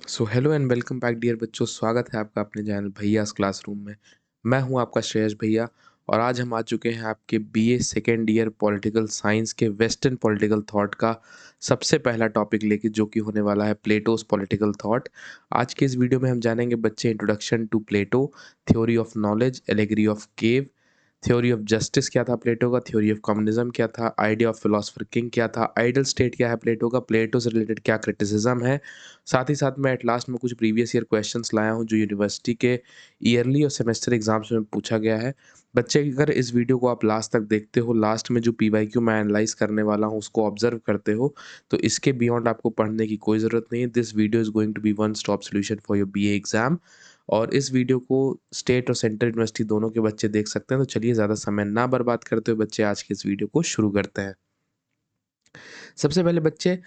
So hello and welcome back dear बच्चों। स्वागत है आपका अपने चैनल भैयास क्लासरूम में। मैं हूं आपका श्रेयस भैया और आज हम आ चुके हैं आपके BA second year political science के वेस्टर्न पॉलिटिकल थॉट का सबसे पहला टॉपिक लेके, जो कि होने वाला है प्लेटोस पॉलिटिकल थॉट। आज के इस वीडियो में हम जानेंगे बच्चे introduction to Plato, theory of knowledge, allegory of cave, theory of justice क्या था प्लेटो का, थ्योरी ऑफ कम्युनिज्म क्या था, आइडिया ऑफ फिलोसफर किंग क्या था, आइडल स्टेट क्या है प्लेटो का, प्लेटो से रिलेटेड क्या क्रिटिसिज्म है। साथ ही साथ मैं एट लास्ट में कुछ प्रीवियस ईयर क्वेश्चंस लाया हूं जो यूनिवर्सिटी के ईयरली और सेमेस्टर एग्जाम्स में पूछा गया है। बच्चे अगर इस वीडियो को आप लास्ट तक देखते हो, लास्ट में जो पीवाईक्यू मैं एनालाइज करने वाला हूं उसको ऑब्जर्व करते हो, तो इसके बियॉन्ड आपको पढ़ने की कोई ज़रूरत नहीं है। This video is going to be one stop solution for your BA exam. और इस वीडियो को स्टेट और सेंट्रल यूनिवर्सिटी दोनों के बच्चे देख सकते हैं। तो चलिए ज़्यादा समय ना बर्बाद करते हुए बच्चे आज के इस वीडियो को शुरू करते हैं। सबसे पहले बच्चे,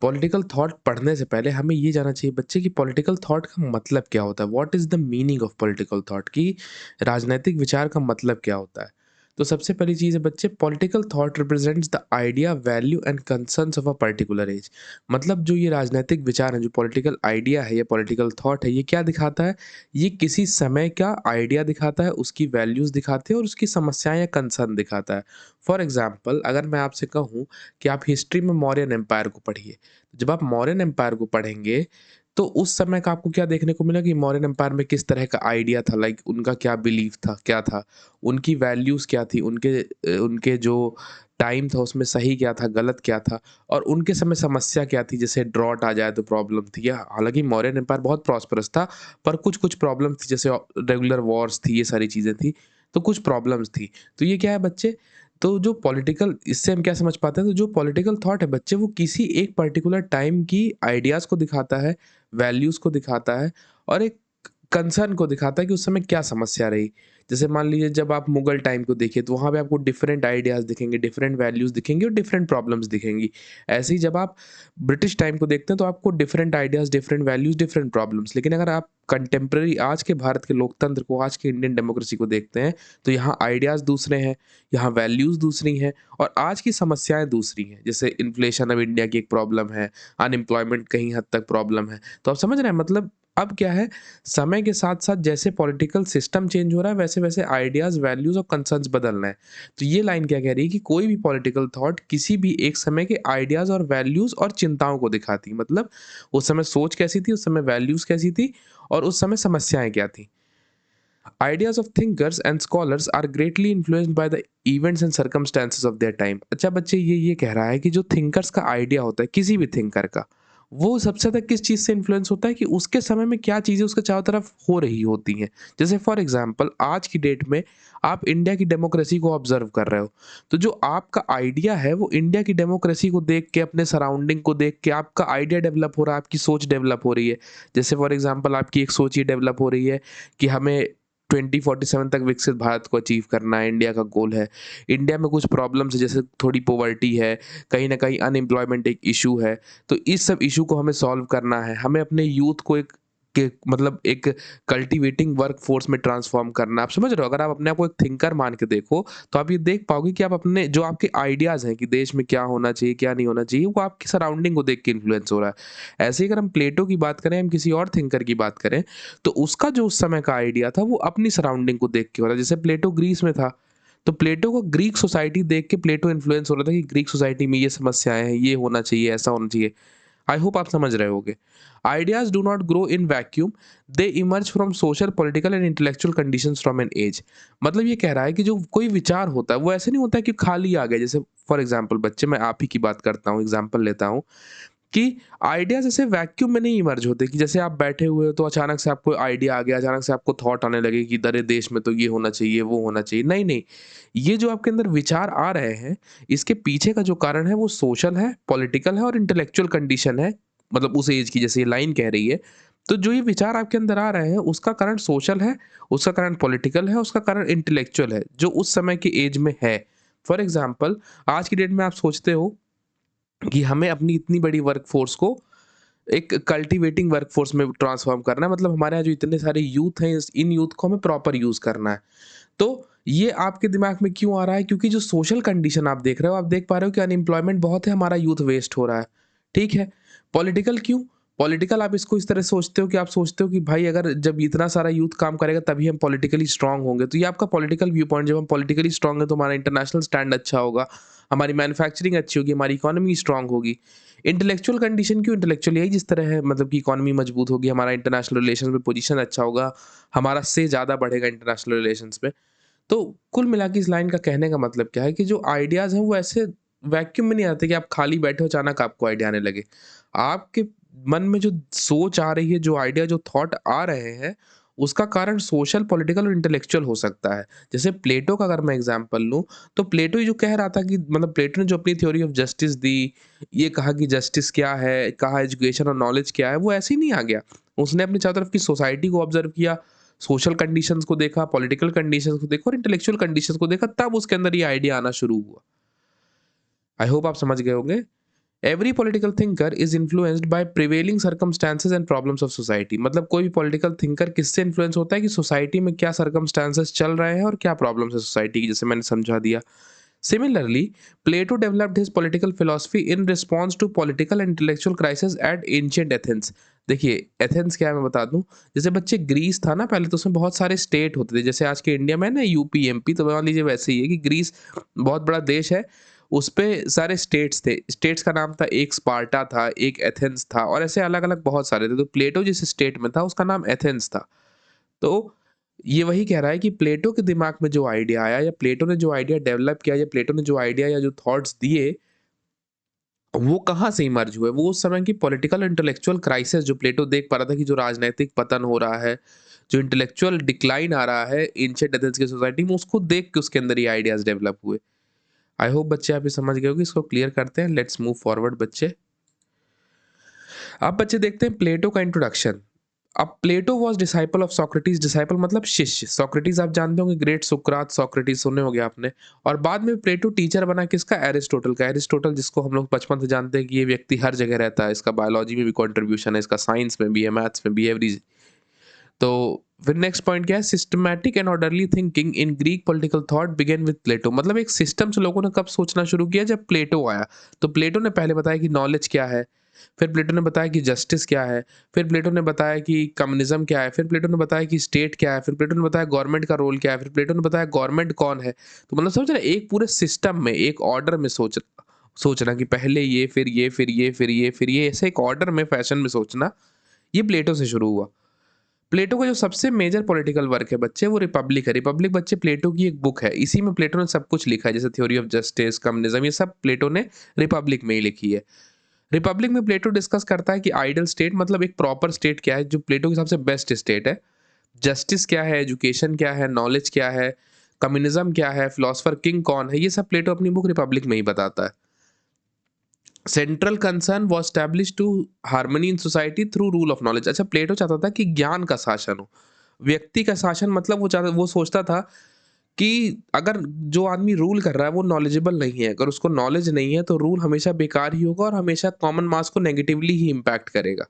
पॉलिटिकल थॉट पढ़ने से पहले हमें ये जानना चाहिए बच्चे कि पॉलिटिकल थॉट का मतलब क्या होता है। What is the meaning of political thought, कि राजनीतिक विचार का मतलब क्या होता है। तो सबसे पहली चीज़ है बच्चे, political thought represents the idea, value and concerns of a particular age. मतलब जो ये राजनीतिक विचार है, जो पॉलिटिकल आइडिया है या पॉलिटिकल थॉट है, ये क्या दिखाता है? ये किसी समय का आइडिया दिखाता है, उसकी वैल्यूज़ दिखाते हैं और उसकी समस्याएं या कंसर्न दिखाता है। फॉर एग्जाम्पल, अगर मैं आपसे कहूँ कि आप हिस्ट्री में मौर्यन एम्पायर को पढ़िए, जब आप मौर्यन एम्पायर को पढ़ेंगे तो उस समय का आपको क्या देखने को मिला कि मौर्यन एम्पायर में किस तरह का आइडिया था, लाइक उनका क्या बिलीफ था, क्या था, उनकी वैल्यूज़ क्या थी, उनके जो टाइम था उसमें सही क्या था, गलत क्या था, और उनके समय समस्या क्या थी। जैसे ड्रॉट आ जाए तो प्रॉब्लम थी, या हालांकि मौर्यन एम्पायर बहुत प्रॉस्परस था, पर कुछ कुछ प्रॉब्लम थी, जैसे रेगुलर वॉर्स थी, ये सारी चीज़ें थी, तो कुछ प्रॉब्लम्स थी। तो ये क्या है बच्चे, तो जो पॉलिटिकल, इससे हम क्या समझ पाते हैं, तो जो पॉलिटिकल थॉट है बच्चे, वो किसी एक पर्टिकुलर टाइम की आइडियाज़ को दिखाता है, वैल्यूज़ को दिखाता है और एक कंसर्न को दिखाता है कि उस समय क्या समस्या रही। जैसे मान लीजिए जब आप मुगल टाइम को देखिए तो वहाँ पे आपको डिफरेंट आइडियाज़ दिखेंगे, डिफरेंट वैल्यूज़ दिखेंगी और डिफरेंट प्रॉब्लम्स दिखेंगी। ऐसे ही जब आप ब्रिटिश टाइम को देखते हैं तो आपको different ideas, different values, different problems. लेकिन अगर आप कंटेम्प्रेरी आज के भारत के लोकतंत्र को, आज के इंडियन डेमोक्रेसी को देखते हैं, तो यहाँ आइडियाज़ दूसरे हैं, यहाँ वैल्यूज़ दूसरी हैं और आज की समस्याएँ दूसरी हैं। जैसे इन्फ्लेशन अब इंडिया की एक प्रॉब्लम है, अनएम्प्लॉयमेंट कहीं हद तक प्रॉब्लम है। तो आप समझ रहे हैं, मतलब अब क्या है, समय के साथ-साथ जैसे पॉलिटिकल सिस्टम चेंज हो रहा है, वैसे-वैसे आइडियाज़, वैल्यूज़ और कंसर्न्स बदल रहे हैं। तो ये लाइन क्या कह रही है कि कोई भी पॉलिटिकल थॉट किसी भी एक समय के आइडियाज़ और वैल्यूज़ और चिंताओं को दिखाती है। मतलब उस समय सोच कैसी थी, उस समय वैल्यूज़ कैसी थी और उस समय समस्याएँ क्या थी। Ideas of thinkers and scholars are greatly influenced by the events and circumstances of their time। अच्छा बच्चे, ये कह रहा है कि जो थिंकर्स का आइडिया होता है, किसी भी थिंकर का, वो सबसे ज़्यादा किस चीज़ से इन्फ्लुएंस होता है कि उसके समय में क्या चीज़ें उसके चारों तरफ हो रही होती हैं। जैसे फॉर एग्जांपल आज की डेट में आप इंडिया की डेमोक्रेसी को ऑब्जर्व कर रहे हो, तो जो आपका आइडिया है वो इंडिया की डेमोक्रेसी को देख के, अपने सराउंडिंग को देख के आपका आइडिया डेवलप हो रहा है, आपकी सोच डेवलप हो रही है। जैसे फॉर एग्जांपल आपकी एक सोच ये डेवलप हो रही है कि हमें 2047 तक विकसित भारत को अचीव करना है, इंडिया का गोल है। इंडिया में कुछ प्रॉब्लम्स है, जैसे थोड़ी पॉवर्टी है, कहीं न कहीं अनएम्प्लॉयमेंट एक इश्यू है। तो इस सब इश्यू को हमें सॉल्व करना है। हमें अपने यूथ को एक कल्टीवेटिंग वर्क फोर्स में ट्रांसफ़ॉर्म करना है। आप समझ रहे हो? अगर आप अपने आप को एक थिंकर मान के देखो, तो आप ये देख पाओगे कि आप अपने जो आपके आइडियाज़ हैं कि देश में क्या होना चाहिए, क्या नहीं होना चाहिए, वो आपकी सराउंडिंग को देख के इन्फ्लुएंस हो रहा है। ऐसे ही अगर हम प्लेटो की बात करें, हम किसी और थिंकर की बात करें, तो उसका जो उस समय का आइडिया था वो अपनी सराउंडिंग को देख के हो रहा है। जैसे प्लेटो ग्रीस में था, तो प्लेटो को ग्रीक सोसाइटी देख के प्लेटो इन्फ्लुएंस हो रहा था कि ग्रीक सोसाइटी में ये समस्याएं हैं, ये होना चाहिए, ऐसा होना चाहिए। आई होप आप समझ रहे होगे। Ideas do not grow in vacuum, they emerge from social, political and intellectual conditions from an age. मतलब ये कह रहा है कि जो कोई विचार होता है वो ऐसे नहीं होता है कि खाली आ गया। जैसे फॉर एग्जाम्पल बच्चे, मैं आप ही की बात करता हूँ, एग्जाम्पल लेता हूँ कि आइडियाज़ ऐसे वैक्यूम में नहीं इमर्ज होते कि जैसे आप बैठे हुए हो तो अचानक से आपको आइडिया आ गया, अचानक से आपको थॉट आने लगे कि अरे देश में तो ये होना चाहिए, वो होना चाहिए। नहीं, नहीं। ये जो आपके अंदर विचार आ रहे हैं, इसके पीछे का जो कारण है वो सोशल है, पॉलिटिकल है और इंटेलेक्चुअल कंडीशन है। मतलब उस एज की, जैसे ये लाइन कह रही है। तो जो ये विचार आपके अंदर आ रहे हैं उसका कारण सोशल है, उसका कारण पॉलिटिकल है, उसका कारण इंटेलेक्चुअल है, जो उस समय की एज में है। फॉर एग्ज़ाम्पल आज की डेट में आप सोचते हो कि हमें अपनी इतनी बड़ी वर्कफ़ोर्स को एक कल्टीवेटिंग वर्कफ़ोर्स में ट्रांसफ़ॉर्म करना है। मतलब हमारे यहाँ जो इतने सारे यूथ हैं, इस इन यूथ को हमें प्रॉपर यूज़ करना है। तो ये आपके दिमाग में क्यों आ रहा है? क्योंकि जो सोशल कंडीशन आप देख रहे हो, आप देख पा रहे हो कि अनएम्प्लॉयमेंट बहुत है, हमारा यूथ वेस्ट हो रहा है। ठीक है? पॉलिटिकल क्यों? पॉलिटिकल आप इसको इस तरह सोचते हो कि आप सोचते हो कि भाई अगर जब इतना सारा यूथ काम करेगा तभी हम पॉलिटिकली स्ट्रांग होंगे। तो ये आपका पॉलिटिकल व्यू पॉइंट, जब हम पॉलिटिकली स्ट्रांग है तो हमारा इंटरनेशनल स्टैंड अच्छा होगा, हमारी मैन्युफैक्चरिंग अच्छी होगी, हमारी इकोनॉमी स्ट्रांग होगी। इंटेलेक्चुअल कंडीशन क्यों? इंटेलेक्चुअल यही जिस तरह है, मतलब कि इकोनॉमी मजबूत होगी, हमारा इंटरनेशनल रिलेशंस में पोजीशन अच्छा होगा, हमारा से ज़्यादा बढ़ेगा इंटरनेशनल रिलेशंस में। तो कुल मिला के इस लाइन का कहने का मतलब क्या है कि जो आइडियाज़ हैं वो ऐसे वैक्यूम में नहीं आते कि आप खाली बैठे हो अचानक आपको आइडिया आने लगे। आपके मन में जो सोच आ रही है, जो आइडिया, जो थॉट आ रहे हैं, उसका कारण सोशल, पॉलिटिकल और इंटेलेक्चुअल हो सकता है। जैसे प्लेटो का अगर मैं एग्ज़ाम्पल लूँ, तो प्लेटो ही जो कह रहा था कि मतलब प्लेटो ने जो अपनी थ्योरी ऑफ जस्टिस दी, ये कहा कि जस्टिस क्या है, कहा एजुकेशन और नॉलेज क्या है, वो ऐसे ही नहीं आ गया। उसने अपनी चारों तरफ की सोसाइटी को ऑब्ज़र्व किया, सोशल कंडीशंस को देखा, पॉलिटिकल कंडीशंस को देखा और इंटेलेक्चुअल कंडीशंस को देखा, तब उसके अंदर ये आइडिया आना शुरू हुआ। आई होप आप समझ गए होंगे। Every political thinker is influenced by prevailing circumstances and problems of society. मतलब कोई भी पॉलिटिकल थिंकर किससे इन्फ्लुएंस होता है कि सोसाइटी में क्या सर्कमस्टांसेस चल रहे हैं और क्या प्रॉब्लम्स है सोसाइटी की, जैसे मैंने समझा दिया। Similarly, Plato developed his political philosophy in response to political and intellectual crisis at ancient Athens. देखिए, एथेंस क्या है मैं बता दूं। जैसे बच्चे, ग्रीस था ना पहले, तो उसमें बहुत सारे स्टेट होते थे, जैसे आज के इंडिया में ना यूपी एमपी, तो मान लीजिए वैसे ही है कि ग्रीस बहुत बड़ा देश है, उस पे सारे स्टेट्स थे। स्टेट्स का नाम था, एक स्पार्टा था, एक एथेंस था और ऐसे अलग अलग बहुत सारे थे। तो प्लेटो जिस स्टेट में था उसका नाम एथेंस था। तो ये वही कह रहा है कि प्लेटो के दिमाग में जो आइडिया आया, या प्लेटो ने जो आइडिया डेवलप किया, या प्लेटो ने जो आइडिया या जो थॉट्स दिए, वो कहाँ से इमर्ज हुए? वो उस समय की पॉलिटिकल इंटेलेक्चुअल क्राइसिस जो प्लेटो देख पा रहा था कि जो राजनैतिक पतन हो रहा है, जो इंटेलेक्चुअल डिक्लाइन आ रहा है एंशिएंट एथेंस की सोसाइटी में, उसको देख के उसके अंदर ये आइडियाज डेवलप हुए। आई होप बच्चे आप ये समझ गए होंगे। इसको क्लियर करते हैं, लेट्स मूव फॉरवर्ड बच्चे। अब बच्चे देखते हैं प्लेटो का इंट्रोडक्शन। अब Plato was disciple of Socrates. Disciple मतलब शिष्य। सोक्रेटिस आप जानते होंगे, ग्रेट सुकरात, सोक्रेटिस सुने होंगे आपने। और बाद में प्लेटो टीचर बना किसका? एरिस्टोटल का। एरिस्टोटल जिसको हम लोग बचपन से जानते हैं कि ये व्यक्ति हर जगह रहता है, इसका बायोलॉजी में भी कंट्रीब्यूशन है, इसका साइंस में भी है, मैथ्स में भी है, एवरी। तो फिर नेक्स्ट पॉइंट क्या है? Systematic and orderly thinking in Greek political thought begin with Plato. मतलब एक सिस्टम से लोगों ने कब सोचना शुरू किया? जब प्लेटो आया। तो प्लेटो ने पहले बताया कि नॉलेज क्या है, फिर प्लेटो ने बताया कि जस्टिस क्या है, फिर प्लेटो ने बताया कि कम्युनिज्म क्या है, फिर प्लेटो ने बताया कि स्टेट क्या है, फिर प्लेटो ने बताया गवर्नमेंट का रोल क्या है, फिर प्लेटो ने बताया गवर्नमेंट कौन है। तो मतलब समझ रहे हैं? एक पूरे सिस्टम में, एक ऑर्डर में सोचना कि पहले ये, फिर ये, फिर ये, फिर ये, फिर ये, ऐसे एक ऑर्डर में, फैशन में सोचना, ये प्लेटो से शुरू हुआ। प्लेटो का जो सबसे मेजर पॉलिटिकल वर्क है बच्चे, वो रिपब्लिक है। रिपब्लिक बच्चे प्लेटो की एक बुक है, इसी में प्लेटो ने सब कुछ लिखा है, जैसे थ्योरी ऑफ जस्टिस, कम्युनिज्म, ये सब प्लेटो ने रिपब्लिक में ही लिखी है। रिपब्लिक में प्लेटो डिस्कस करता है कि आइडल स्टेट मतलब एक प्रॉपर स्टेट क्या है, जो प्लेटो के हिसाब से बेस्ट स्टेट है, जस्टिस क्या है, एजुकेशन क्या है, नॉलेज क्या है, कम्युनिज्म क्या है, फिलोसफर किंग कौन है, ये सब प्लेटो अपनी बुक रिपब्लिक में ही बताता है। Central concern was establish to harmony in society through rule of knowledge. अच्छा, प्लेटो चाहता था कि ज्ञान का शासन हो, व्यक्ति का शासन। मतलब वो सोचता था कि अगर जो आदमी रूल कर रहा है वो नॉलेजेबल नहीं है, अगर उसको नॉलेज नहीं है तो रूल हमेशा बेकार ही होगा और हमेशा कॉमन मास को नेगेटिवली ही इम्पैक्ट करेगा।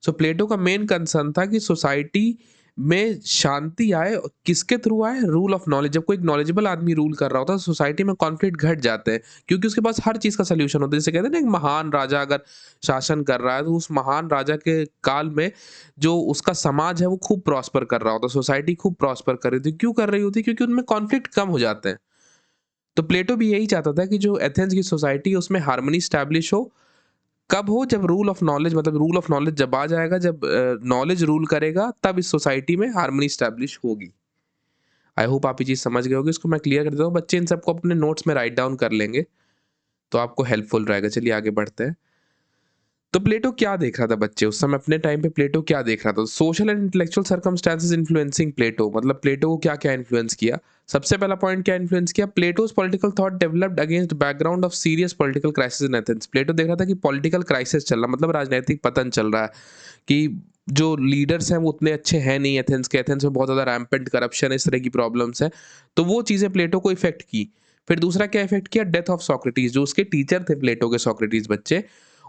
सो प्लेटो का मेन कंसर्न था कि सोसाइटी में शांति आए, किसके थ्रू आए? Rule of knowledge. जब कोई एक नॉलेजेबल आदमी रूल कर रहा होता है, सोसाइटी में कॉन्फ्लिक्ट घट जाते हैं, क्योंकि उसके पास हर चीज़ का सॉल्यूशन होता है। जैसे कहते हैं ना, एक महान राजा अगर शासन कर रहा है, तो उस महान राजा के काल में जो उसका समाज है वो खूब प्रॉस्पर कर रहा होता है, सोसाइटी खूब प्रॉस्पर कर रही थी। क्यों कर रही होती? क्योंकि उनमें कॉन्फ्लिक्ट कम हो जाते हैं। तो प्लेटो भी यही चाहता था कि जो एथेंस की सोसाइटी है उसमें हार्मनी स्टैब्लिश हो। कब हो? जब रूल ऑफ नॉलेज, मतलब रूल ऑफ नॉलेज जब आ जाएगा, जब नॉलेज रूल करेगा, तब इस सोसाइटी में हार्मनी स्टैब्लिश होगी। आई होप आप ये चीज़ समझ गए होगे। इसको मैं क्लियर कर देता हूँ, बच्चे इन सबको अपने नोट्स में राइट डाउन कर लेंगे तो आपको हेल्पफुल रहेगा। चलिए आगे बढ़ते हैं। तो प्लेटो क्या देख रहा था बच्चे उस समय? अपने टाइम पे प्लेटो क्या देख रहा था? Social and intellectual circumstances influencing Plato. मतलब प्लेटो को क्या क्या इन्फ्लुएंस किया? सबसे पहला पॉइंट क्या इन्फ्लुएंस किया? Plato's political thought developed against background of serious political crisis in Athens. Plato देख रहा था कि पॉलिटिकल क्राइसिस चल रहा, मतलब राजनीतिक पतन चल रहा है, कि जो लीडर्स हैं वो उतने अच्छे हैं नहीं एथेंस के। एथेंस में बहुत ज़्यादा रैम्पेंट करप्शन, इस तरह की प्रॉब्लम्स हैं। तो वो चीज़ें प्लेटो को इफेक्ट की। फिर दूसरा क्या इफेक्ट किया? Death of Socrates. जो उसके टीचर थे प्लेटो के, सोक्रेटिस बच्चे,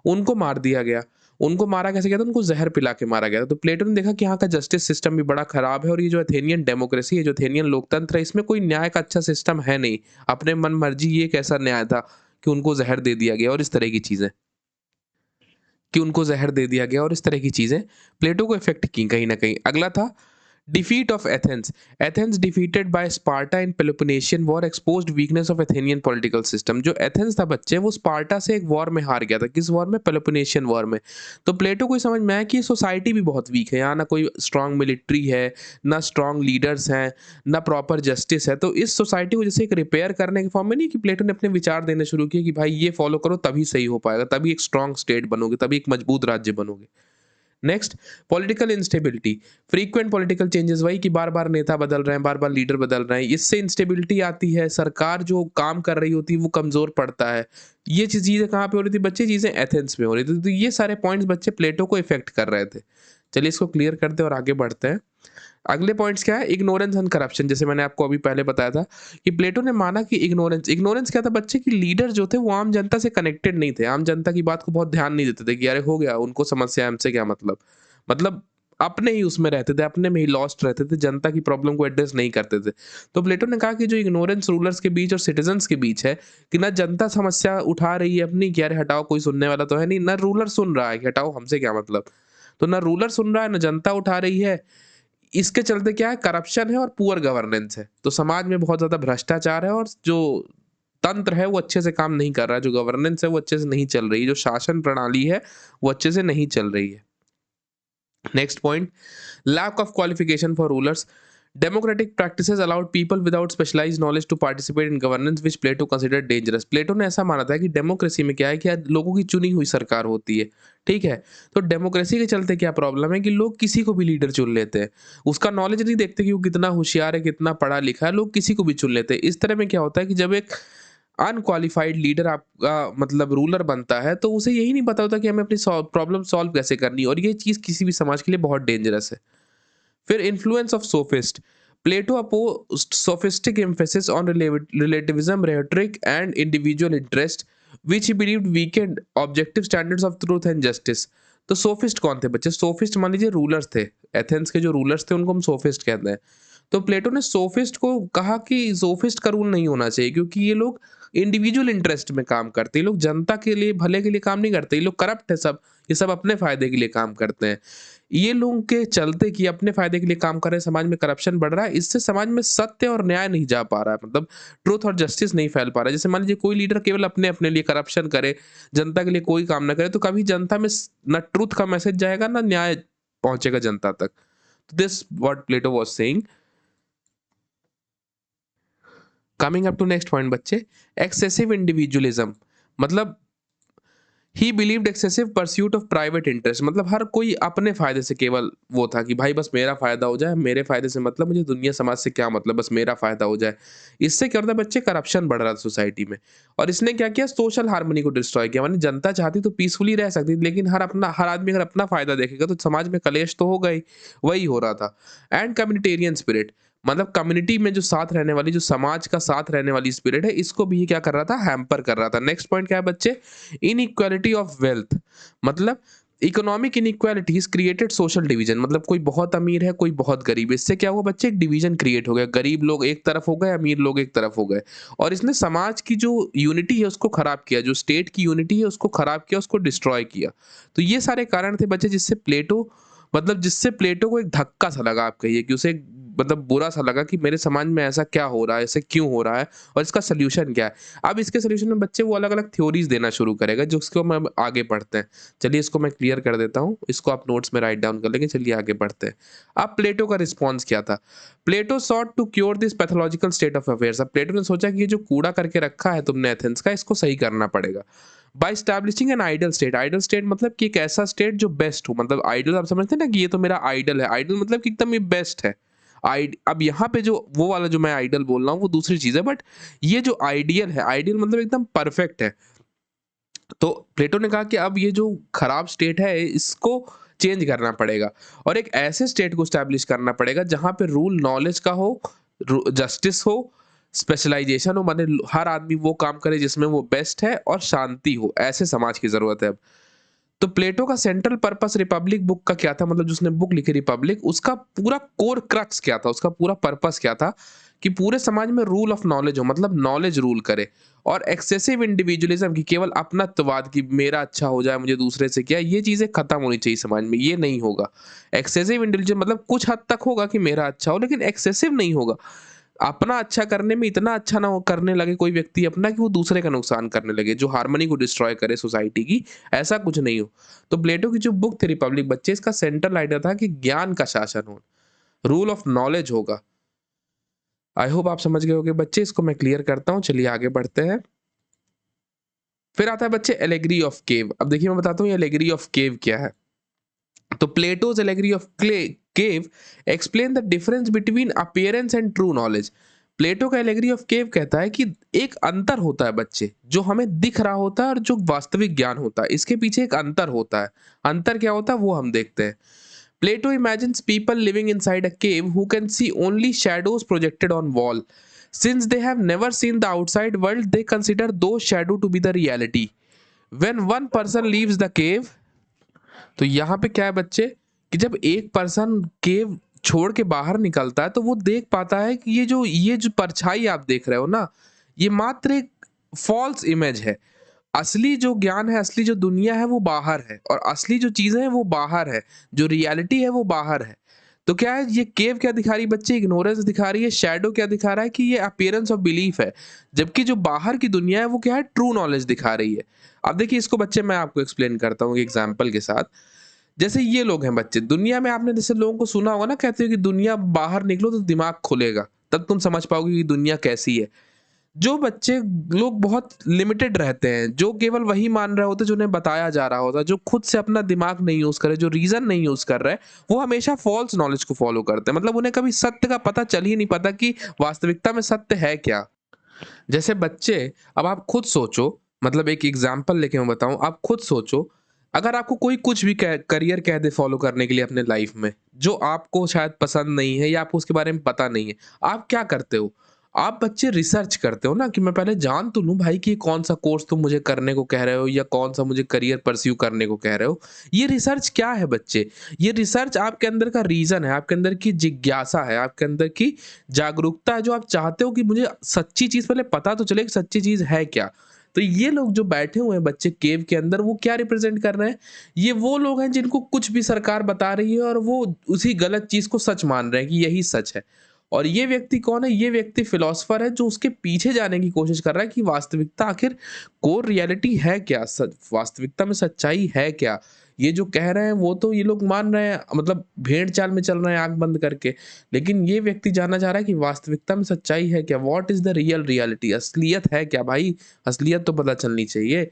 उनको मार दिया गया। उनको मारा कैसे गया था? उनको जहर पिला के मारा गया था। तो प्लेटो ने देखा कि यहाँ का जस्टिस सिस्टम भी बड़ा खराब है, और ये जो एथेनियन डेमोक्रेसी है, जो एथेनियन लोकतंत्र है, इसमें कोई न्याय का अच्छा सिस्टम है नहीं। अपने मन मर्जी, ये कैसा न्याय था कि उनको जहर दे दिया गया, और इस तरह की चीज़ें। कि उनको ज़हर दे दिया गया और इस तरह की चीज़ें प्लेटो को इफ़ेक्ट की कहीं न कहीं। अगला था defeat of Athens. Athens defeated by Sparta in Peloponnesian war exposed weakness of Athenian political system. जो एथेंस था बच्चे, वो स्पार्टा से एक वॉर में हार गया था। किस वॉर में? पेलोपोनेशियन वॉर में। तो प्लेटो को ये समझ में आया कि सोसाइटी भी बहुत वीक है, यहाँ ना कोई स्ट्रांग मिलिट्री है, ना स्ट्रांग लीडर्स हैं, ना प्रॉपर जस्टिस है। तो इस सोसाइटी को जैसे एक रिपेयर करने के फॉर्म में नहीं, कि प्लेटो ने अपने विचार देने शुरू किए कि भाई ये फॉलो करो तभी सही हो पाएगा, तभी एक स्ट्रांग स्टेट बनोगे, तभी एक मजबूत राज्य बनोगे। Next, political instability. Frequent political changes, वही कि बार बार नेता बदल रहे हैं, बार बार लीडर बदल रहे हैं, इससे इंस्टेबिलिटी आती है, सरकार जो काम कर रही होती है वो कमजोर पड़ता है। ये चीजें कहाँ पे हो रही थी बच्चे? चीजें एथेंस में हो रही थी। तो ये सारे पॉइंट्स बच्चे प्लेटो को इफेक्ट कर रहे थे। चलिए इसको क्लियर करते हैं और आगे बढ़ते हैं। अगले पॉइंट्स क्या है? Ignorance and corruption. जैसे मैंने आपको अभी पहले बताया था कि प्लेटो ने माना कि इग्नोरेंस क्या था बच्चे? की लीडर जो थे वो आम जनता से कनेक्टेड नहीं थे, आम जनता की बात को बहुत ध्यान नहीं देते थे कि अरे हो गया, उनको समस्या है, हमसे क्या मतलब अपने ही उसमें रहते थे, अपने में ही लॉस्ट रहते थे, जनता की प्रॉब्लम को एड्रेस नहीं करते थे। तो प्लेटो ने कहा कि जो इग्नोरेंस रूलर्स के बीच और सिटीजन्स के बीच है, कि ना जनता समस्या उठा रही है अपनी कि अरे हटाओ, कोई सुनने वाला तो है नहीं, ना रूलर सुन रहा है कि हटाओ, हमसे क्या मतलब। तो ना रूलर सुन रहा है, ना जनता उठा रही है। इसके चलते क्या है? करप्शन है और पुअर गवर्नेंस है। तो समाज में बहुत ज़्यादा भ्रष्टाचार है और जो तंत्र है वो अच्छे से काम नहीं कर रहा है, जो गवर्नेंस है वो अच्छे से नहीं चल रही है, जो शासन प्रणाली है वो अच्छे से नहीं चल रही है। Next point, lack of qualification for rulers. Democratic practices allowed people without specialized knowledge to participate in governance, which Plato considered dangerous. प्लेटो ने ऐसा माना था कि डेमोक्रेसी में क्या है कि लोगों की चुनी हुई सरकार होती है, ठीक है। तो डेमोक्रेसी के चलते क्या प्रॉब्लम है कि लोग किसी को भी लीडर चुन लेते हैं, उसका नॉलेज नहीं देखते कि वो कितना होशियार है, कितना पढ़ा लिखा है, लोग किसी को भी चुन लेते हैं। इस तरह में क्या होता है कि जब एक अनक्वालिफाइड लीडर आपका मतलब रूलर बनता है, तो उसे यही नहीं पता होता कि हमें अपनी प्रॉब्लम सॉल्व कैसे करनी है, और ये चीज़ किसी भी समाज के लिए बहुत डेंजरस है। फिर influence of sophist. Plato opposed sophistic emphasis on relativism, rhetoric and individual interest, which he believed weakened objective standards of truth and justice. तो सोफिस्ट कौन थे बच्चे? सोफिस्ट मान लीजिए रूलर्स थे, एथेंस के जो रूलर्स थे उनको हम सोफिस्ट कहते हैं। तो प्लेटो ने सोफिस्ट को कहा कि सोफिस्ट का रूल नहीं होना चाहिए, क्योंकि ये लोग इंडिविजुअल इंटरेस्ट में काम करते हैं, ये लोग जनता के लिए भले के लिए काम नहीं करते, ये लोग करप्ट है सब, ये सब अपने फायदे के लिए काम करते हैं। ये लोगों के चलते कि अपने फायदे के लिए काम कर रहे हैं, समाज में करप्शन बढ़ रहा है, इससे समाज में सत्य और न्याय नहीं जा पा रहा है, मतलब ट्रूथ और जस्टिस नहीं फैल पा रहा है। जैसे मान लीजिए कोई लीडर केवल अपने अपने लिए करप्शन करे, जनता के लिए कोई काम ना करे, तो कभी जनता में ना ट्रूथ का मैसेज जाएगा, ना न्याय पहुंचेगा जनता तक। This what Plato was saying. Coming up to next point बच्चे, एक्सेसिव इंडिविजुअलिज्म। मतलब he believed excessive pursuit of private interest. मतलब हर कोई अपने फायदे से केवल वो था कि भाई बस मेरा फायदा हो जाए, मेरे फायदे से मतलब, मुझे दुनिया समाज से क्या मतलब, बस मेरा फायदा हो जाए। इससे क्या होता है बच्चे? करप्शन बढ़ रहा था सोसाइटी में, और इसने क्या किया? सोशल हार्मनी को डिस्ट्रॉय किया। माने जनता चाहती तो पीसफुली रह सकती थी, लेकिन हर आदमी अगर अपना फायदा देखेगा तो समाज में कलेश तो होगा ही, वही हो रहा था। एंड कम्युनिटेरियन स्पिरिट, मतलब कम्युनिटी में जो साथ रहने वाली, जो समाज का साथ रहने वाली स्पिरिट है, इसको भी ये क्या कर रहा था? हैम्पर कर रहा था। नेक्स्ट पॉइंट क्या है बच्चे? Inequality of wealth. मतलब economic inequalities created social division. मतलब कोई बहुत अमीर है, कोई बहुत गरीब है, इससे क्या हुआ बच्चे? एक डिवीजन क्रिएट हो गया, गरीब लोग एक तरफ हो गए, अमीर लोग एक तरफ हो गए, और इसने समाज की जो यूनिटी है उसको खराब किया, जो स्टेट की यूनिटी है उसको खराब किया, उसको डिस्ट्रॉय किया। तो ये सारे कारण थे बच्चे जिससे प्लेटो को एक धक्का सा लगा, आप कहिए कि उसे मतलब बुरा सा लगा कि मेरे समाज में ऐसा क्या हो रहा है, ऐसे क्यों हो रहा है, और इसका सोल्यूशन क्या है। अब इसके सोल्यूशन में बच्चे वो अलग अलग थ्योरीज देना शुरू करेगा, जिसको हम अब आगे पढ़ते हैं। चलिए इसको मैं क्लियर कर देता हूँ, इसको आप नोट्स में राइट डाउन कर लेंगे। चलिए आगे बढ़ते हैं। अब प्लेटो का रिस्पॉन्स क्या था? Plato sought to cure this pathological state of affairs. अब प्लेटो ने सोचा कि ये जो कूड़ा करके रखा है तुमने एथेंस का, इसको सही करना पड़ेगा। By establishing an ideal state. Ideal state मतलब कि एक ऐसा स्टेट जो बेस्ट हो। मतलब आइडल आप समझते हैं ना कि ये तो मेरा आइडल है, आइडल मतलब कि एकदम ये बेस्ट है। अब यहाँ पे जो वो वाला जो मैं आइडल बोल रहा हूँ वो दूसरी चीज है, बट ये जो आइडियल है, आइडियल मतलब एकदम परफेक्ट है। तो प्लेटो ने कहा कि अब ये जो खराब स्टेट है इसको चेंज करना पड़ेगा, और एक ऐसे स्टेट को स्टैब्लिश करना पड़ेगा जहां पे रूल नॉलेज का हो, जस्टिस हो, स्पेशलाइजेशन हो, माने हर आदमी वो काम करे जिसमें वो बेस्ट है, और शांति हो। ऐसे समाज की जरूरत है अब। तो प्लेटो का सेंट्रल पर्पस रिपब्लिक बुक का क्या था? मतलब जिसने बुक लिखी रिपब्लिक, उसका पूरा कोर क्रक्स क्या था, उसका पूरा पर्पस क्या था? कि पूरे समाज में रूल ऑफ नॉलेज हो, मतलब नॉलेज रूल करे, और एक्सेसिव इंडिविजुअलिज्म की केवल अपनत्ववाद की मेरा अच्छा हो जाए, मुझे दूसरे से क्या, ये चीज़ें खत्म होनी चाहिए समाज में। ये नहीं होगा। एक्सेसिव इंडिविजुअलिज्म मतलब कुछ हद तक होगा कि मेरा अच्छा हो, लेकिन एक्सेसिव नहीं होगा। अपना अच्छा करने में इतना अच्छा ना हो करने लगे कोई व्यक्ति अपना कि वो दूसरे का नुकसान करने लगे, जो हार्मनी को डिस्ट्रॉय करे सोसाइटी की, ऐसा कुछ नहीं हो। तो प्लेटो की जो बुक थी रिपब्लिक बच्चे, इसका सेंट्रल आइडिया था कि ज्ञान का शासन हो, रूल ऑफ नॉलेज होगा। आई होप आप समझ गए होंगे बच्चे, इसको मैं क्लियर करता हूँ। चलिए आगे बढ़ते हैं। फिर आता है बच्चे एलेगरी ऑफ केव। अब देखिए मैं बताता हूँ ये एलेगरी ऑफ केव क्या है। तो Plato's allegory of cave explain the difference between appearance and true knowledge. Plato का एलेगरी ऑफ केव कहता है कि एक अंतर होता है बच्चे, जो हमें दिख रहा होता है और जो वास्तविक ज्ञान होता है, इसके पीछे एक अंतर होता है। अंतर क्या होता है वो हम देखते हैं। Plato imagines people living inside a cave who can see only shadows projected on wall. Since they have never seen the outside world, they consider those shadows to be the reality. When one person leaves the cave, तो यहाँ पे क्या है बच्चे कि जब एक person केव छोड़ के बाहर निकलता है तो वो देख पाता है कि ये जो परछाई आप देख रहे हो ना, ये मात्र एक फॉल्स इमेज है। असली जो ज्ञान है, असली जो दुनिया है वो बाहर है, और असली जो चीजें हैं वो बाहर है, जो रियलिटी है वो बाहर है। तो क्या है, ये केव क्या दिखा रही है बच्चे, इग्नोरेंस दिखा रही है। शैडो क्या दिखा रहा है कि ये अपीयरेंस ऑफ बिलीफ है, जबकि जो बाहर की दुनिया है वो क्या है, ट्रू नॉलेज दिखा रही है। अब देखिए इसको बच्चे मैं आपको एक्सप्लेन करता हूँ एग्जाम्पल के साथ। जैसे ये लोग हैं बच्चे, दुनिया में आपने जैसे लोगों को सुना होगा ना, कहते हो कि दुनिया बाहर निकलो तो दिमाग खुलेगा, तब तुम समझ पाओगे कि दुनिया कैसी है। जो बच्चे लोग बहुत लिमिटेड रहते हैं, जो केवल वही मान रहे होते जो उन्हें बताया जा रहा होता, जो खुद से अपना दिमाग नहीं यूज करे, जो रीजन नहीं यूज कर रहे, वो हमेशा फॉल्स नॉलेज को फॉलो करते हैं। मतलब उन्हें कभी सत्य का पता चल ही नहीं पाता कि वास्तविकता में सत्य है क्या। जैसे बच्चे, अब आप खुद सोचो, मतलब एक एग्जाम्पल लेके मैं बताऊं, आप खुद सोचो, अगर आपको कोई कुछ भी करियर कह दे फॉलो करने के लिए अपने लाइफ में, जो आपको शायद पसंद नहीं है या आपको उसके बारे में पता नहीं है, आप क्या करते हो? आप बच्चे रिसर्च करते हो ना, कि मैं पहले जान तो लूं भाई कि कौन सा कोर्स तुम मुझे करने को कह रहे हो या कौन सा मुझे करियर परस्यू करने को कह रहे हो। ये रिसर्च क्या है बच्चे? ये रिसर्च आपके अंदर का रीजन है, आपके अंदर की जिज्ञासा है, आपके अंदर की जागरूकता है, जो आप चाहते हो कि मुझे सच्ची चीज पहले पता तो चले कि सच्ची चीज है क्या। तो ये लोग जो बैठे हुए हैं बच्चे केव के अंदर, वो क्या रिप्रेजेंट कर रहे हैं? ये वो लोग हैं जिनको कुछ भी सरकार बता रही है और वो उसी गलत चीज को सच मान रहे हैं कि यही सच है। और ये व्यक्ति कौन है? ये व्यक्ति फिलोसोफर है, जो उसके पीछे जाने की कोशिश कर रहा है कि वास्तविकता आखिर कोर रियलिटी है क्या, वास्तविकता में सच्चाई है क्या। ये जो कह रहे हैं वो तो ये लोग मान रहे हैं, मतलब भेड़ चाल में चल रहे हैं आंख बंद करके। लेकिन ये व्यक्ति जानना चाह रहा है कि वास्तविकता में सच्चाई है क्या, what is the real reality, असलियत है क्या भाई। असलियत तो पता चलनी चाहिए।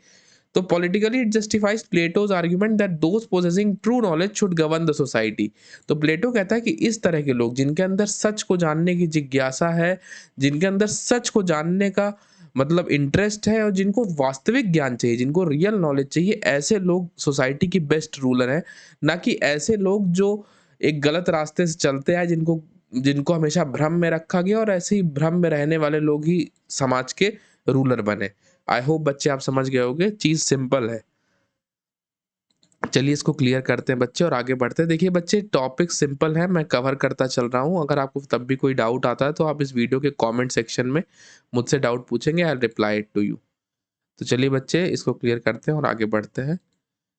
तो politically it justifies Plato's argument that those possessing true knowledge should govern the society. तो प्लेटो कहता है कि इस तरह के लोग, जिनके अंदर सच को जानने की जिज्ञासा है, जिनके अंदर सच को जानने का मतलब इंटरेस्ट है, और जिनको वास्तविक ज्ञान चाहिए, जिनको रियल नॉलेज चाहिए, ऐसे लोग सोसाइटी की बेस्ट रूलर हैं। ना कि ऐसे लोग जो एक गलत रास्ते से चलते हैं, जिनको जिनको हमेशा भ्रम में रखा गया, और ऐसे ही भ्रम में रहने वाले लोग ही समाज के रूलर बने। आई होप बच्चे आप समझ गए होंगे, चीज सिंपल है। चलिए इसको क्लियर करते हैं बच्चे और आगे बढ़ते हैं। देखिए बच्चे, टॉपिक सिंपल है, मैं कवर करता चल रहा हूँ। अगर आपको तब भी कोई डाउट आता है तो आप इस वीडियो के कमेंट सेक्शन में मुझसे डाउट पूछेंगे, I reply it to you. तो चलिए बच्चे इसको क्लियर करते हैं और आगे बढ़ते हैं।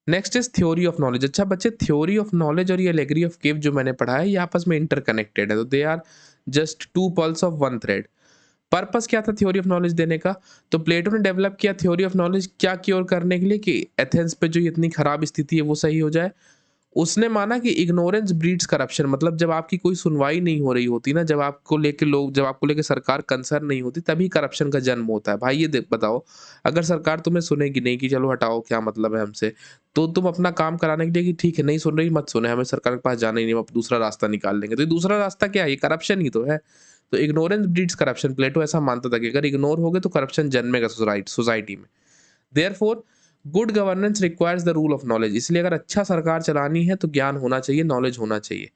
Next is theory of knowledge. अच्छा बच्चे, थ्योरी ऑफ नॉलेज और ये एलेगरी ऑफ केव जो मैंने पढ़ा है, ये आपस में इंटरकनेक्टेड है, तो they are just two pulls of one thread. Purpose क्या था थ्योरी ऑफ नॉलेज देने का? तो प्लेटो ने डेवलप किया थ्योरी ऑफ नॉलेज क्या क्योर करने के लिए, कि एथेंस पे जो इतनी खराब स्थिति है वो सही हो जाए। उसने माना कि इग्नोरेंस ब्रीड्स करप्शन, मतलब जब आपकी कोई सुनवाई नहीं हो रही होती ना, जब आपको लेके सरकार कंसर्न नहीं होती, तभी करप्शन का जन्म होता है। भाई ये देख बताओ, अगर सरकार तुम्हें सुनेगी नहीं कि चलो हटाओ क्या मतलब है हमसे, तो तुम अपना काम कराने के लिए कि ठीक है नहीं सुन रही मत सुने, हमें सरकार के पास जाना ही नहीं, हम दूसरा रास्ता निकाल लेंगे। तो ये दूसरा रास्ता क्या है? ये करप्शन ही तो है। तो इग्नोरेंस ब्रीड्स करप्शन, प्लेटो ऐसा मानता था कि अगर इग्नोर होगे तो करप्शन जन्मेगा सोसाइटी में। Therefore good governance requires the rule of knowledge. इसलिए अगर अच्छा सरकार चलानी है तो ज्ञान होना चाहिए, नॉलेज होना चाहिए।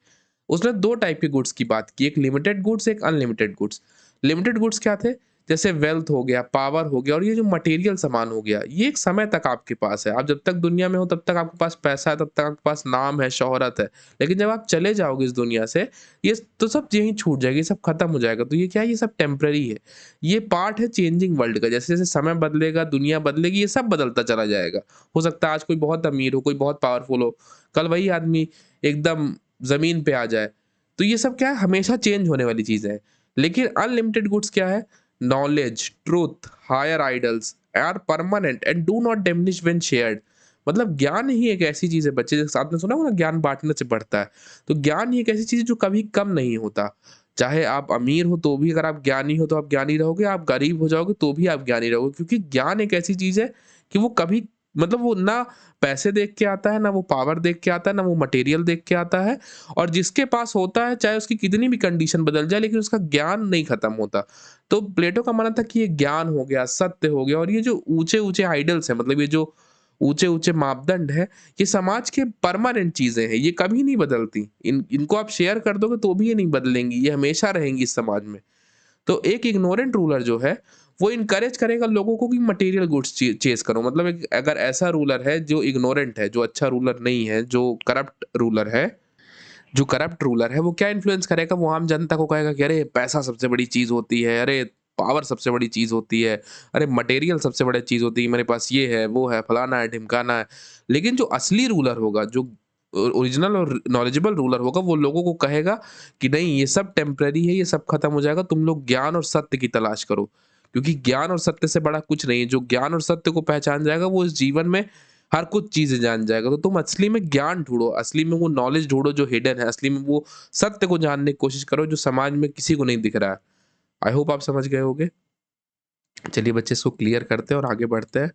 उसने दो टाइप के गुड्स की बात की, एक लिमिटेड गुड्स, एक अनलिमिटेड गुड्स। लिमिटेड गुड्स क्या थे? जैसे वेल्थ हो गया, पावर हो गया और ये जो मटेरियल सामान हो गया, ये एक समय तक आपके पास है। आप जब तक दुनिया में हो तब तक आपके पास पैसा है, तब तक आपके पास नाम है, शोहरत है। लेकिन जब आप चले जाओगे इस दुनिया से, ये तो सब यहीं छूट जाएगा, ये सब खत्म हो जाएगा। तो ये क्या है, ये सब टेम्परेरी है। ये पार्ट है चेंजिंग वर्ल्ड का। जैसे-जैसे समय बदलेगा, दुनिया बदलेगी, ये सब बदलता चला जाएगा। हो सकता है आज कोई बहुत अमीर हो, कोई बहुत पावरफुल हो, कल वही आदमी एकदम ज़मीन पे आ जाए। तो ये सब क्या है, हमेशा चेंज होने वाली चीज़ें हैं। लेकिन अनलिमिटेड गुड्स क्या है? Knowledge, truth, higher ideals are permanent and do not diminish when shared. मतलब ज्ञान ही एक ऐसी चीज़ है, बच्चे जैसे आपने सुना होगा ना, ज्ञान बाँटने से बढ़ता है। तो ज्ञान ही एक ऐसी चीज़ है जो कभी कम नहीं होता। चाहे आप अमीर हो तो भी अगर आप ज्ञानी हो तो आप ज्ञानी रहोगे, आप गरीब हो जाओगे तो भी आप ज्ञानी रहोगे, क्योंकि ज्ञान एक ऐसी चीज़ है कि वो कभी मतलब वो ना पैसे देख के आता है, ना वो पावर देख के आता है, ना वो मटेरियल देख के आता है। और जिसके पास होता है, चाहे उसकी कितनी भी कंडीशन बदल जाए, लेकिन उसका ज्ञान नहीं खत्म होता। तो प्लेटो का मानना था कि ये ज्ञान हो गया, सत्य हो गया और ये जो ऊँचे-ऊँचे आइडल्स हैं, मतलब ये जो ऊँचे-ऊँचे मापदंड हैं, ये समाज के परमानेंट चीज़ें हैं, ये कभी नहीं बदलती। इनको आप शेयर कर दोगे तो भी ये नहीं बदलेंगी, ये हमेशा रहेंगी इस समाज में। तो एक इग्नोरेंट रूलर जो है, वो इनकरेज करेगा लोगों को कि मटेरियल गुड्स चेज़ करो। मतलब एक अगर ऐसा रूलर है जो इग्नोरेंट है, जो अच्छा रूलर नहीं है, जो करप्ट रूलर है, वो क्या इन्फ्लुएंस करेगा? वो आम जनता को कहेगा कि अरे पैसा सबसे बड़ी चीज़ होती है, अरे पावर सबसे बड़ी चीज़ होती है, अरे मटेरियल सबसे बड़ी चीज़ होती है, मेरे पास ये है, वो है, फलाना है, ढिमकाना है। लेकिन जो असली रूलर होगा, जो ओरिजिनल और नॉलेजेबल रूलर होगा, वो लोगों को कहेगा कि नहीं, ये सब टेम्परेरी है, ये सब खत्म हो जाएगा, तुम लोग ज्ञान और सत्य की तलाश करो। क्योंकि ज्ञान और सत्य से बड़ा कुछ नहीं है। जो ज्ञान और सत्य को पहचान जाएगा, वो इस जीवन में हर कुछ चीज़ें जान जाएगा। तो तुम असली में ज्ञान ढूँढो, असली में वो नॉलेज ढूँढो जो हिडन है, असली में वो सत्य को जानने की कोशिश करो जो समाज में किसी को नहीं दिख रहा है। आई होप आप समझ गए होंगे। चलिए बच्चे, इसको क्लियर करते हैं और आगे बढ़ते हैं।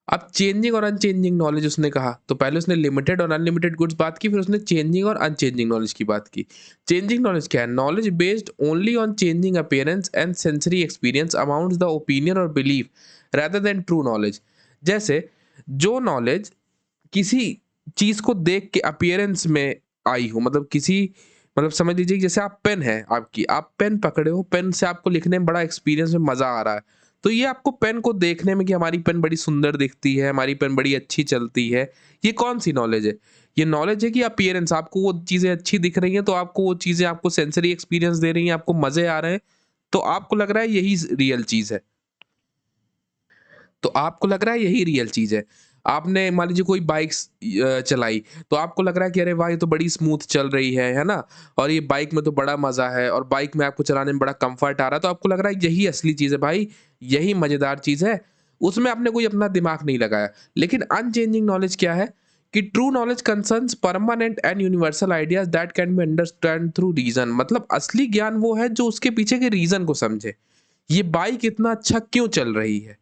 अब चेंजिंग और अनचेंजिंग नॉलेज उसने कहा, तो पहले उसने लिमिटेड और अनलिमिटेड गुड्स बात की, फिर उसने चेंजिंग और अनचेंजिंग नॉलेज की बात की। चेंजिंग नॉलेज क्या है? Knowledge based only on changing appearance and sensory experience amounts the opinion और belief rather than true knowledge. जैसे जो नॉलेज किसी चीज़ को देख के अपीयरेंस में आई हो, मतलब किसी मतलब समझ लीजिए कि जैसे आप पेन है आपकी, आप पेन पकड़े हो, पेन से आपको लिखने में बड़ा एक्सपीरियंस में मज़ा आ रहा है। तो ये आपको पेन को देखने में कि हमारी पेन बड़ी सुंदर दिखती है, हमारी पेन बड़ी अच्छी चलती है, ये कौन-सी नॉलेज है? ये नॉलेज है कि अपीयरेंस आपको वो चीज़ें अच्छी दिख रही हैं, तो आपको वो चीज़ें आपको सेंसरी एक्सपीरियंस दे रही हैं, आपको मज़े आ रहे हैं, तो आपको लग रहा है यही रियल चीज़ है। तो आपको लग रहा है यही रियल चीज़ है। आपने मान लीजिए कोई बाइक्स चलाई, तो आपको लग रहा है कि अरे वाह! ये तो बड़ी स्मूथ चल रही है ना? और ये बाइक में तो बड़ा मज़ा है और बाइक में आपको चलाने में बड़ा कम्फ़र्ट आ रहा है, तो आपको लग रहा है यही असली चीज़ है भाई, यही मज़ेदार चीज़ है। उसमें आपने कोई अपना दिमाग नहीं लगाया। लेकिन अनचेंजिंग नॉलेज क्या है? कि true knowledge concerns permanent and universal ideas that can be understand through reason. मतलब असली ज्ञान वो है जो उसके पीछे के रीज़न को समझे। ये बाइक इतना अच्छा क्यों चल रही है?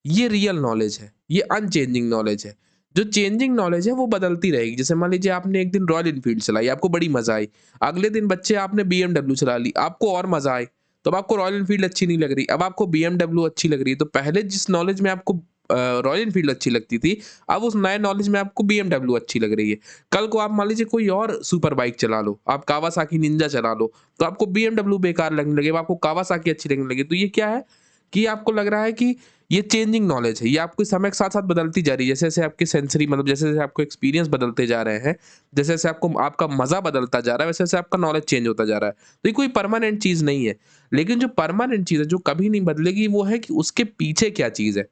ये रियल नॉलेज है, ये अनचेंजिंग नॉलेज है। जो चेंजिंग नॉलेज है वो बदलती रहेगी। जैसे मान लीजिए आपने एक दिन रॉयल एनफील्ड चलाई, आपको बड़ी मज़ा आई। अगले दिन बच्चे आपने बीएमडब्ल्यू चला ली, आपको और मज़ा आई। तो अब आपको रॉयल एनफील्ड अच्छी नहीं लग रही, अब आपको बीएमडब्ल्यू अच्छी लग रही है। तो पहले जिस नॉलेज में आपको रॉयल एनफील्ड अच्छी लगती थी, अब उस नए नॉलेज में आपको बीएमडब्ल्यू अच्छी लग रही है। कल को आप मान लीजिए कोई और सुपर बाइक चला लो, आप कावासाकी निंजा चला लो, तो आपको बीएमडब्ल्यू बेकार लगने लगे, अब आपको कावासाकी अच्छी लगने लगी। तो ये क्या है कि आपको लग रहा है कि ये चेंजिंग नॉलेज है, ये आपको समय के साथ-साथ बदलती जा रही है। जैसे-जैसे आपकी सेंसरी मतलब जैसे-जैसे आपको एक्सपीरियंस बदलते जा रहे हैं, जैसे-जैसे आपको आपका मज़ा बदलता जा रहा है, वैसे-वैसे आपका नॉलेज चेंज होता जा रहा है। तो ये कोई परमानेंट चीज़ नहीं है। लेकिन जो परमानेंट चीज़ है, जो कभी नहीं बदलेगी, वो है कि उसके पीछे क्या चीज़ है।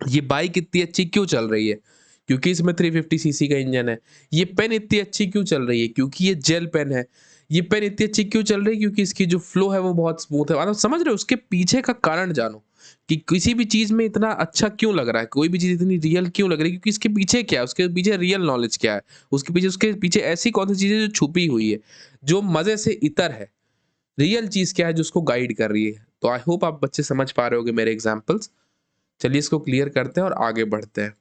ये बाइक इतनी अच्छी क्यों चल रही है? क्योंकि इसमें 350 सीसी का इंजन है। ये पेन इतनी अच्छी क्यों चल रही है? क्योंकि ये जेल पेन है। ये पेन इतनी अच्छी क्यों चल रही है? क्योंकि इसकी जो फ्लो है वो बहुत स्मूथ है। मतलब समझ रहे हो? उसके पीछे का कारण जानो कि किसी भी चीज़ में इतना अच्छा क्यों लग रहा है? कोई भी चीज़ इतनी रियल क्यों लग रही है? क्योंकि इसके पीछे क्या है? उसके पीछे रियल नॉलेज क्या है? उसके पीछे ऐसी कौन-सी चीज़ है जो छुपी हुई है, जो मज़े से इतर है? रियल चीज़ क्या है जो उसको गाइड कर रही है? तो आई होप आप बच्चे समझ पा रहे होंगे मेरे एग्ज़ाम्पल्स। चलिए इसको क्लियर करते हैं और आगे बढ़ते हैं।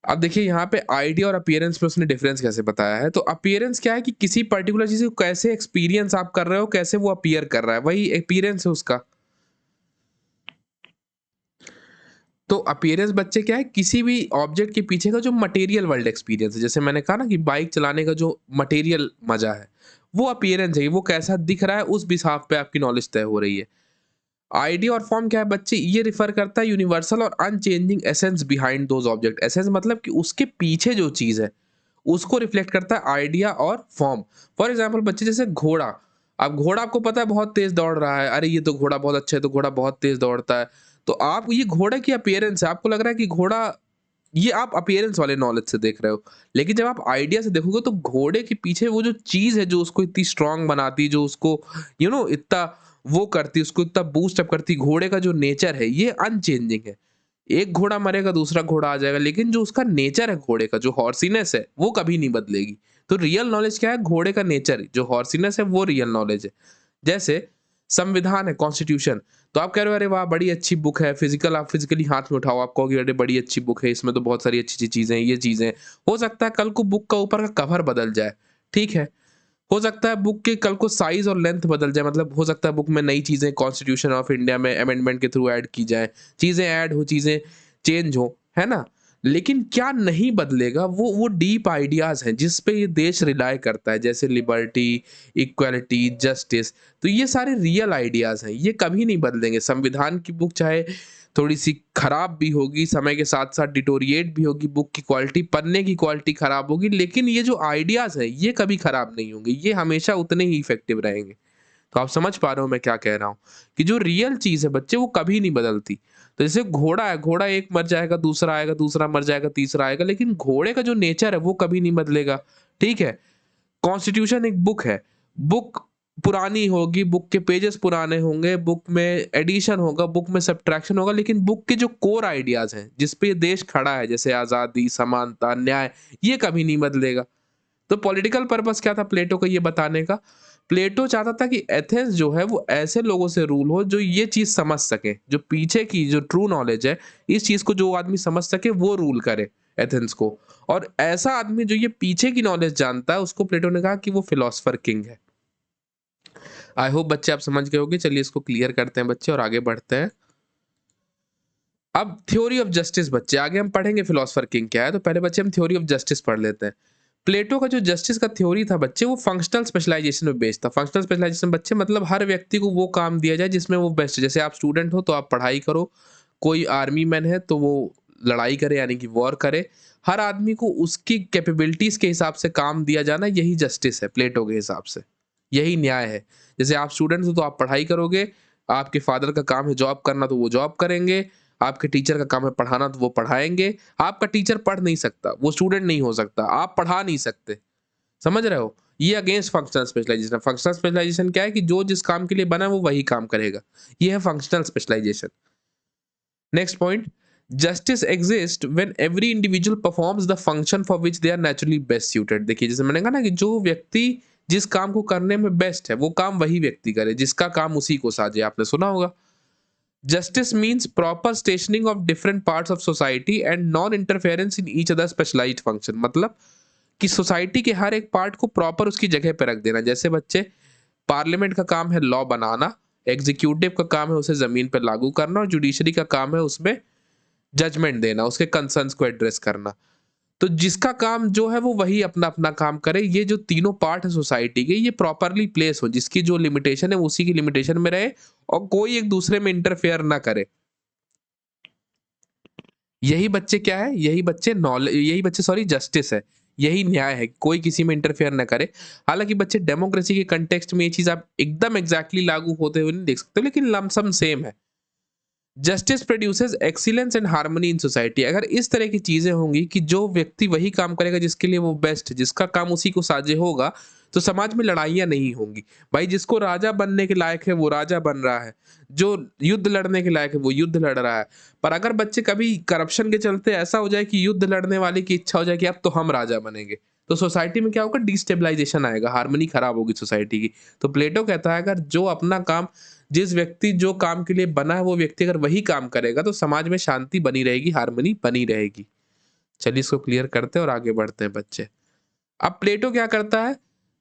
अब देखिए यहाँ पे आइडिया और अपीयरेंस में उसने डिफरेंस कैसे बताया है। तो अपीयरेंस क्या है कि किसी पर्टिकुलर चीज़ को कैसे एक्सपीरियंस आप कर रहे हो, कैसे वो अपीयर कर रहा है, वही अपीयरेंस है उसका। तो अपीयरेंस बच्चे क्या है, किसी भी ऑब्जेक्ट के पीछे का जो मटेरियल वर्ल्ड एक्सपीरियंस है, जैसे मैंने कहा ना कि बाइक चलाने का जो मटेरियल मजा है, वो अपीयरेंस है, वो कैसा दिख रहा है उस हिसाब पे आपकी नॉलेज तय हो रही है। आइडिया और फॉर्म क्या है बच्चे, ये रिफर करता है यूनिवर्सल और unchanging essence behind those object. Essence मतलब कि उसके पीछे जो चीज है उसको रिफ्लेक्ट करता है आइडिया और फॉर्म। फॉर एग्जाम्पल बच्चे जैसे घोड़ा, अब घोड़ा आपको पता है बहुत तेज दौड़ रहा है, अरे ये तो घोड़ा बहुत अच्छा है, तो घोड़ा बहुत तेज दौड़ता है, तो आप ये घोड़े की अपीयरेंस है, आपको लग रहा है कि घोड़ा, ये आप अपीयरेंस वाले नॉलेज से देख रहे हो। लेकिन जब आप आइडिया से देखोगे तो घोड़े के पीछे वो जो चीज है जो उसको इतनी स्ट्रांग बनाती, जो उसको इतना वो करती, उसको इतना बूस्ट अप करती, घोड़े का जो नेचर है ये अनचेंजिंग है। एक घोड़ा मरेगा दूसरा घोड़ा आ जाएगा, लेकिन जो उसका नेचर है घोड़े का, जो हॉर्सीनेस है वो कभी नहीं बदलेगी। तो रियल नॉलेज क्या है, घोड़े का नेचर, जो हॉर्सीनेस है वो रियल नॉलेज है। जैसे संविधान है, कॉन्स्टिट्यूशन, तो आप कह रहे हो अरे वाह बड़ी अच्छी बुक है, फिजिकल, आप फिजिकली हाथ में उठाओ, आप कहोगे अरे बड़ी अच्छी बुक है, इसमें तो बहुत सारी अच्छी अच्छी चीजें हैं, ये चीजें हैं। हो सकता है कल को बुक का ऊपर का कवर बदल जाए, ठीक है, हो सकता है बुक के कल को साइज और लेंथ बदल जाए, मतलब हो सकता है बुक में नई चीजें कॉन्स्टिट्यूशन ऑफ इंडिया में अमेंडमेंट के थ्रू ऐड की जाए, चीजें ऐड हो, चीजें चेंज हो, है ना। लेकिन क्या नहीं बदलेगा, वो डीप आइडियाज हैं जिस पे ये देश रिलाय करता है, जैसे लिबर्टी, इक्वालिटी, जस्टिस। तो ये सारे रियल आइडियाज हैं, ये कभी नहीं बदलेंगे। संविधान की बुक चाहे थोड़ी सी खराब भी होगी, समय के साथ साथ डिटोरिएट भी होगी, बुक की क्वालिटी, पन्ने की क्वालिटी खराब होगी, लेकिन ये जो आइडियाज है ये कभी खराब नहीं होंगे, ये हमेशा उतने ही इफेक्टिव रहेंगे। तो आप समझ पा रहे हो मैं क्या कह रहा हूँ, कि जो रियल चीज है बच्चे वो कभी नहीं बदलती। तो जैसे घोड़ा है, घोड़ा एक मर जाएगा, दूसरा आएगा, दूसरा मर जाएगा, तीसरा आएगा, लेकिन घोड़े का जो नेचर है वो कभी नहीं बदलेगा, ठीक है। कॉन्स्टिट्यूशन एक बुक है, बुक पुरानी होगी, बुक के पेजेस पुराने होंगे, बुक में एडिशन होगा, बुक में सब्ट्रैक्शन होगा, लेकिन बुक के जो कोर आइडियाज हैं जिस पे ये देश खड़ा है, जैसे आजादी, समानता, न्याय, ये कभी नहीं बदलेगा। तो पॉलिटिकल पर्पस क्या था प्लेटो को ये बताने का, प्लेटो चाहता था कि एथेंस जो है वो ऐसे लोगों से रूल हो जो ये चीज समझ सके, जो पीछे की जो ट्रू नॉलेज है, इस चीज को जो आदमी समझ सके वो रूल करे एथेंस को। और ऐसा आदमी जो ये पीछे की नॉलेज जानता है उसको प्लेटो ने कहा कि वो फिलोसफर किंग है। आई होप बच्चे आप समझ गए होंगे। चलिए इसको क्लियर करते हैं बच्चे और आगे बढ़ते हैं। अब थ्योरी ऑफ जस्टिस बच्चे, आगे हम पढ़ेंगे फिलोसफर किंग क्या है, तो पहले बच्चे हम थ्योरी ऑफ जस्टिस पढ़ लेते हैं। प्लेटो का जो जस्टिस का थ्योरी था बच्चे, वो फंक्शनल स्पेशलाइजेशन में बेस्ड था। फंक्शनल स्पेशलाइजेशन बच्चे मतलब हर व्यक्ति को वो काम दिया जाए जिसमें वो बेस्ट है। जैसे आप स्टूडेंट हो तो आप पढ़ाई करो, कोई आर्मी मैन है तो वो लड़ाई करे यानी कि वॉर करे। हर आदमी को उसकी कैपेबिलिटीज के हिसाब से काम दिया जाना, यही जस्टिस है प्लेटो के हिसाब से, यही न्याय है। जैसे आप स्टूडेंट हो तो आप पढ़ाई करोगे, आपके फादर का काम है जॉब करना तो वो जॉब करेंगे, आपके टीचर का काम है पढ़ाना तो वो पढ़ाएंगे। आपका टीचर पढ़ नहीं सकता, वो स्टूडेंट नहीं हो सकता, आप पढ़ा नहीं सकते, समझ रहे हो। ये against functional specialization. Functional specialization क्या है कि जो जिस काम के लिए बना है वो वही काम करेगा, ये है functional specialization. Next point, justice exist when every individual performs the function for which they are naturally best suited. देखिए जैसे मैंने कहा ना कि जो व्यक्ति जिस काम को करने में बेस्ट है वो काम वही व्यक्ति करे, जिसका काम उसी को साजे, आपने सुना होगा। Justice means proper stationing of different parts of society and non interference in each other specialized function. मतलब कि सोसाइटी के हर एक पार्ट को प्रॉपर उसकी जगह पे रख देना। जैसे बच्चे, पार्लियामेंट का काम है लॉ बनाना, एग्जीक्यूटिव का काम है उसे जमीन पर लागू करना, और जुडिशरी का काम है उसमें जजमेंट देना, उसके कंसर्न्स को एड्रेस करना। तो जिसका काम जो है वो वही अपना अपना काम करे। ये जो तीनों पार्ट है सोसाइटी के, ये प्रॉपरली प्लेस हो, जिसकी जो लिमिटेशन है वो उसी की लिमिटेशन में रहे, और कोई एक दूसरे में इंटरफेयर ना करे। यही बच्चे क्या है, यही बच्चे नॉलेज, यही बच्चे सॉरी जस्टिस है, यही न्याय है, कोई किसी में इंटरफेयर ना करे। हालांकि बच्चे डेमोक्रेसी के कंटेक्स्ट में ये चीज आप एकदम एग्जैक्टली लागू होते हुए नहीं देख सकते, लेकिन लमसम सेम है। Justice produces excellence and harmony in society. अगर इस तरह की चीजें होंगी कि जो व्यक्ति वही काम करेगा जिसके लिए वो बेस्ट है, जिसका काम उसी को साजे होगा, तो समाज में लड़ाइयां नहीं होंगी। भाई जिसको राजा बनने के लायक है वो राजा बन रहा है, जो युद्ध लड़ने के लायक है वो युद्ध लड़ रहा है। पर अगर बच्चे कभी करप्शन के चलते ऐसा हो जाए कि युद्ध लड़ने वाले की इच्छा हो जाए कि अब तो हम राजा बनेंगे, तो सोसाइटी में क्या होगा, डिस्टेबलाइजेशन आएगा, हार्मनी खराब होगी सोसाइटी की। तो प्लेटो कहता है अगर जो अपना काम, जिस व्यक्ति जो काम के लिए बना है वो व्यक्ति अगर वही काम करेगा तो समाज में शांति बनी रहेगी, हार्मनी बनी रहेगी। चलिए इसको क्लियर करते हैं और आगे बढ़ते हैं बच्चे। अब प्लेटो क्या करता है,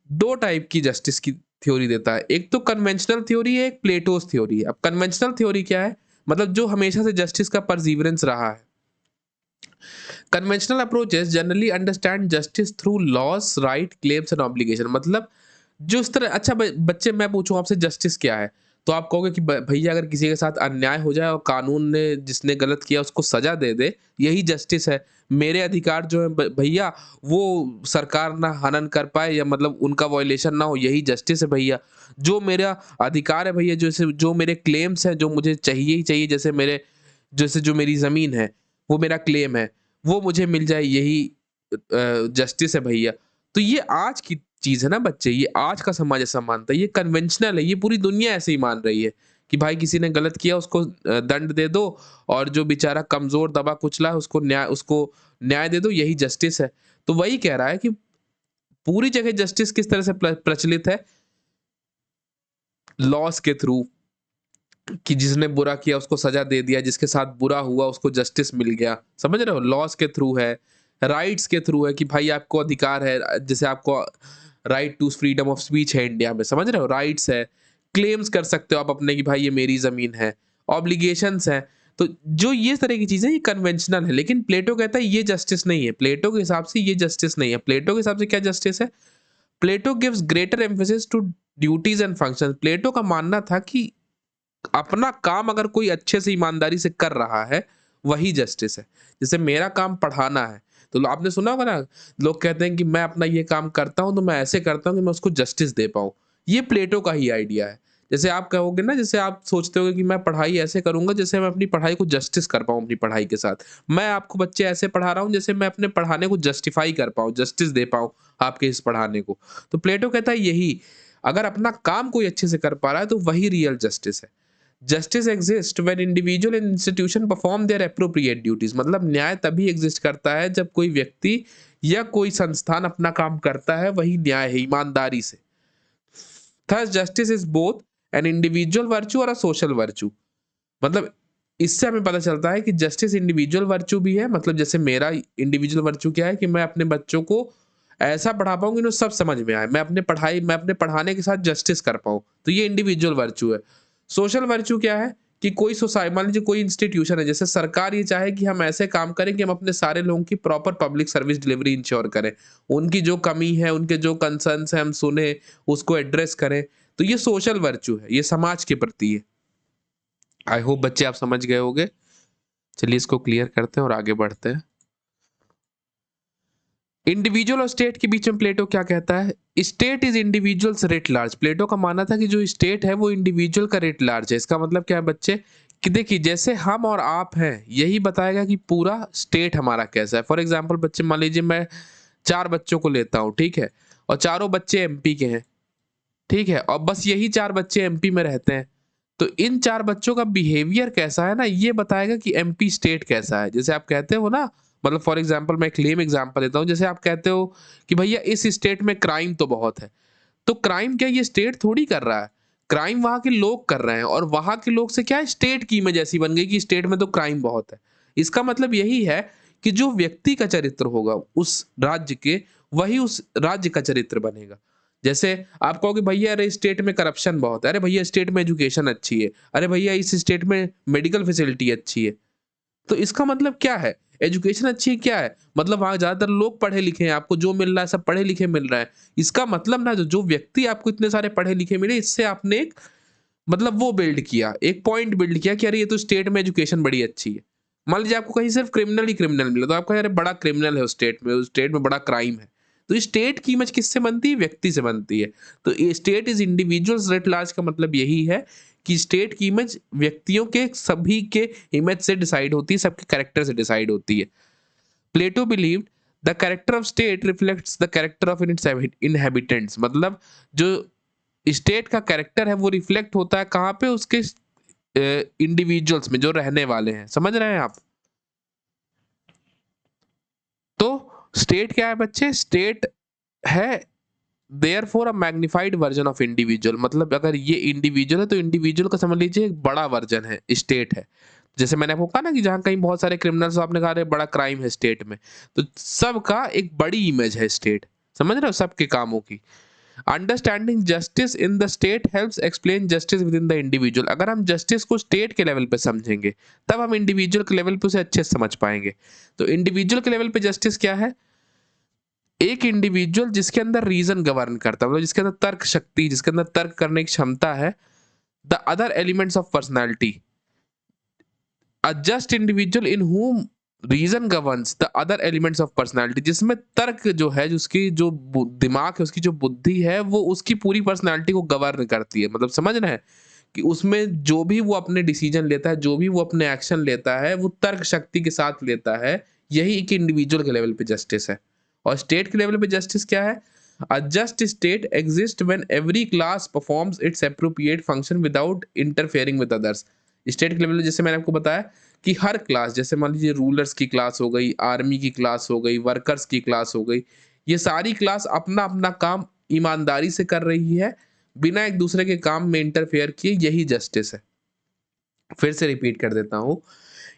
दो टाइप की जस्टिस की थ्योरी देता है। एक तो कन्वेंशनल थ्योरी है, एक प्लेटोस थ्योरी है। अब कन्वेंशनल थ्योरी क्या है, मतलब जो हमेशा से जस्टिस का परसिवरेंस रहा है। Conventional approaches generally understand justice through loss, right, claims and obligation. मतलब जो इस तरह, अच्छा बच्चे मैं पूछूं आपसे जस्टिस क्या है, तो आप कहोगे कि भैया अगर किसी के साथ अन्याय हो जाए और कानून ने जिसने गलत किया उसको सजा दे दे, यही जस्टिस है। मेरे अधिकार जो है भैया वो सरकार ना हनन कर पाए या मतलब उनका वायलेशन ना हो, यही जस्टिस है भैया। जो मेरा अधिकार है भैया, जैसे जो मेरे क्लेम्स हैं जो मुझे चाहिए ही चाहिए, जैसे जो मेरी जमीन है वो मेरा क्लेम है, वो मुझे मिल जाए, यही जस्टिस है भैया। तो ये आज की चीज़ है ना बच्चे, ये आज का समाज ऐसा मानता है, ये कन्वेंशनल है, ये पूरी दुनिया ऐसे ही मान रही है कि भाई किसी ने गलत किया उसको दंड दे दो, और जो बेचारा कमज़ोर दबा कुचला है उसको न्याय दे दो, यही जस्टिस है। तो वही कह रहा है कि पूरी जगह जस्टिस किस तरह से प्रचलित है, लॉस के थ्रू, कि जिसने बुरा किया उसको सजा दे दिया, जिसके साथ बुरा हुआ उसको जस्टिस मिल गया। समझ रहे हो? लॉस के थ्रू है, राइट्स के थ्रू है कि भाई आपको अधिकार है, जैसे आपको right to freedom of speech है इंडिया में, समझ रहे हो? राइट्स है, क्लेम्स कर सकते हो आप अपने कि भाई ये मेरी ज़मीन है, ऑब्लिगेशंस हैं। तो जो ये तरह की चीज़ें ये कन्वेंशनल है, लेकिन प्लेटो कहता है ये जस्टिस नहीं है। प्लेटो के हिसाब से ये जस्टिस नहीं है। प्लेटो के हिसाब से क्या जस्टिस है? Plato gives greater emphasis to duties and functions. Plato का मानना था कि अपना काम अगर कोई अच्छे से ईमानदारी से कर रहा है, वही जस्टिस है। जैसे मेरा काम पढ़ाना है, तो आपने सुना होगा ना, लोग कहते हैं कि मैं अपना ये काम करता हूँ तो मैं ऐसे करता हूँ कि मैं उसको जस्टिस दे पाऊँ। ये प्लेटो का ही आइडिया है। जैसे आप कहोगे ना, जैसे आप सोचते होगे कि मैं पढ़ाई ऐसे करूँगा जैसे मैं अपनी पढ़ाई को जस्टिस कर पाऊँ अपनी पढ़ाई के साथ। मैं आपको बच्चे ऐसे पढ़ा रहा हूँ जैसे मैं अपने पढ़ाने को जस्टिफाई कर पाऊँ, जस्टिस दे पाऊँ आपके इस पढ़ाने को। तो प्लेटो कहता है यही, अगर अपना काम कोई अच्छे से कर पा रहा है तो वही रियल जस्टिस है। Justice exist when individual and institution perform their appropriate duties. मतलब न्याय तभी एग्जिस्ट करता है जब कोई व्यक्ति या कोई संस्थान अपना काम करता है, वही न्याय है, ईमानदारी से। Thus justice is both an individual virtue और अ सोशल वर्च्यू। मतलब इससे हमें पता चलता है कि जस्टिस इंडिविजुअल वर्च्यू भी है। मतलब जैसे मेरा इंडिविजुअल वर्च्यू क्या है कि मैं अपने बच्चों को ऐसा पढ़ा पाऊँ कि उन्हें सब समझ में आए, मैं अपने पढ़ाने के साथ जस्टिस कर पाऊँ, तो ये इंडिविजुअल वर्च्यू है। सोशल वर्च्यू क्या है कि कोई सोसाइटी, मान लीजिए कोई इंस्टीट्यूशन है, जैसे सरकार ये चाहे कि हम ऐसे काम करें कि हम अपने सारे लोगों की proper public service delivery ensure करें, उनकी जो कमी है, उनके जो कंसर्न्स है हम सुने, उसको एड्रेस करें। तो ये सोशल वर्च्यू है, ये समाज के प्रति है। आई होप बच्चे आप समझ गए होंगे। चलिए इसको क्लियर करते हैं और आगे बढ़ते हैं। इंडिविजुअल और स्टेट के बीच में प्लेटो क्या कहता है? State is individuals writ large. Plato का मानना था कि जो स्टेट है वो इंडिविजुअल का रेट लार्ज है। इसका मतलब क्या है बच्चे, कि देखिए जैसे हम और आप हैं, यही बताएगा कि पूरा स्टेट हमारा कैसा है। फॉर एग्जाम्पल बच्चे, मान लीजिए मैं 4 बच्चों को लेता हूँ, ठीक है, और चारों बच्चे एमपी के हैं, ठीक है, और बस यही 4 बच्चे एमपी में रहते हैं। तो इन 4 बच्चों का बिहेवियर कैसा है ना, ये बताएगा कि एमपी स्टेट कैसा है। जैसे आप कहते हो ना, मतलब फॉर एग्जांपल मैं एक लेम एग्जांपल देता हूँ, जैसे आप कहते हो कि भैया इस स्टेट में क्राइम तो बहुत है। तो क्राइम क्या ये स्टेट थोड़ी कर रहा है, क्राइम वहाँ के लोग कर रहे हैं, और वहाँ के लोग से क्या है, स्टेट की इमेज ऐसी बन गई कि स्टेट में तो क्राइम बहुत है। इसका मतलब यही है कि जो व्यक्ति का चरित्र होगा उस राज्य के, वही उस राज्य का चरित्र बनेगा। जैसे आप कहोगे भैया अरे स्टेट में करप्शन बहुत है, अरे भैया स्टेट में एजुकेशन अच्छी है, अरे भैया इस स्टेट में मेडिकल फैसिलिटी अच्छी है। तो इसका मतलब क्या है, एजुकेशन अच्छी है क्या है, मतलब वहाँ ज़्यादातर लोग पढ़े लिखे हैं, आपको जो मिल रहा है सब पढ़े लिखे मिल रहा है। इसका मतलब ना, जो व्यक्ति आपको इतने सारे पढ़े लिखे मिले, इससे आपने एक मतलब वो बिल्ड किया, एक पॉइंट बिल्ड किया कि अरे ये तो स्टेट में एजुकेशन बड़ी अच्छी है। मान लीजिए आपको कहीं सिर्फ क्रिमिनल ही क्रिमिनल मिला, तो आपको अरे बड़ा क्रिमिनल है उस स्टेट में बड़ा क्राइम है। तो स्टेट की इमेज किससे बनती है, व्यक्ति से बनती है। तो state is individuals writ large का मतलब यही है कि स्टेट की इमेज व्यक्तियों के सभी के इमेज से डिसाइड होती है, सबके कैरेक्टर से डिसाइड होती है। Plato believed the character of state reflects the character of its inhabitants. मतलब जो स्टेट का कैरेक्टर है वो रिफ्लेक्ट होता है कहाँ पे, उसके इंडिविजुअल्स में जो रहने वाले हैं। समझ रहे हैं आप? तो स्टेट क्या है बच्चे, स्टेट है therefore a magnified version of individual. मतलब अगर ये इंडिविजुअल है तो इंडिविजुअल का समझ लीजिए एक बड़ा वर्जन है, स्टेट है। जैसे मैंने आपको कहा ना कि जहाँ कहीं बहुत सारे क्रिमिनल्स, आपने कहा अरे बड़ा क्राइम है स्टेट में, तो सबका एक बड़ी इमेज है स्टेट। समझ रहे हो, सबके कामों की। Understanding justice in the state helps explain justice with in the individual. अगर हम जस्टिस को स्टेट के लेवल पे समझेंगे तब हम इंडिविजुअल के लेवल पे उसे अच्छे से समझ पाएंगे। तो इंडिविजुअल के लेवल पे जस्टिस क्या है? एक इंडिविजुअल जिसके अंदर रीजन गवर्न करता है, मतलब जिसके अंदर तर्क शक्ति, जिसके अंदर तर्क करने की क्षमता है। The other elements of personality, a just individual in whom reason governs the other elements of personality, जिसमें तर्क जो है, जिसकी जो दिमाग है, उसकी जो बुद्धि है, वो उसकी पूरी पर्सनैलिटी को गवर्न करती है। मतलब समझ रहे हैं कि उसमें जो भी वो अपने डिसीजन लेता है, जो भी वो अपने एक्शन लेता है, वो तर्क शक्ति के साथ लेता है। यही एक इंडिविजुअल के लेवल पे जस्टिस है। और स्टेट के लेवल पे जस्टिस क्या है? अ just state exist when every class performs it's appropriate function without interfering with others. State के लेवल पे जैसे मैंने आपको बताया कि हर क्लास, जैसे मान लीजिए रूलर्स की क्लास हो गई, आर्मी की क्लास हो गई, वर्कर्स की क्लास हो गई, ये सारी क्लास अपना अपना काम ईमानदारी से कर रही है, बिना एक दूसरे के काम में इंटरफेयर किए। यही जस्टिस है। फिर से रिपीट कर देता हूँ,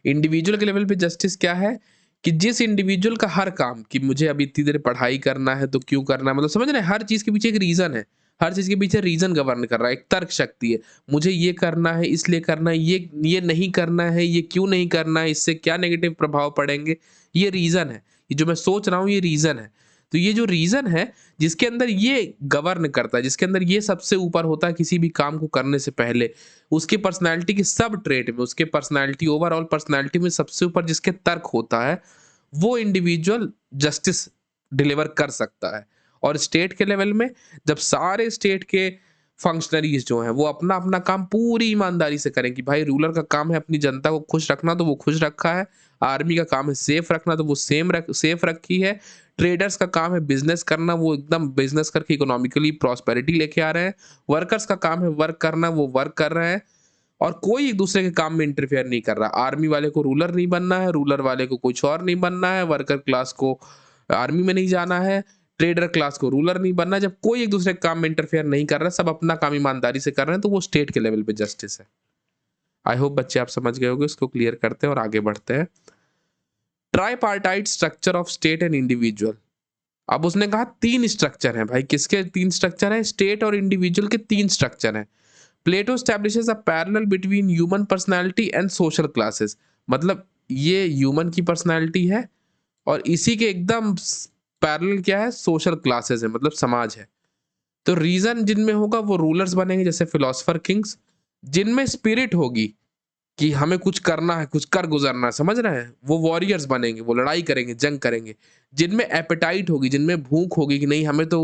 इंडिविजुअल के लेवल पे जस्टिस क्या है कि जिस इंडिविजुअल का हर काम, कि मुझे अभी इतनी देर पढ़ाई करना है तो क्यों करना है, मतलब समझ रहे हैं, हर चीज के पीछे एक रीजन है, हर चीज के पीछे रीजन गवर्न कर रहा है, एक तर्क शक्ति है। मुझे ये करना है इसलिए करना है, ये नहीं करना है, ये क्यों नहीं करना है, इससे क्या नेगेटिव प्रभाव पड़ेंगे, ये रीजन है। ये जो मैं सोच रहा हूँ ये रीजन है। तो ये जो रीजन है, जिसके अंदर ये गवर्न करता है, जिसके अंदर ये सबसे ऊपर होता है किसी भी काम को करने से पहले, उसकी पर्सनैलिटी के सब ट्रेट में, उसके पर्सनैलिटी, ओवरऑल पर्सनैलिटी में सबसे ऊपर जिसके तर्क होता है, वो इंडिविजुअल जस्टिस डिलीवर कर सकता है। और स्टेट के लेवल में जब सारे स्टेट के फंक्शनरीज जो हैं वो अपना अपना काम पूरी ईमानदारी से करें, कि भाई रूलर का काम है अपनी जनता को खुश रखना तो वो खुश रखा है, आर्मी का काम है सेफ रखना तो वो सेफ रखी है, ट्रेडर्स का काम है बिजनेस करना, वो एकदम बिजनेस करके इकोनॉमिकली प्रॉस्पेरिटी लेके आ रहे हैं, वर्कर्स का काम है वर्क करना, वो वर्क कर रहे हैं, और कोई एक दूसरे के काम में इंटरफेयर नहीं कर रहा। आर्मी वाले को रूलर नहीं बनना है, रूलर वाले को कुछ और नहीं बनना है, वर्कर क्लास को आर्मी में नहीं जाना है, ट्रेडर क्लास को रूलर नहीं बनना। जब कोई एक दूसरे के काम में इंटरफेयर नहीं कर रहा, सब अपना काम ईमानदारी से कर रहे हैं, तो वो स्टेट के लेवल पे जस्टिस है। आई होप बच्चे आप समझ गए होंगे। इसको क्लियर करते हैं और आगे बढ़ते हैं। Tripartite structure of state and individual. अब उसने कहा तीन स्ट्रक्चर हैं भाई। किसके तीन स्ट्रक्चर हैं? स्टेट और इंडिविजुअल के तीन स्ट्रक्चर हैं। प्लेटो establishes a parallel between human personality and social classes। मतलब ये ह्यूमन की पर्सनालिटी है और इसी के एकदम पैरेलल क्या है? सोशल क्लासेस है, मतलब समाज है। तो रीजन जिनमें होगा वो रूलर्स बनेंगे, जैसे फिलोसफर किंग्स। जिनमें स्पिरिट होगी कि हमें कुछ करना है, कुछ कर गुजरना है, समझ रहे हैं, वो वॉरियर्स बनेंगे, वो लड़ाई करेंगे, जंग करेंगे। जिनमें एपेटाइट होगी, जिनमें भूख होगी कि नहीं हमें तो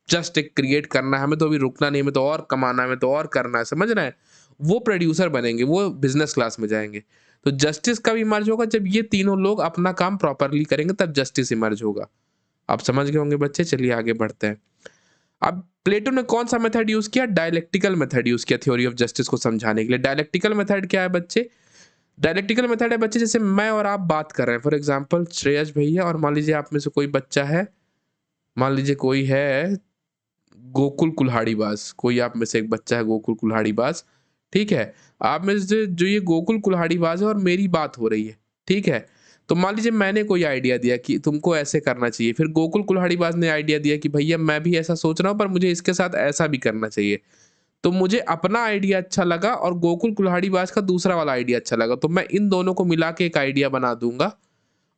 जस्ट एक क्रिएट करना है, हमें तो अभी रुकना नहीं, हमें तो और कमाना है, हमें तो और करना है, समझ रहे हैं, वो प्रोड्यूसर बनेंगे, वो बिजनेस क्लास में जाएंगे। तो जस्टिस कब इमर्ज होगा? जब ये तीनों लोग अपना काम प्रॉपरली करेंगे, तब जस्टिस इमर्ज होगा। आप समझ गए होंगे बच्चे। चलिए आगे बढ़ते हैं। अब प्लेटो ने कौन सा मेथड यूज किया? डायलेक्टिकल मेथड यूज किया थ्योरी ऑफ जस्टिस को समझाने के लिए। डायलेक्टिकल मेथड क्या है बच्चे? डायलेक्टिकल मेथड है बच्चे, जैसे मैं और आप बात कर रहे हैं, फॉर एग्जांपल श्रेयस भैया, और मान लीजिए आप में से कोई बच्चा है, मान लीजिए कोई है गोकुल कुल्हाड़ीबाज, कोई आप में से एक बच्चा है गोकुल कुल्हाड़ीबाज, ठीक है। आप में से जो ये गोकुल कुल्हाड़ीबाज है और मेरी बात हो रही है, ठीक है। तो मान लीजिए मैंने कोई आइडिया दिया कि तुमको ऐसे करना चाहिए, फिर गोकुल कुल्हाड़ीबाज ने आइडिया दिया कि भैया मैं भी ऐसा सोच रहा हूँ, पर मुझे इसके साथ ऐसा भी करना चाहिए। तो मुझे अपना आइडिया अच्छा लगा और गोकुल कुल्हाड़ीबाज का दूसरा वाला आइडिया अच्छा लगा, तो मैं इन दोनों को मिला के एक आइडिया बना दूंगा,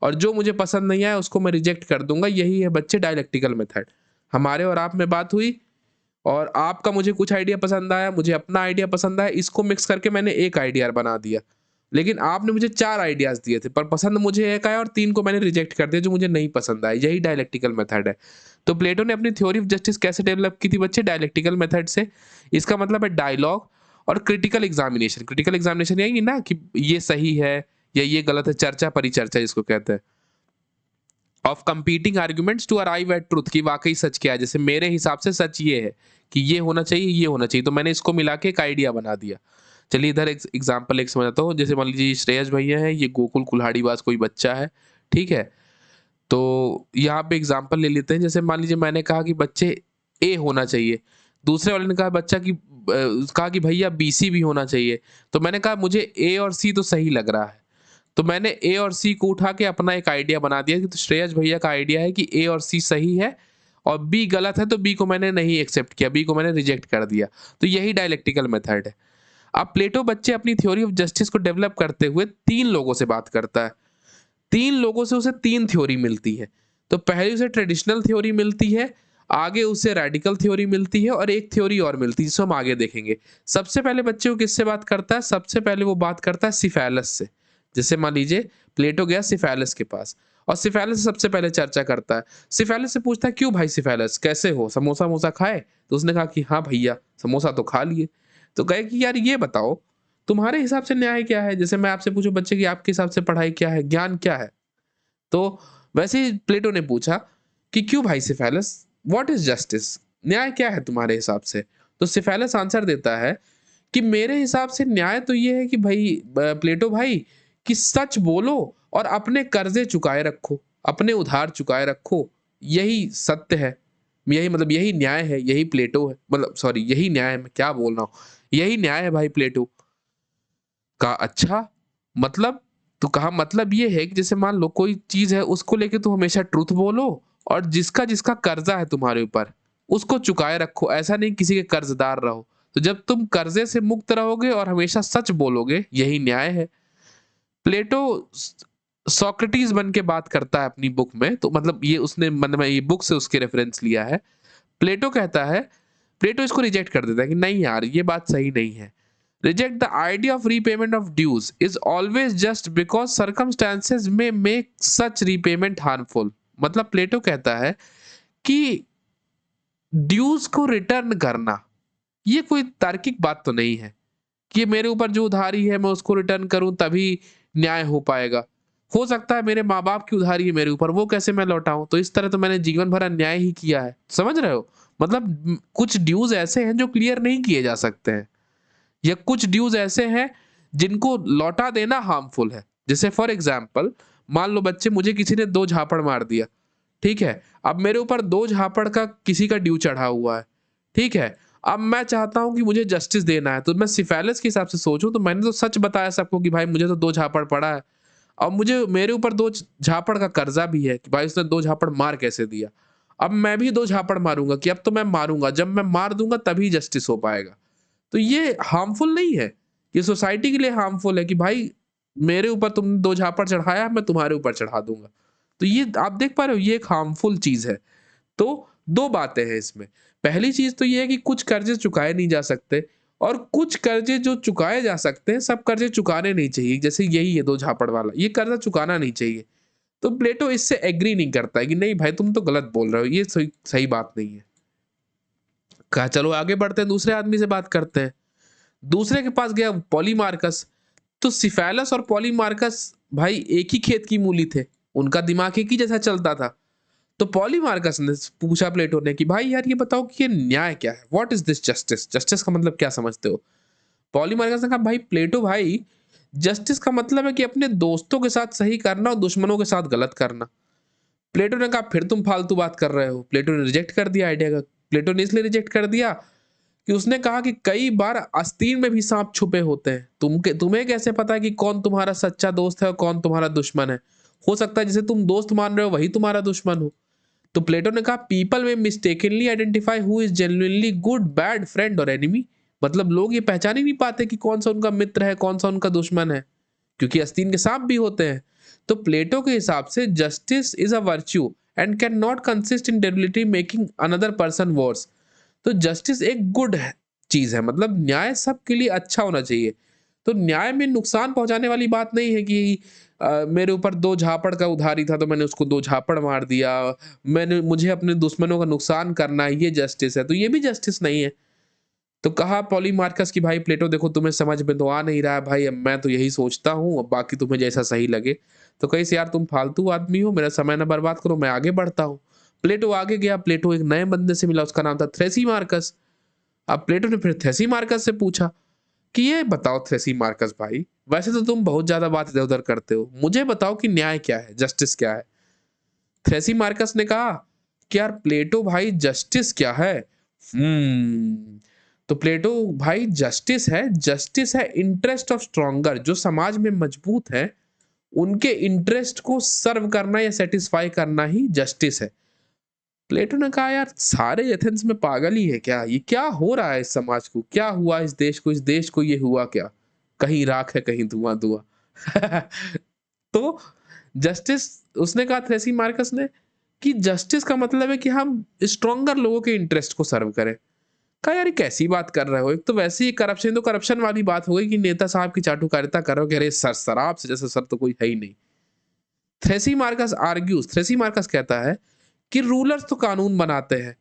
और जो मुझे पसंद नहीं आया उसको मैं रिजेक्ट कर दूंगा। यही है बच्चे डायलेक्टिकल मेथड। हमारे और आप में बात हुई, और आपका मुझे कुछ आइडिया पसंद आया, मुझे अपना आइडिया पसंद आया, इसको मिक्स करके मैंने एक आइडिया बना दिया। लेकिन आपने मुझे 4 आइडियाज दिए थे, पर पसंद मुझे एक आया और 3 को मैंने रिजेक्ट कर दिया जो मुझे नहीं पसंद आया। यही डायलेक्टिकल मेथड है। तो प्लेटो ने अपनी थ्योरी ऑफ जस्टिस कैसे डेवलप की थी बच्चे? डायलेक्टिकल मेथड से। इसका मतलब है डायलॉग और क्रिटिकल एग्जामिनेशन। क्रिटिकल एग्जामिनेशन यही ना कि ये सही है या ये गलत है, चर्चा परिचर्चा जिसको कहते हैं। Of competing arguments to arrive at truth, कि वाकई सच क्या है। जैसे मेरे हिसाब से सच ये है कि ये होना चाहिए, ये होना चाहिए, तो मैंने इसको मिला के एक आइडिया बना दिया। चलिए इधर एग्जाम्पल एक समझाता हूँ। जैसे मान लीजिए श्रेयस भैया है, ये गोकुल कुल्हाड़ीबाज कोई बच्चा है, ठीक है। तो यहाँ पे एग्जाम्पल ले लेते हैं। जैसे मान लीजिए मैंने कहा कि बच्चे ए होना चाहिए, दूसरे वाले ने कहा बच्चा की कहा कि भैया बीसी भी होना चाहिए। तो मैंने कहा मुझे ए और सी तो सही लग रहा है, तो मैंने ए और सी को उठा के अपना एक आइडिया बना दिया कि तो श्रेयस भैया का आइडिया है कि ए और सी सही है, और बी गलत है तो बी को मैंने नहीं एक्सेप्ट किया, बी को मैंने रिजेक्ट कर दिया। तो यही डायलेक्टिकल मेथड है। अब प्लेटो बच्चे अपनी थ्योरी ऑफ जस्टिस को डेवलप करते हुए 3 लोगों से बात करता है। 3 लोगों से उसे 3 थ्योरी मिलती है। तो पहले उसे ट्रेडिशनल थ्योरी मिलती है, आगे उसे रेडिकल थ्योरी मिलती है और एक थ्योरी और मिलती है जिसको हम आगे देखेंगे। सबसे पहले बच्चे को किससे बात करता है? सबसे पहले वो बात करता है सिफेलस से। जैसे मान लीजिए प्लेटो गया सिफेलस के पास और सिफेलस से सबसे पहले चर्चा करता है। सिफेलस से पूछता है, क्यों भाई सिफेलस, कैसे हो, समोसा वमोसा खाए? तो उसने कहा कि हाँ भैया, समोसा तो खा लिए। तो कहे कि यार ये बताओ, तुम्हारे हिसाब से न्याय क्या है? जैसे मैं आपसे पूछूं बच्चे की आपके हिसाब से पढ़ाई क्या है, ज्ञान क्या है? तो वैसे ही प्लेटो ने पूछा कि क्यों भाई सिफेलस, व्हाट इज जस्टिस, न्याय क्या है तुम्हारे हिसाब से? तो सिफेलस आंसर देता है कि मेरे हिसाब से न्याय तो ये है कि भाई प्लेटो भाई, कि सच बोलो और अपने कर्जे चुकाए रखो, अपने उधार चुकाए रखो, यही सत्य है। यही मतलब यही न्याय है, यही प्लेटो है, मतलब सॉरी यही न्याय है, मैं क्या बोल रहा हूँ, यही न्याय है भाई प्लेटो का। अच्छा, मतलब? तो कहा मतलब ये है कि जैसे मान लो कोई चीज है उसको लेके तुम हमेशा ट्रुथ बोलो और जिसका जिसका कर्जा है तुम्हारे ऊपर उसको चुकाए रखो, ऐसा नहीं किसी के कर्जदार रहो। तो जब तुम कर्जे से मुक्त रहोगे और हमेशा सच बोलोगे, यही न्याय है। प्लेटो सोक्रेटिस बन के बात करता है अपनी बुक में, तो मतलब ये उसने मतलब ये बुक से उसके रेफरेंस लिया है। प्लेटो कहता है, प्लेटो इसको रिजेक्ट कर देता है कि नहीं यार ये बात सही नहीं है। Reject the idea of repayment of dues is always just because circumstances may make such repayment harmful। मतलब प्लेटो कहता है कि ड्यूज को रिटर्न करना ये कोई तार्किक बात तो नहीं है कि मेरे ऊपर जो उधारी है मैं उसको रिटर्न करूं तभी न्याय हो पाएगा। हो सकता है मेरे माँ बाप की उधारी है मेरे ऊपर, वो कैसे मैं लौटाऊं? तो इस तरह तो मैंने जीवन भर अन्याय ही किया है, समझ रहे हो? मतलब कुछ ड्यूज ऐसे हैं जो क्लियर नहीं किए जा सकते हैं, या कुछ ड्यूज ऐसे हैं जिनको लौटा देना हार्मफुल है। जैसे फॉर एग्जाम्पल मान लो बच्चे, मुझे किसी ने 2 झापड़ मार दिया, ठीक है? अब मेरे ऊपर 2 झापड़ का किसी का ड्यू चढ़ा हुआ है, ठीक है? अब मैं चाहता हूं कि मुझे जस्टिस देना है, तो मैं सिफेलिस के हिसाब से सोचूं तो मैंने तो सच बताया सबको कि भाई मुझे तो 2 झापड़ पड़ा है। अब मुझे मेरे ऊपर 2 झापड़ का कर्जा भी है कि भाई उसने 2 झापड़ मार कैसे दिया। अब मैं भी 2 झापड़ मारूंगा कि अब तो मैं मारूंगा, जब मैं मार दूंगा तभी जस्टिस हो पाएगा। तो ये हार्मफुल नहीं है, ये सोसाइटी के लिए हार्मफुल है कि भाई मेरे ऊपर तुमने 2 झापड़ चढ़ाया, मैं तुम्हारे ऊपर चढ़ा दूंगा। तो ये आप देख पा रहे हो, ये एक हार्मफुल चीज है। तो 2 बातें हैं इसमें। पहली चीज तो ये है कि कुछ कर्जे चुकाए नहीं जा सकते और कुछ कर्जे जो चुकाए जा सकते हैं, सब कर्जे चुकाने नहीं चाहिए। जैसे यही है 2 झापड़ वाला, ये कर्जा चुकाना नहीं चाहिए। तो प्लेटो इससे एग्री नहीं करता है कि नहीं भाई तुम तो गलत बोल रहे हो, ये सही सही बात नहीं है। कहा चलो आगे बढ़ते हैं, दूसरे आदमी से बात करते हैं। दूसरे के पास गया पॉलीमार्कस। तो सिफेलस और पॉलीमार्कस भाई एक ही खेत की मूली थे, उनका दिमाग एक ही जैसा चलता था। तो पॉलीमार्कस ने पूछा प्लेटो ने कि भाई यार ये बताओ कि ये न्याय क्या है, what is this justice, justice का मतलब क्या समझते हो? पॉलीमार्कस ने कहा भाई प्लेटो भाई, जस्टिस का मतलब है कि अपने दोस्तों के साथ सही करना और दुश्मनों के साथ गलत करना। प्लेटो ने कहा फिर तुम फालतू बात कर रहे हो। प्लेटो ने रिजेक्ट कर दिया आइडिया का। प्लेटो ने इसलिए रिजेक्ट कर दिया कि उसने कहा कि कई बार आस्तीन में भी सांप छुपे होते हैं, तुम्हें कैसे पता है कि कौन तुम्हारा सच्चा दोस्त है और कौन तुम्हारा दुश्मन है? हो सकता है जिसे तुम दोस्त मान रहे हो वही तुम्हारा दुश्मन हो। तो प्लेटो ने कहा पीपल में mistakenly identify who is genuinely good bad friend और एनिमी। मतलब लोग ये पहचान ही नहीं पाते कि कौन सा उनका मित्र है कौन सा उनका दुश्मन है, क्योंकि आस्तीन के सांप भी होते हैं। तो प्लेटो के हिसाब से justice is a virtue and can not consist in debility making another person worse. तो जस्टिस एक गुड है, चीज है, मतलब न्याय सबके लिए अच्छा होना चाहिए। तो न्याय में नुकसान पहुंचाने वाली बात नहीं है कि मेरे ऊपर 2 झापड़ का उधारी था तो मैंने उसको 2 झापड़ मार दिया, मैंने मुझे अपने दुश्मनों का नुकसान करना है, ये जस्टिस है। तो ये भी जस्टिस नहीं है। तो कहा पॉलीमार्कस की भाई प्लेटो देखो तुम्हें समझ में तो आ नहीं रहा है भाई, अब मैं तो यही सोचता हूँ, अब बाकी तुम्हें जैसा सही लगे। तो कहीं से यार तुम फालतू आदमी हो, मेरा समय ना बर्बाद करो, मैं आगे बढ़ता हूँ। प्लेटो आगे गया। प्लेटो एक नए बंदे से मिला, उसका नाम था थ्रेसीमार्कस। अब प्लेटो ने फिर थ्रेसीमार्कस से पूछा कि ये बताओ थ्रेसीमार्कस भाई, वैसे तो तुम बहुत ज्यादा बात इधर उधर करते हो, मुझे बताओ कि न्याय क्या है, जस्टिस क्या है? थ्रेसीमार्कस ने कहा कि यार प्लेटो भाई जस्टिस क्या है? तो प्लेटो भाई जस्टिस है इंटरेस्ट ऑफ स्ट्रॉन्गर, जो समाज में मजबूत है उनके इंटरेस्ट को सर्व करना या सेटिस्फाई करना ही जस्टिस है। प्लेटो ने कहा यार सारे एथेंस में पागल ही है क्या, ये क्या हो रहा है, इस समाज को क्या हुआ, इस देश को ये हुआ क्या, कहीं राख है कहीं धुआं धुआं। तो जस्टिस, उसने कहा थ्रेसी मार्कस ने कि जस्टिस का मतलब है कि हम स्ट्रॉन्गर लोगों के इंटरेस्ट को सर्व करें। कहा यार ये कैसी बात कर रहे हो, एक तो वैसे ही करप्शन, तो करप्शन वाली बात हो गई कि नेता साहब की चाटुकारिता कर रहे हो कि अरे सर, शराब से जैसे सर तो कोई है ही नहीं। थ्रेसी मार्कस कहता है कि रूलर्स तो कानून बनाते हैं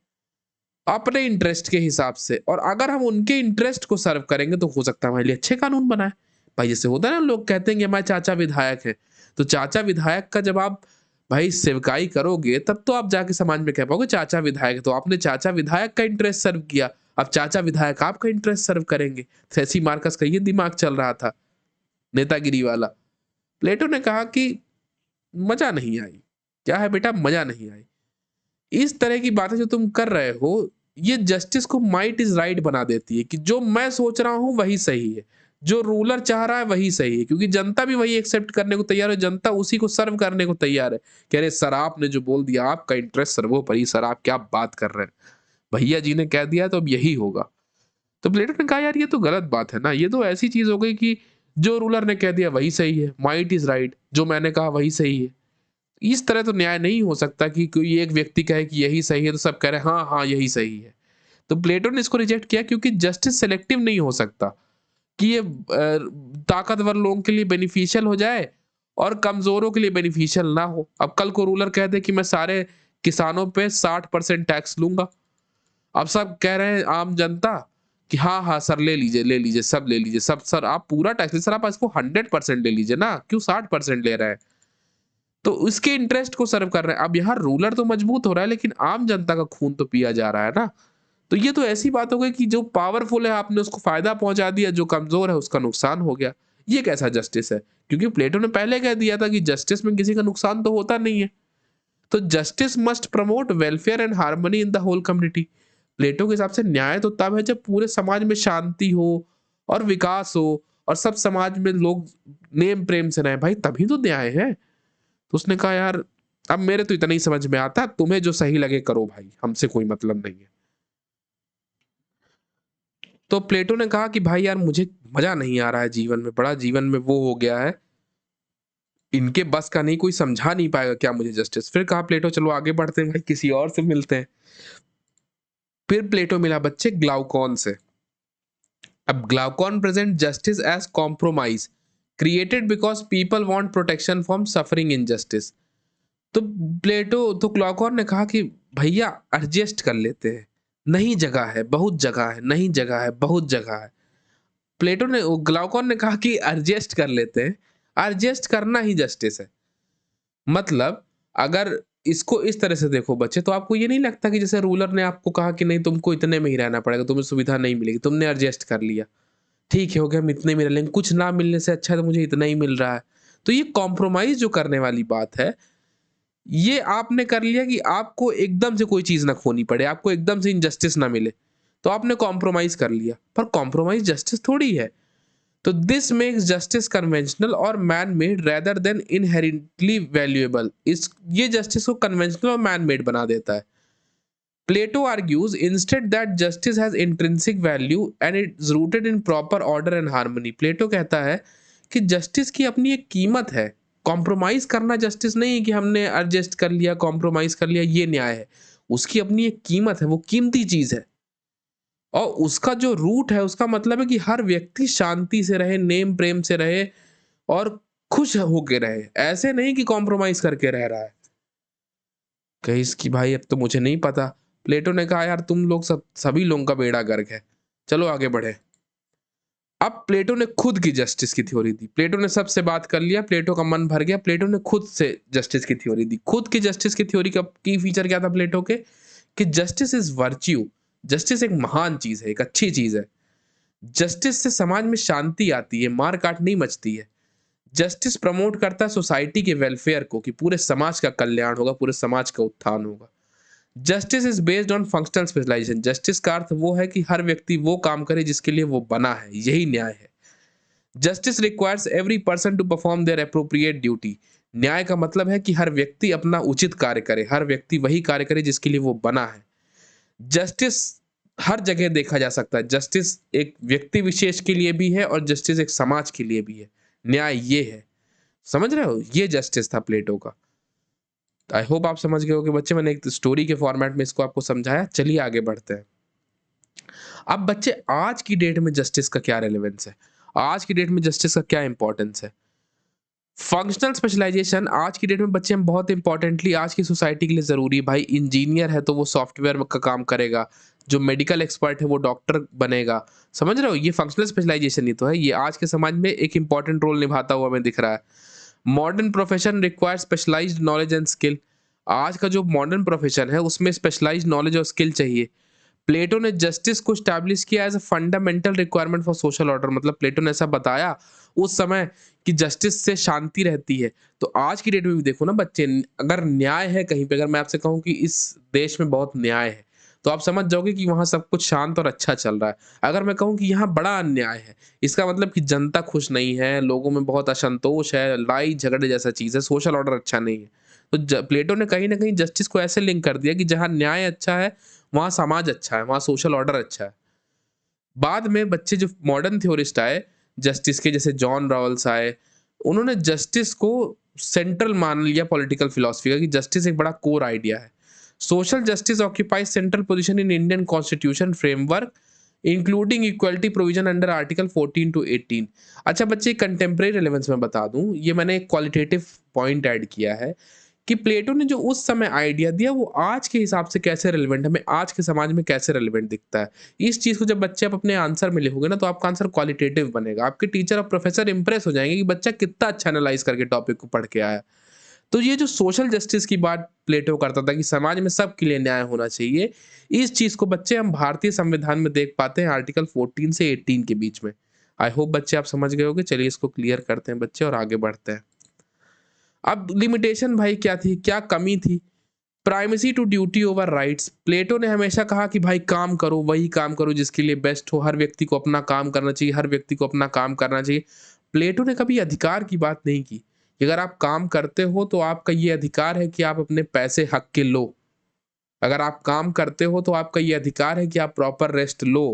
अपने इंटरेस्ट के हिसाब से, और अगर हम उनके इंटरेस्ट को सर्व करेंगे तो हो सकता है हमारे लिए अच्छे कानून बनाए। भाई जैसे होता है ना, लोग कहते हैं कि हमारे चाचा विधायक है, तो चाचा विधायक का जब आप भाई सेवकाई करोगे तब तो आप जाके समाज में कह पाओगे चाचा विधायक है, तो आपने चाचा विधायक का इंटरेस्ट सर्व किया, अब चाचा विधायक आपका इंटरेस्ट सर्व करेंगे। थ्रेसी मार्कस का ये दिमाग चल रहा था, नेतागिरी वाला। प्लेटो ने कहा कि मजा नहीं आई। क्या है बेटा, मजा नहीं आई। इस तरह की बातें जो तुम कर रहे हो, ये जस्टिस को माइट इज राइट बना देती है कि जो मैं सोच रहा हूं वही सही है, जो रूलर चाह रहा है वही सही है, क्योंकि जनता भी वही एक्सेप्ट करने को तैयार है, जनता उसी को सर्व करने को तैयार है कि अरे सर आपने जो बोल दिया, आपका इंटरेस्ट सर्वोपरि, सर आप क्या बात कर रहे हैं, भैया जी ने कह दिया तो अब यही होगा। तो प्लेटो ने कहा यार ये तो गलत बात है ना, ये तो ऐसी चीज हो गई कि जो रूलर ने कह दिया वही सही है, माइट इज राइट, जो मैंने कहा वही सही है। इस तरह तो न्याय नहीं हो सकता कि कोई एक व्यक्ति कहे कि यही सही है तो सब कह रहे हैं हाँ हाँ यही सही है। तो प्लेटो ने इसको रिजेक्ट किया क्योंकि जस्टिस सेलेक्टिव नहीं हो सकता कि ये ताकतवर लोगों के लिए बेनिफिशियल हो जाए और कमजोरों के लिए बेनिफिशियल ना हो। अब कल को रूलर कह दे कि मैं सारे किसानों पे 60% टैक्स लूंगा, अब सब कह रहे हैं आम जनता कि हाँ हाँ सर ले लीजिए सब ले लीजिए, सब सर आप पूरा टैक्स, सर आप इसको 100% ले लीजिए ना, क्यों 60% ले रहे हैं। तो उसके इंटरेस्ट को सर्व कर रहे हैं। अब यहाँ रूलर तो मजबूत हो रहा है लेकिन आम जनता का खून तो पिया जा रहा है ना। तो ये तो ऐसी बात हो गई कि जो पावरफुल है आपने उसको फायदा पहुंचा दिया, जो कमजोर है उसका नुकसान हो गया। ये कैसा जस्टिस है, क्योंकि प्लेटो ने पहले कह दिया था कि जस्टिस में किसी का नुकसान तो होता नहीं है। तो justice must promote welfare and harmony in the whole community. Plato के हिसाब से न्याय तो तब है जब पूरे समाज में शांति हो और विकास हो और सब समाज में लोग नेम प्रेम से रहे, भाई तभी तो न्याय है। तो उसने कहा यार अब मेरे तो इतना ही समझ में आता, तुम्हें जो सही लगे करो भाई, हमसे कोई मतलब नहीं है। तो प्लेटो ने कहा कि भाई यार मुझे मजा नहीं आ रहा है जीवन में, बड़ा जीवन में वो हो गया है, इनके बस का नहीं, कोई समझा नहीं पाएगा क्या मुझे जस्टिस। फिर कहा प्लेटो चलो आगे बढ़ते हैं भाई, किसी और से मिलते हैं। फिर प्लेटो मिला बच्चे ग्लाउकॉन से। अब Glaucon present justice as compromise created because people want protection from suffering injustice. तो प्लेटो, तो ग्लाउकॉन ने कहा कि भैया एडजस्ट कर लेते हैं, नहीं जगह है बहुत जगह है, नहीं जगह है बहुत जगह है। प्लेटो ने, ग्लाउकॉन ने कहा कि एडजस्ट कर लेते हैं, एडजस्ट करना ही जस्टिस है। मतलब अगर इसको इस तरह से देखो बच्चे, तो आपको ये नहीं लगता कि जैसे रूलर ने आपको कहा कि नहीं तुमको इतने में ही रहना पड़ेगा, तुम्हें सुविधा नहीं मिलेगी, तुमने एडजस्ट कर लिया, ठीक है हो गया हम इतने में रह लेंगे, कुछ ना मिलने से अच्छा है तो मुझे इतना ही मिल रहा है। तो ये कॉम्प्रोमाइज जो करने वाली बात है, ये आपने कर लिया कि आपको एकदम से कोई चीज ना खोनी पड़े, आपको एकदम से इनजस्टिस ना मिले, तो आपने कॉम्प्रोमाइज कर लिया। पर कॉम्प्रोमाइज जस्टिस थोड़ी है। तो दिस मेक्स जस्टिस कन्वेंशनल और man made rather than inherently valuable. इस ये जस्टिस को कन्वेंशनल और मैन मेड बना देता है। Plato argues instead that justice has intrinsic value and it's rooted in proper order and harmony. Plato कहता है कि जस्टिस की अपनी एक कीमत है, कॉम्प्रोमाइज करना जस्टिस नहीं है कि हमने एडजस्ट कर लिया, कॉम्प्रोमाइज कर लिया ये न्याय है। उसकी अपनी एक कीमत है, वो कीमती चीज है, और उसका जो रूट है उसका मतलब है कि हर व्यक्ति शांति से रहे, नेम प्रेम से रहे और खुश होके रहे, ऐसे नहीं कि कॉम्प्रोमाइज करके रह रहा है। कहीं इसकी भाई अब तो मुझे नहीं पता। प्लेटो ने कहा यार तुम लोग सभी लोगों का बेड़ा गर्क है, चलो आगे बढ़े। अब प्लेटो ने खुद की जस्टिस की थ्योरी दी, प्लेटो ने सबसे बात कर लिया, प्लेटो का मन भर गया, प्लेटो ने खुद से जस्टिस की थ्योरी दी। खुद की जस्टिस की थ्योरी का की फीचर क्या था प्लेटो के, कि जस्टिस इज वर्च्यू, जस्टिस एक महान चीज है, एक अच्छी चीज है। जस्टिस से समाज में शांति आती है, मार काट नहीं मचती है। जस्टिस प्रमोट करता है सोसाइटी के वेलफेयर को, कि पूरे समाज का कल्याण होगा, पूरे समाज का उत्थान होगा। Justice is based on functional specialization. Justice का अर्थ वो है कि हर व्यक्ति वो काम करे जिसके लिए वो बना है, यही न्याय है। Justice requires every person to perform their appropriate duty. न्याय का मतलब है कि हर व्यक्ति अपना उचित कार्य करे, हर व्यक्ति वही कार्य करे जिसके लिए वो बना है। जस्टिस हर जगह देखा जा सकता है। जस्टिस एक व्यक्ति विशेष के लिए भी है और जस्टिस एक समाज के लिए भी है। न्याय ये है। समझ रहे हो? ये जस्टिस था प्लेटो का। आई होप आप समझ गए होंगे बच्चे, मैंने एक स्टोरी के फॉर्मेट में इसको आपको समझाया। चलिए आगे बढ़ते हैं। अब बच्चे आज की डेट में जस्टिस का क्या रेलेवेंस है? आज की डेट में जस्टिस का क्या इंपॉर्टेंस है? फंक्शनल स्पेशलाइजेशन आज की डेट में बच्चे हम बहुत इंपॉर्टेंटली आज की सोसाइटी के लिए ज़रूरी है। भाई इंजीनियर है तो वो सॉफ्टवेयर का काम करेगा, जो मेडिकल एक्सपर्ट है वो डॉक्टर बनेगा। समझ रहे हो? ये फंक्शनल स्पेशलाइजेशन ही तो है। ये आज के समाज में एक इंपॉर्टेंट रोल निभाता हुआ हमें दिख रहा है। Modern profession require specialized knowledge and skill. आज का जो मॉडर्न प्रोफेशन है उसमें स्पेशलाइज्ड नॉलेज और स्किल चाहिए। प्लेटो ने जस्टिस को स्टैब्लिश किया as a fundamental requirement for social order. मतलब प्लेटो ने ऐसा बताया उस समय कि जस्टिस से शांति रहती है। तो आज की डेट में भी देखो ना बच्चे, अगर न्याय है कहीं पे, अगर मैं आपसे कहूँ कि इस देश में बहुत न्याय है, तो आप समझ जाओगे कि वहाँ सब कुछ शांत और अच्छा चल रहा है। अगर मैं कहूँ कि यहाँ बड़ा अन्याय है, इसका मतलब कि जनता खुश नहीं है, लोगों में बहुत असंतोष है, लड़ाई झगड़े जैसा चीज़ है, सोशल ऑर्डर अच्छा नहीं है। तो प्लेटो ने कहीं ना कहीं जस्टिस को ऐसे लिंक कर दिया कि जहाँ न्याय अच्छा है वहाँ समाज अच्छा है, वहाँ सोशल ऑर्डर अच्छा है। बाद में बच्चे जो मॉडर्न थ्योरिस्ट आए जस्टिस के, जैसे जॉन रॉल्स आए, उन्होंने जस्टिस को सेंट्रल मान लिया पॉलिटिकल फिलॉसफी का, कि जस्टिस एक बड़ा कोर आइडिया है। Social justice occupies central position in Indian constitution framework including equality provision under article 14 to 18। अच्छा बच्चे, कंटेम्प्रेरी रिलेवेंस में बता दूं, ये मैंने एक क्वालिटेटिव पॉइंट ऐड किया है कि प्लेटो ने जो उस समय आइडिया दिया वो आज के हिसाब से कैसे रेलेवेंट, हमें आज के समाज में कैसे रेलेवेंट दिखता है। इस चीज़ को जब बच्चे आप अपने आंसर में लिखोगे ना, तो आपका आंसर क्वालिटेटिव बनेगा। आपके टीचर और प्रोफेसर इंप्रेस हो जाएंगे कि बच्चा कितना अच्छा एनालाइज करके टॉपिक को पढ़ के आया। तो ये जो सोशल जस्टिस की बात प्लेटो करता था कि समाज में सबके लिए न्याय होना चाहिए, इस चीज़ को बच्चे हम भारतीय संविधान में देख पाते हैं आर्टिकल 14 से 18 के बीच में। आई होप बच्चे आप समझ गए होंगे। चलिए इसको क्लियर करते हैं बच्चे और आगे बढ़ते हैं। अब लिमिटेशन भाई क्या थी, क्या कमी थी? Primacy to duty over rights. Plato ने हमेशा कहा कि भाई काम करो, वही काम करो जिसके लिए बेस्ट हो। हर व्यक्ति को अपना काम करना चाहिए, हर व्यक्ति को अपना काम करना चाहिए। प्लेटो ने कभी अधिकार की बात नहीं की कि अगर आप काम करते हो तो आपका ये अधिकार है कि आप अपने पैसे हक के लो। अगर आप काम करते हो तो आपका ये अधिकार है कि आप प्रॉपर रेस्ट लो।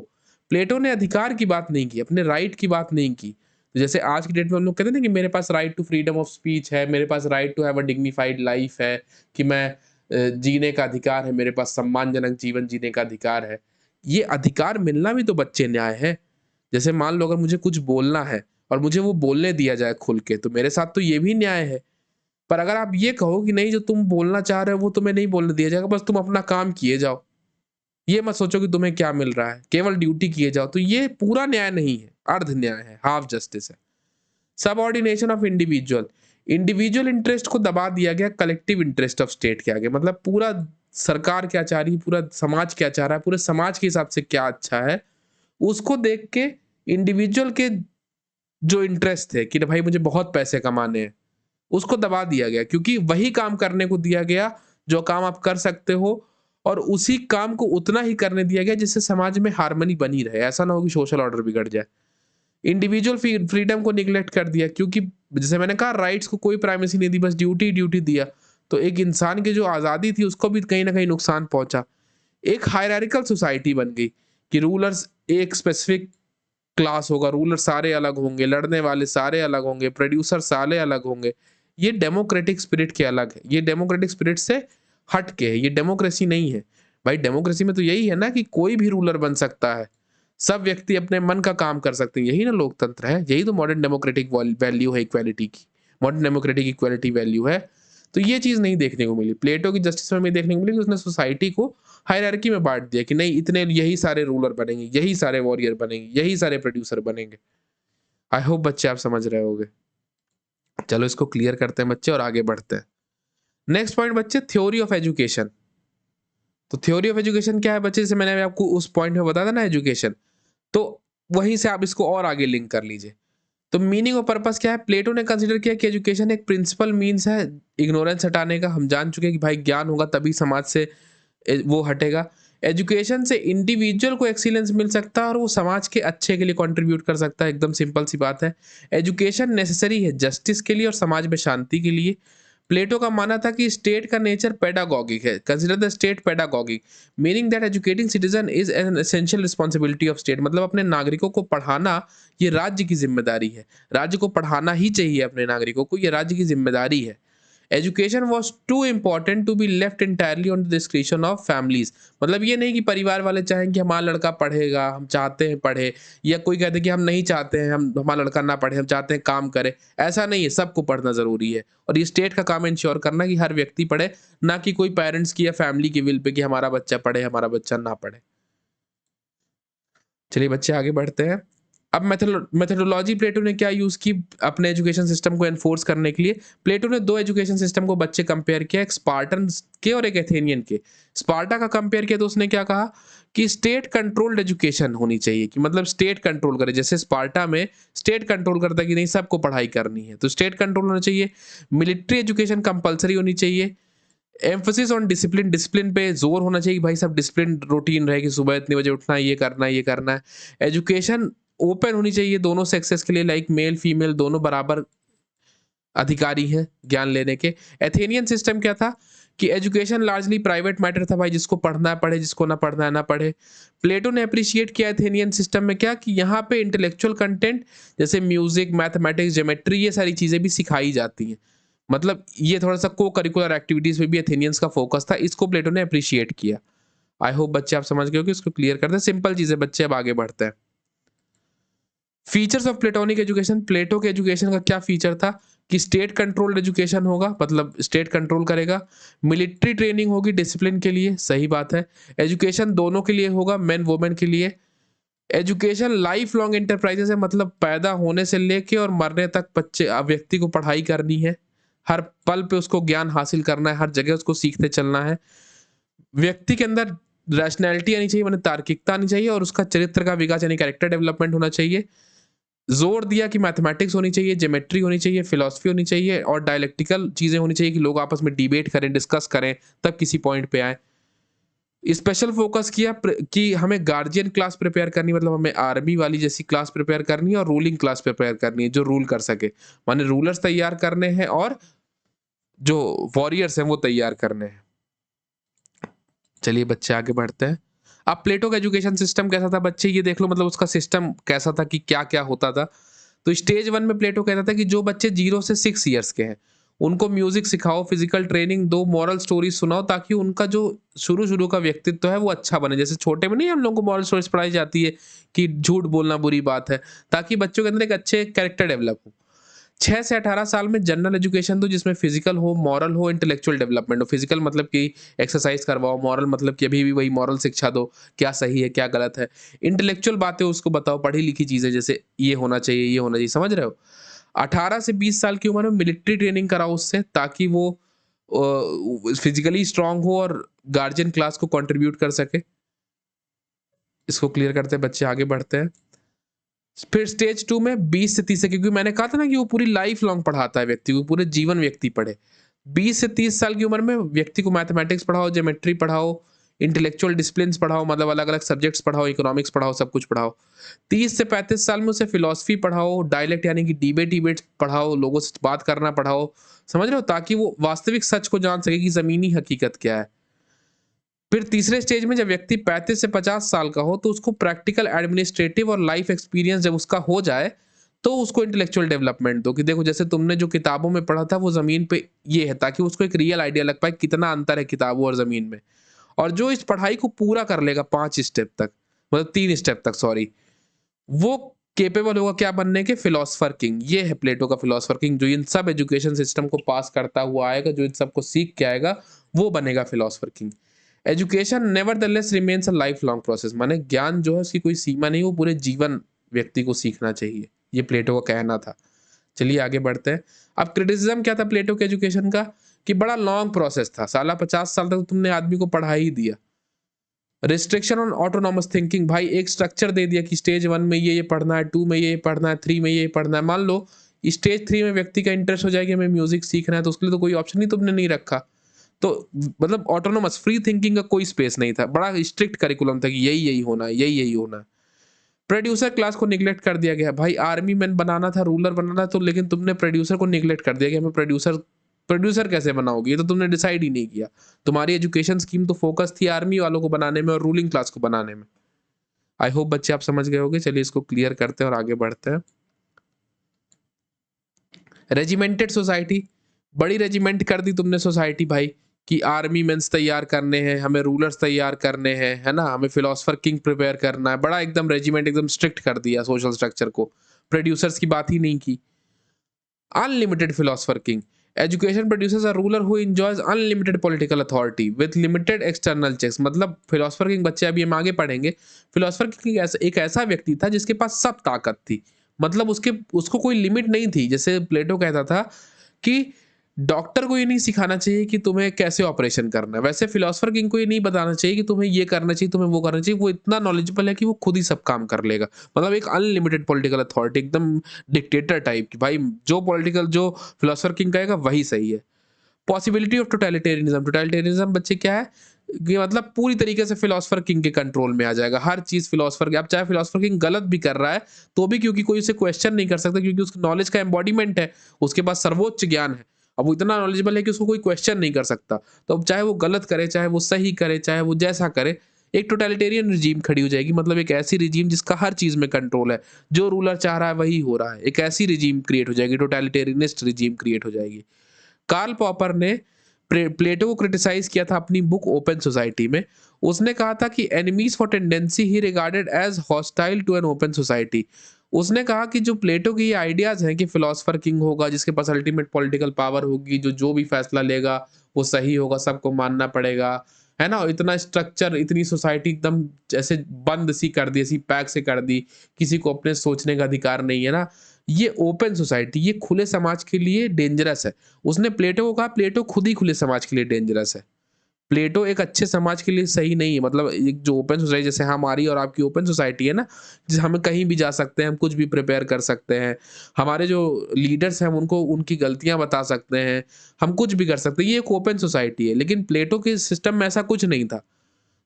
प्लेटो ने अधिकार की बात नहीं की, अपने राइट की बात नहीं की। तो जैसे आज की डेट में हम लोग कहते हैं ना कि मेरे पास right to freedom of speech है, मेरे पास right to have a dignified life है, कि मैं जीने का अधिकार है, मेरे पास सम्मानजनक जीवन जीने का अधिकार है। ये अधिकार मिलना भी तो बच्चे न्याय है। जैसे मान लो अगर मुझे कुछ बोलना है और मुझे वो बोलने दिया जाए खुल के, तो मेरे साथ तो ये भी न्याय है। पर अगर आप ये कहो कि नहीं, जो तुम बोलना चाह रहे हो वो तुम्हें नहीं बोलने दिया जाएगा, बस तुम अपना काम किए जाओ, ये मत सोचो कि तुम्हें क्या मिल रहा है, केवल ड्यूटी किए जाओ, तो ये पूरा न्याय नहीं है, अर्ध न्याय है, हाफ जस्टिस है। Subordination of individual. Individual interest को दबा दिया गया कलेक्टिव इंटरेस्ट ऑफ स्टेट के आगे। मतलब पूरा सरकार क्या चाह रही है, पूरा समाज क्या चाह रहा है, पूरे समाज के हिसाब से क्या अच्छा है, उसको देख के इंडिविजुअल के जो इंटरेस्ट थे कि भाई मुझे बहुत पैसे कमाने हैं, उसको दबा दिया गया, क्योंकि वही काम करने को दिया गया जो काम आप कर सकते हो, और उसी काम को उतना ही करने दिया गया जिससे समाज में हार्मनी बनी रहे। ऐसा ना हो कि सोशल ऑर्डर बिगड़ जाए। इंडिविजुअल फ्रीडम को निग्लेक्ट कर दिया, क्योंकि जैसे मैंने कहा राइट्स को कोई प्राइमेसी नहीं दी, बस ड्यूटी ड्यूटी दिया। तो एक इंसान की जो आज़ादी थी उसको भी कहीं ना कहीं नुकसान पहुंचा। एक हायरार्किकल सोसाइटी बन गई कि रूलर्स एक स्पेसिफिक क्लास होगा, रूलर सारे अलग होंगे, लड़ने वाले सारे अलग होंगे, प्रोड्यूसर सारे अलग होंगे। ये डेमोक्रेटिक स्पिरिट के अलग है, ये डेमोक्रेटिक स्पिरिट से हट के है, ये डेमोक्रेसी नहीं है। भाई डेमोक्रेसी में तो यही है ना कि कोई भी रूलर बन सकता है, सब व्यक्ति अपने मन का काम कर सकते हैं, यही ना लोकतंत्र है, यही तो मॉडर्न डेमोक्रेटिक वैल्यू है इक्वालिटी की, मॉडर्न डेमोक्रेटिक इक्वालिटी वैल्यू है। तो ये चीज़ नहीं देखने को मिली। प्लेटो की जस्टिस में हमें देखने को मिली कि उसने सोसाइटी को हायरार्की में बांट दिया कि नहीं, इतने यही सारे रूलर बनेंगे, यही सारे वॉरियर बनेंगे, यही सारे प्रोड्यूसर बनेंगे। आई होप बच्चे आप समझ रहे होगे। चलो इसको क्लियर करते हैं बच्चे और आगे बढ़ते हैं। नेक्स्ट पॉइंट बच्चे, थ्योरी ऑफ एजुकेशन। तो थ्योरी ऑफ एजुकेशन क्या है बच्चे? जैसे मैंने आपको उस पॉइंट में बताया था ना एजुकेशन, तो वहीं से आप इसको और आगे लिंक कर लीजिए। तो मीनिंग और पर्पस क्या है? प्लेटो ने कंसीडर किया कि एजुकेशन एक प्रिंसिपल मीन्स है इग्नोरेंस हटाने का। हम जान चुके हैं कि भाई ज्ञान होगा तभी समाज से वो हटेगा। एजुकेशन से इंडिविजुअल को एक्सीलेंस मिल सकता है और वो समाज के अच्छे के लिए कंट्रीब्यूट कर सकता है। एकदम सिंपल सी बात है। एजुकेशन नेसेसरी है जस्टिस के लिए और समाज में शांति के लिए। प्लेटो का मानना था कि स्टेट का नेचर पेडागॉगिक है। Consider the state पेडागॉगिक, meaning that educating citizen is an essential responsibility of state. मतलब अपने नागरिकों को पढ़ाना ये राज्य की जिम्मेदारी है। राज्य को पढ़ाना ही चाहिए अपने नागरिकों को, ये राज्य की जिम्मेदारी है। Education was too important to be left entirely on the description of families. मतलब ये नहीं कि परिवार वाले चाहें कि हमारा लड़का पढ़ेगा, हम चाहते हैं पढ़े, या कोई कहते हैं कि हम नहीं चाहते हैं, हम हमारा लड़का ना पढ़े, हम चाहते हैं काम करे। ऐसा नहीं है, सबको पढ़ना जरूरी है और ये स्टेट का काम है इंश्योर करना कि हर व्यक्ति पढ़े, ना कि कोई पेरेंट्स की या फैमिली की विल पे कि हमारा बच्चा पढ़े, हमारा बच्चा ना पढ़े। चलिए बच्चे आगे बढ़ते हैं। अब मेथोडोलॉजी प्लेटो ने क्या यूज की अपने एजुकेशन सिस्टम को एनफोर्स करने के लिए? प्लेटो ने दो एजुकेशन सिस्टम को बच्चे कंपेयर किया, एक स्पार्टन के और एक एथेनियन के। स्पार्टा का कंपेयर किया तो उसने क्या कहा कि स्टेट कंट्रोल्ड एजुकेशन होनी चाहिए, कि मतलब स्टेट कंट्रोल करे। जैसे स्पार्टा में स्टेट कंट्रोल करता है कि नहीं सबको पढ़ाई करनी है, तो स्टेट कंट्रोल होना चाहिए। मिलिट्री एजुकेशन कंपलसरी होनी चाहिए। एम्फोसिस ऑन डिसिप्लिन, डिसिप्लिन पे जोर होना चाहिए कि भाई सब डिसिप्लिन रूटीन रहे कि सुबह इतने बजे उठना है, ये करना है, ये करना है। एजुकेशन ओपन होनी चाहिए दोनों सेक्सेस के लिए, लाइक मेल फीमेल दोनों बराबर अधिकारी हैं ज्ञान लेने के। एथेनियन सिस्टम क्या था कि एजुकेशन लार्जली प्राइवेट मैटर था, भाई जिसको पढ़ना है पढ़े, जिसको ना पढ़ना है ना पढ़े। प्लेटो ने अप्रिशिएट किया एथेनियन सिस्टम में क्या कि यहाँ पे इंटेलेक्चुअल कंटेंट जैसे म्यूजिक, मैथमेटिक्स, ज्योमेट्री, ये सारी चीजें भी सिखाई जाती हैं। मतलब ये थोड़ा सा को करिकुलर एक्टिविटीज में भी एथेनियंस का फोकस था, इसको प्लेटो ने अप्रिशिएट किया। आई होप बच्चे आप समझ गए हो कि इसको क्लियर करते हैं। सिंपल चीजें बच्चे, अब आगे बढ़ते हैं। फीचर्स ऑफ प्लेटोनिक एजुकेशन, प्लेटो के एजुकेशन का क्या फीचर था कि स्टेट कंट्रोल्ड एजुकेशन होगा, मतलब स्टेट कंट्रोल करेगा। मिलिट्री ट्रेनिंग होगी डिसिप्लिन के लिए, सही बात है। एजुकेशन दोनों के लिए होगा, मेन वुमेन के लिए। एजुकेशन लाइफ लॉन्ग एंटरप्राइजेस है, मतलब पैदा होने से लेके और मरने तक बच्चे व्यक्ति को पढ़ाई करनी है। हर पल पे उसको ज्ञान हासिल करना है, हर जगह उसको सीखते चलना है। व्यक्ति के अंदर रैशनैलिटी आनी चाहिए, मतलब तार्किकता आनी चाहिए, और उसका चरित्र का विकास यानी कैरेक्टर डेवलपमेंट होना चाहिए। जोर दिया कि मैथमेटिक्स होनी चाहिए, ज्योमेट्री होनी चाहिए, फिलॉसफी होनी चाहिए और डायलेक्टिकल चीजें होनी चाहिए कि लोग आपस में डिबेट करें, डिस्कस करें, तब किसी पॉइंट पे आए। स्पेशल फोकस किया कि हमें गार्जियन क्लास प्रिपेयर करनी, मतलब हमें आर्मी वाली जैसी क्लास प्रिपेयर करनी है और रूलिंग क्लास प्रिपेयर करनी है जो रूल कर सके। माने रूलर्स तैयार करने हैं और जो वॉरियर्स हैं वो तैयार करने हैं। चलिए बच्चे आगे बढ़ते हैं। अब प्लेटो का एजुकेशन सिस्टम कैसा था बच्चे, ये देख लो, मतलब उसका सिस्टम कैसा था कि क्या क्या होता था। तो स्टेज 1 में प्लेटो कहता था कि जो बच्चे 0 से 6 ईयर्स के हैं उनको म्यूजिक सिखाओ, फिजिकल ट्रेनिंग दो, मॉरल स्टोरीज सुनाओ, ताकि उनका जो शुरू शुरू का व्यक्तित्व है वो अच्छा बने। जैसे छोटे में नहीं हम लोगों को मॉरल स्टोरीज पढ़ाई जाती है कि झूठ बोलना बुरी बात है, ताकि बच्चों के अंदर एक अच्छे कैरेक्टर डेवलप हो। 6 से 18 साल में जनरल एजुकेशन दो, जिसमें फिजिकल हो, मॉरल हो, इंटेलेक्चुअल डेवलपमेंट हो। फिजिकल मतलब कि एक्सरसाइज करवाओ, मॉरल मतलब कि अभी भी वही मॉरल शिक्षा दो, क्या सही है क्या गलत है। इंटेलेक्चुअल बातें उसको बताओ, पढ़ी लिखी चीजें, जैसे ये होना चाहिए, ये होना चाहिए, समझ रहे हो। 18 से 20 साल की उम्र में मिलिट्री ट्रेनिंग कराओ उससे, ताकि वो फिजिकली स्ट्रांग हो और गार्जियन क्लास को कंट्रीब्यूट कर सके। इसको क्लियर करते हैं बच्चे, आगे बढ़ते हैं। फिर स्टेज 2 में 20 से 30 से, क्योंकि मैंने कहा था ना कि वो पूरी लाइफ लॉन्ग पढ़ाता है व्यक्ति को, पूरे जीवन व्यक्ति पढ़े। 20 से 30 साल की उम्र में व्यक्ति को मैथमेटिक्स पढ़ाओ, ज्योमेट्री पढ़ाओ, इंटेलेक्चुअल डिसिप्लिन्स पढ़ाओ, मतलब अलग अलग सब्जेक्ट्स पढ़ाओ, इकोनॉमिक्स पढ़ाओ, सब कुछ पढ़ाओ। 30 से 35 साल में उसे फिलॉसफी पढ़ाओ, डायलेक्ट यानी कि डिबेट पढ़ाओ, लोगों से बात करना पढ़ाओ, समझ रहे हो, ताकि वो वास्तविक सच को जान सके कि जमीनी हकीकत क्या है। फिर तीसरे स्टेज में जब व्यक्ति 35 से 50 साल का हो तो उसको प्रैक्टिकल, एडमिनिस्ट्रेटिव और लाइफ एक्सपीरियंस जब उसका हो जाए तो उसको इंटेलेक्चुअल डेवलपमेंट दो, कि देखो जैसे तुमने जो किताबों में पढ़ा था वो जमीन पे ये है, ताकि उसको एक रियल आइडिया लग पाए कितना अंतर है किताबों और जमीन में। और जो इस पढ़ाई को पूरा कर लेगा 5 स्टेप तक, मतलब 3 स्टेप तक सॉरी, वो केपेबल होगा क्या बनने के, फिलोसफर किंग। ये है प्लेटो का फिलोसफर किंग, जो इन सब एजुकेशन सिस्टम को पास करता हुआ आएगा, जो इन सबको सीख के आएगा वो बनेगा philosopher king. Education nevertheless remains a life long process, माने ज्ञान जो है उसकी कोई सीमा नहीं, वो पूरे जीवन व्यक्ति को सीखना चाहिए, ये प्लेटो का कहना था। चलिए आगे बढ़ते हैं। अब क्रिटिसिज्म क्या था प्लेटो के एजुकेशन का, कि बड़ा लॉन्ग प्रोसेस था, साला 50 साल तक तो तुमने आदमी को पढ़ा ही दिया। रिस्ट्रिक्शन ऑन ऑटोनॉमस थिंकिंग, भाई एक स्ट्रक्चर दे दिया कि स्टेज 1 में ये पढ़ना है, 2 में ये पढ़ना है, 3 में ये पढ़ना है। मान लो स्टेज 3 में व्यक्ति का इंटरेस्ट हो जाएगा, हमें म्यूजिक सीखना है, तो उसके लिए तो कोई ऑप्शन ही तुमने नहीं रखा। तो मतलब ऑटोनोमस फ्री थिंकिंग का कोई स्पेस नहीं था, बड़ा स्ट्रिक्ट करिकुलम था कि यही यही होना है, यही यही होना है। प्रोड्यूसर क्लास को निग्लेक्ट कर दिया गया। भाई आर्मी मैन बनाना था, रूलर बनाना, तो लेकिन तुमने प्रोड्यूसर को निग्लेक्ट कर दिया कि हमें प्रोड्यूसर प्रोड्यूसर कैसे बनाओगे, ये तो तुमने डिसाइड ही नहीं किया। तुम्हारी एजुकेशन स्कीम तो फोकस थी आर्मी वालों को बनाने में और रूलिंग क्लास को बनाने में। आई होप बच्चे आप समझ गए होंगे। चलिए इसको क्लियर करते हैं और आगे बढ़ते हैं। रेजिमेंटेड सोसाइटी, बड़ी रेजिमेंट कर दी तुमने सोसाइटी भाई, कि आर्मी मेंस तैयार करने हैं, हमें रूलर्स तैयार करने हैं, है ना, हमें फिलोसफर किंग प्रिपेयर करना है। बड़ा एकदम रेजिमेंट एकदम स्ट्रिक्ट कर दिया सोशल स्ट्रक्चर को, प्रोड्यूसर्स की बात ही नहीं की। Unlimited philosopher king, education producers a ruler who enjoys unlimited political authority with limited external checks. मतलब फिलोसफर किंग बच्चे अभी हम आगे पढ़ेंगे। फिलोसफर किंग एक ऐसा व्यक्ति था जिसके पास सब ताकत थी, मतलब उसको कोई लिमिट नहीं थी। जैसे प्लेटो कहता था कि डॉक्टर को ये नहीं सिखाना चाहिए कि तुम्हें कैसे ऑपरेशन करना है, वैसे फिलोसफर किंग को ये नहीं बताना चाहिए कि तुम्हें ये करना चाहिए, तुम्हें वो करना चाहिए। वो इतना नॉलेजेबल है कि वो खुद ही सब काम कर लेगा। मतलब एक अनलिमिटेड पॉलिटिकल अथॉरिटी, एकदम डिक्टेटर टाइप की। भाई जो फिलोसफर किंग कहेगा वही सही है। पॉसिबिलिटी ऑफ टोटलिटेरियनिज्म, टोटलिटेरियनिज्म बच्चे क्या है कि मतलब पूरी तरीके से फिलोसफर किंग के कंट्रोल में आ जाएगा हर चीज। फिलोसफर की, अब चाहे फिलोसफर किंग गलत भी कर रहा है तो भी, क्योंकि कोई उसे क्वेश्चन नहीं कर सकता, क्योंकि उसकी नॉलेज का एम्बॉडीमेंट है, उसके पास सर्वोच्च ज्ञान है। अब वो इतना नॉलेजेबल है कि उसको कोई क्वेश्चन नहीं कर सकता। तो अब चाहे वो गलत करे, चाहे वो सही करे, चाहे वो जैसा करे, एक टोटलिटेरियन रिजीम खड़ी हो जाएगी। मतलब एक ऐसी रिजीम जिसका हर चीज में कंट्रोल है, जो रूलर चाह रहा है वही हो रहा है। एक ऐसी रिजीम क्रिएट हो जाएगी, टोटलिटेरियनिस्ट रिजीम क्रिएट हो जाएगी। कार्ल पॉपर ने प्लेटो को क्रिटिसाइज किया था अपनी बुक ओपन सोसाइटी में। उसने कहा था कि enemies for tendency he regarded as hostile to an open society. उसने कहा कि जो प्लेटो की ये आइडियाज हैं कि फिलोसफर किंग होगा जिसके पास अल्टीमेट पॉलिटिकल पावर होगी, जो जो भी फैसला लेगा वो सही होगा, सबको मानना पड़ेगा, है ना, इतना स्ट्रक्चर, इतनी सोसाइटी एकदम जैसे बंद सी कर दी, ऐसी पैक से कर दी, किसी को अपने सोचने का अधिकार नहीं है ना, ये ओपन सोसाइटी, ये खुले समाज के लिए डेंजरस है। उसने प्लेटो को कहा, प्लेटो खुद ही खुले समाज के लिए डेंजरस है। प्लेटो एक अच्छे समाज के लिए सही नहीं है। मतलब एक जो ओपन सोसाइटी जैसे हमारी और आपकी ओपन सोसाइटी है ना, जिसे हम कहीं भी जा सकते हैं, हम कुछ भी प्रिपेयर कर सकते हैं, हमारे जो लीडर्स हैं हम उनको उनकी गलतियां बता सकते हैं, हम कुछ भी कर सकते हैं, ये एक ओपन सोसाइटी है। लेकिन प्लेटो के सिस्टम में ऐसा कुछ नहीं था।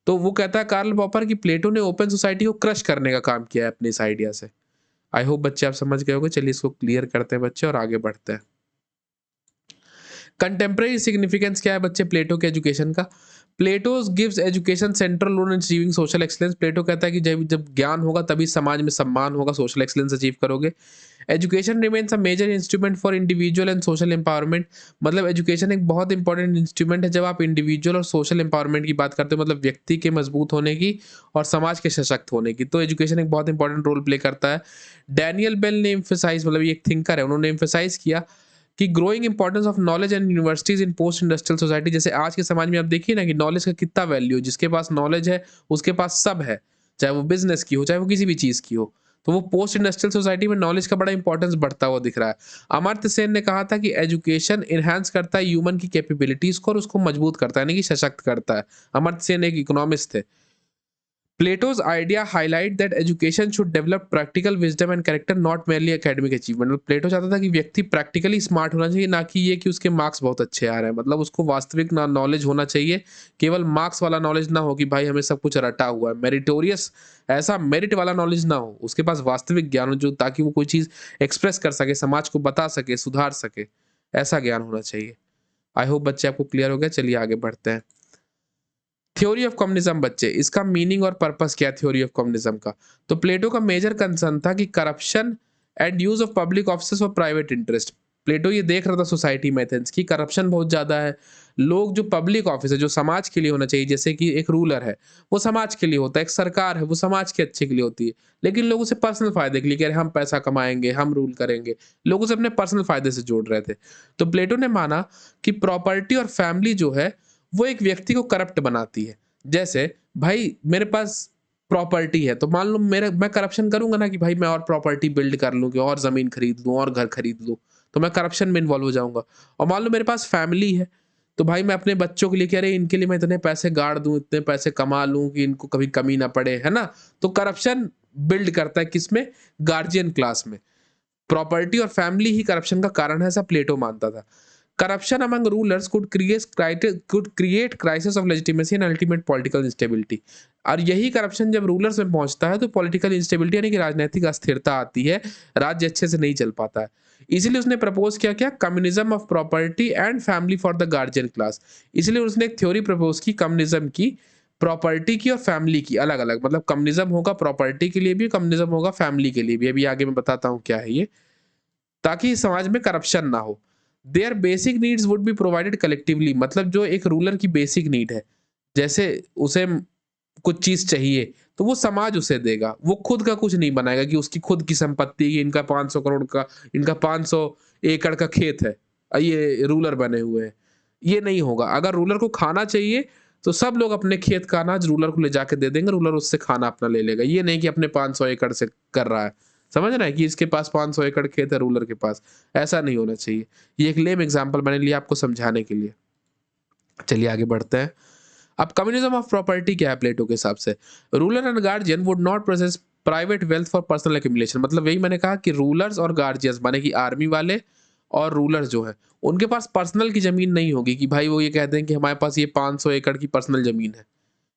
तो वो कहता है कार्ल पॉपर कि प्लेटो ने ओपन सोसाइटी को क्रश करने का काम किया है अपने इस आइडिया से। आई होप बच्चे आप समझ गए होंगे। चलिए इसको क्लियर करते हैं बच्चे और आगे बढ़ते हैं। कंटेम्प्रेरी सिग्निफिकेंस क्या है बच्चे प्लेटो के एजुकेशन का? Plato gives education central role in achieving social excellence. Plato कहता है कि जब जब ज्ञान होगा तभी समाज में सम्मान होगा, सोशल एक्सलेंस अचीव करोगे। Education remains a major instrument for individual and social empowerment. मतलब एजुकेशन एक बहुत इंपॉर्टेंट इंस्ट्रूमेंट है जब आप इंडिविजुअल और सोशल एम्पावरमेंट की बात करते हो, मतलब व्यक्ति के मजबूत होने की और समाज के सशक्त होने की, तो एजुकेशन एक बहुत इंपॉर्टेंट रोल प्ले करता है। डैनियल बेल ने एम्फेसाइज, मतलब ये एक थिंकर है, उन्होंने एम्फेसाइज किया कि growing importance of knowledge and universities in post industrial society. जैसे आज के समाज में आप देखिए ना कि नॉलेज का कितना वैल्यू, जिसके पास नॉलेज है उसके पास सब है, चाहे वो बिजनेस की हो, चाहे वो किसी भी चीज की हो। तो वो पोस्ट इंडस्ट्रियल सोसाइटी में नॉलेज का बड़ा इंपॉर्टेंस बढ़ता हुआ दिख रहा है। अमर्त्य सेन ने कहा था कि एजुकेशन इनहेंस करता है ह्यूमन की कैपेबिलिटीज को और उसको मजबूत करता है, यानी कि सशक्त करता है। अमर्त्य सेन एक इकोनॉमिस्ट थे। Plato's idea highlight that education should develop practical wisdom and character, not merely academic achievement। मतलब प्लेटो चाहता था कि व्यक्ति प्रैक्टिकली स्मार्ट होना चाहिए, ना कि ये कि उसके मार्क्स बहुत अच्छे आ रहे हैं। मतलब उसको वास्तविक नॉलेज होना चाहिए, केवल मार्क्स वाला नॉलेज ना हो कि भाई हमें सब कुछ रटा हुआ है, मेरिटोरियस, ऐसा मेरिट वाला नॉलेज ना हो, उसके पास वास्तविक ज्ञान हो जो, ताकि वो कोई चीज़ एक्सप्रेस कर सके, समाज को बता सके, सुधार सके, ऐसा ज्ञान होना चाहिए। आई होप बच्चे आपको क्लियर हो गया। चलिए आगे बढ़ते हैं। थ्योरी ऑफ कम्युनिज्म बच्चे, इसका मीनिंग और पर्पस क्या है थ्योरी ऑफ कम्युनिज्म का? तो प्लेटो का मेजर कंसर्न था कि corruption and use of public office for private interest. Plato ये देख रहा था सोसाइटी में एथेंस की करप्शन बहुत ज्यादा है। लोग जो पब्लिक ऑफिस है, जो समाज के लिए होना चाहिए, जैसे कि एक रूलर है वो समाज के लिए होता है, एक सरकार है वो समाज के अच्छे के लिए होती है, लेकिन लोग उसे पर्सनल फायदे के लिए कह रहे हम पैसा कमाएंगे, हम रूल करेंगे, लोग उसे अपने पर्सनल फायदे से जोड़ रहे थे। तो प्लेटो ने माना कि प्रॉपर्टी और फैमिली जो है वो एक व्यक्ति को करप्ट बनाती है। जैसे भाई मेरे पास प्रॉपर्टी है, तो मान लो मेरे मैं करप्शन करूंगा ना कि भाई मैं और प्रॉपर्टी बिल्ड कर लूं, कि और जमीन खरीद लूं और घर खरीद लूं, तो मैं करप्शन में इन्वॉल्व हो जाऊंगा। और मान लो मेरे पास फैमिली है, तो भाई मैं अपने बच्चों के लिए कह रहे इनके लिए मैं इतने पैसे गाड़ दूं, इतने पैसे कमा लूं कि इनको कभी कमी ना पड़े, है ना। तो करप्शन बिल्ड करता है किसमें? गार्जियन क्लास में। प्रॉपर्टी और फैमिली ही करप्शन का कारण है, ऐसा प्लेटो मानता था। Corruption among rulers could create crisis of legitimacy and ultimate political instability. और यही करप्शन जब रूलर्स में पहुंचता है तो पॉलिटिकल इंस्टेबिलिटी यानी कि राजनीतिक अस्थिरता आती है, राज्य अच्छे से नहीं चल पाता है। इसीलिए उसने प्रपोज किया क्या, communism of property and family for the guardian class. इसलिए उसने एक थ्योरी प्रपोज की कम्युनिज्म की, प्रॉपर्टी की और फैमिली की अलग अलग, मतलब कम्युनिज्म होगा प्रॉपर्टी के लिए भी, कम्युनिज्म होगा फैमिली के लिए भी। अभी आगे मैं बताता हूँ क्या है ये, ताकि समाज में करप्शन ना हो। Their basic needs would be provided collectively, मतलब जो एक रूलर की बेसिक नीड है, जैसे उसे कुछ चीज चाहिए तो वो समाज उसे देगा, वो खुद का कुछ नहीं बनाएगा कि उसकी खुद की संपत्ति, इनका 500 करोड़ का, इनका 500 एकड़ का खेत है, ये रूलर बने हुए हैं, ये नहीं होगा। अगर रूलर को खाना चाहिए तो सब लोग अपने खेत का अनाज रूलर को ले जाके दे देंगे, रूलर उससे खाना अपना ले लेगा। ये नहीं कि अपने 500 एकड़ से कर रहा है, समझ रहा है कि इसके पास 500 एकड़ खेत है रूलर के पास, ऐसा नहीं होना चाहिए। ये एक लेम एग्जांपल मैंने लिया आपको समझाने के लिए। चलिए आगे बढ़ते हैं। अब कम्युनिज्म ऑफ प्रॉपर्टी क्या है प्लेटो के हिसाब से, ruler and guardian would not process private wealth for personal accumulation. मतलब यही मैंने कहा कि रूलर्स और गार्जियंस माने कि आर्मी वाले और रूलर्स जो है, उनके पास पर्सनल की जमीन नहीं होगी कि भाई वो ये कहते हैं कि हमारे पास ये 500 एकड़ की पर्सनल जमीन है,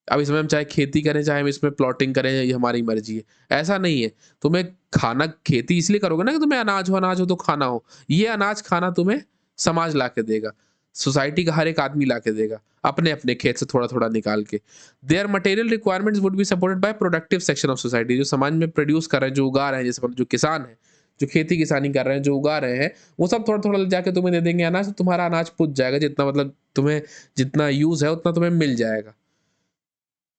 अब इसमें हम चाहे खेती करें चाहे हम इसमें प्लॉटिंग करें, ये हमारी मर्जी है, ऐसा नहीं है। तुम्हें खाना खेती इसलिए करोगे ना कि तुम्हें अनाज हो तो खाना हो, ये अनाज खाना तुम्हें समाज ला के देगा, सोसाइटी का हर एक आदमी ला के देगा, अपने अपने खेत से थोड़ा थोड़ा निकाल के। Their material requirements would be supported by productive section of society, जो समाज में प्रोड्यूस कर रहे हैं, जो उगा रहे हैं, जैसे जो किसान है, जो खेती किसानी कर रहे हैं, जो उगा रहे हैं, वो सब थोड़ा थोड़ा जाके तुम्हें दे देंगे अनाज, तो तुम्हारा अनाज पुज जाएगा, जितना मतलब तुम्हें जितना यूज है उतना तुम्हें मिल जाएगा।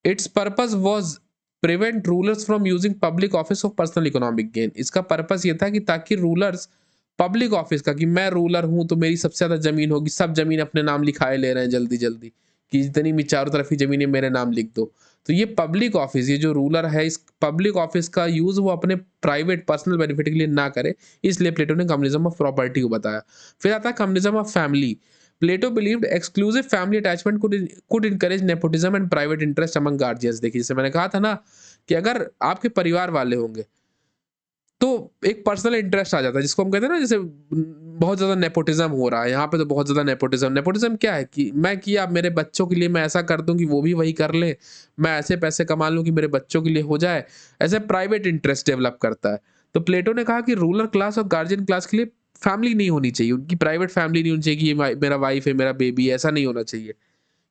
It's purpose was prevent rulers from using public office of personal economic gain. इसका पर्पस ये था कि ताकि रूलर्स पब्लिक ऑफिस का, कि मैं रूलर हूं तो मेरी सबसे ज्यादा जमीन होगी, सब जमीन अपने नाम लिखाए ले रहे हैं जल्दी जल्दी, कि जितनी भी चारों तरफ की जमीन है मेरे नाम लिख दो। तो ये पब्लिक ऑफिस, ये जो रूलर है, इस पब्लिक ऑफिस का यूज वो अपने प्राइवेट पर्सनल बेनिफिट के लिए ना करे, इसलिए प्लेटो ने कम्युनिज्म ऑफ प्रॉपर्टी को बताया। फिर आता है communism of family. Plato believed exclusive family attachment could encourage nepotism and private interest among guardians. देखिए जैसे मैंने कहा था ना कि अगर आपके परिवार वाले होंगे तो एक पर्सनल इंटरेस्ट आ जाता है, जिसको हम कहते हैं ना, जैसे बहुत ज्यादा नेपोटिज्म हो रहा है यहाँ पे, तो बहुत ज्यादा नेपोटिज्म। नेपोटिज्म क्या है कि मैं किया मेरे बच्चों के लिए, मैं ऐसा कर दूं कि वो भी वही कर ले, मैं ऐसे पैसे कमा लूं कि मेरे बच्चों के लिए हो जाए, ऐसे प्राइवेट इंटरेस्ट डेवलप करता है। तो प्लेटो ने कहा कि रूलर क्लास और गार्जियन क्लास के लिए फैमिली नहीं होनी चाहिए, उनकी प्राइवेट फैमिली नहीं होनी चाहिए कि ये मेरा वाइफ है, मेरा बेबी है, ऐसा नहीं होना चाहिए।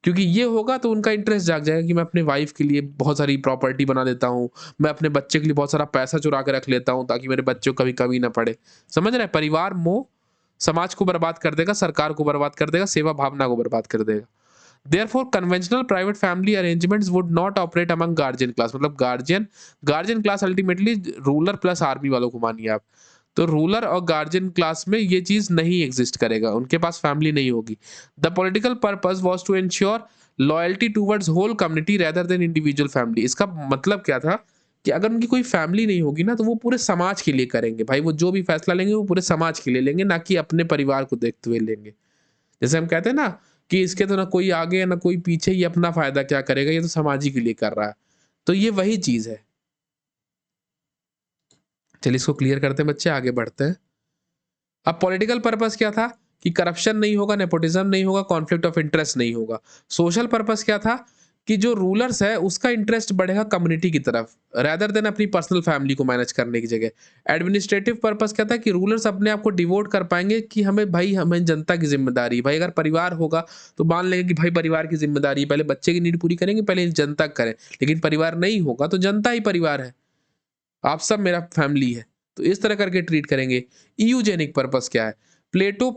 क्योंकि ये होगा तो उनका इंटरेस्ट जाग जाएगा कि मैं अपने वाइफ के लिए बहुत सारी प्रॉपर्टी बना देता हूँ, मैं अपने बच्चे के लिए बहुत सारा पैसा चुरा के रख लेता हूँ ताकि मेरे बच्चों को कभी कमी ना पड़े। समझ रहे हैं? परिवार मोह समाज को बर्बाद कर देगा, सरकार को बर्बाद कर देगा, सेवा भावना को बर्बाद कर देगा। Therefore, conventional private family arrangements would not operate among guardian class। मतलब guardian class ultimately ruler plus army वालों को मानिए आप। तो रूलर और गार्जियन क्लास में ये चीज नहीं एग्जिस्ट करेगा, उनके पास फैमिली नहीं होगी। The political purpose was to ensure loyalty towards whole community rather than individual family. इसका मतलब क्या था कि अगर उनकी कोई फैमिली नहीं होगी ना तो वो पूरे समाज के लिए करेंगे, भाई वो जो भी फैसला लेंगे वो पूरे समाज के लिए लेंगे, ना कि अपने परिवार को देखते हुए लेंगे। जैसे हम कहते हैं ना कि इसके तो ना कोई आगे ना कोई पीछे, ये अपना फायदा क्या करेगा, ये तो समाज ही के लिए कर रहा है। तो ये वही चीज है। चलिए इसको क्लियर करते हैं बच्चे, आगे बढ़ते हैं। अब पॉलिटिकल पर्पस क्या था कि करप्शन नहीं होगा, नेपोटिज्म नहीं होगा, कॉन्फ्लिक्ट ऑफ इंटरेस्ट नहीं होगा। सोशल पर्पस क्या था कि जो रूलर्स है उसका इंटरेस्ट बढ़ेगा कम्युनिटी की तरफ, रैदर देन अपनी पर्सनल फैमिली को मैनेज करने की जगह। एडमिनिस्ट्रेटिव पर्पस क्या था कि रूलर्स अपने आप को डिवोट कर पाएंगे कि हमें भाई, हमें जनता की जिम्मेदारी है। भाई अगर परिवार होगा तो मान लेंगे कि भाई परिवार की जिम्मेदारी है, पहले बच्चे की नीड पूरी करेंगे, पहले जनता करें। लेकिन परिवार नहीं होगा तो जनता ही परिवार है, आप सब मेरा फैमिली है, तो इस तरह करके ट्रीट करेंगे। यूजेनिक पर्पस क्या है? प्लेटो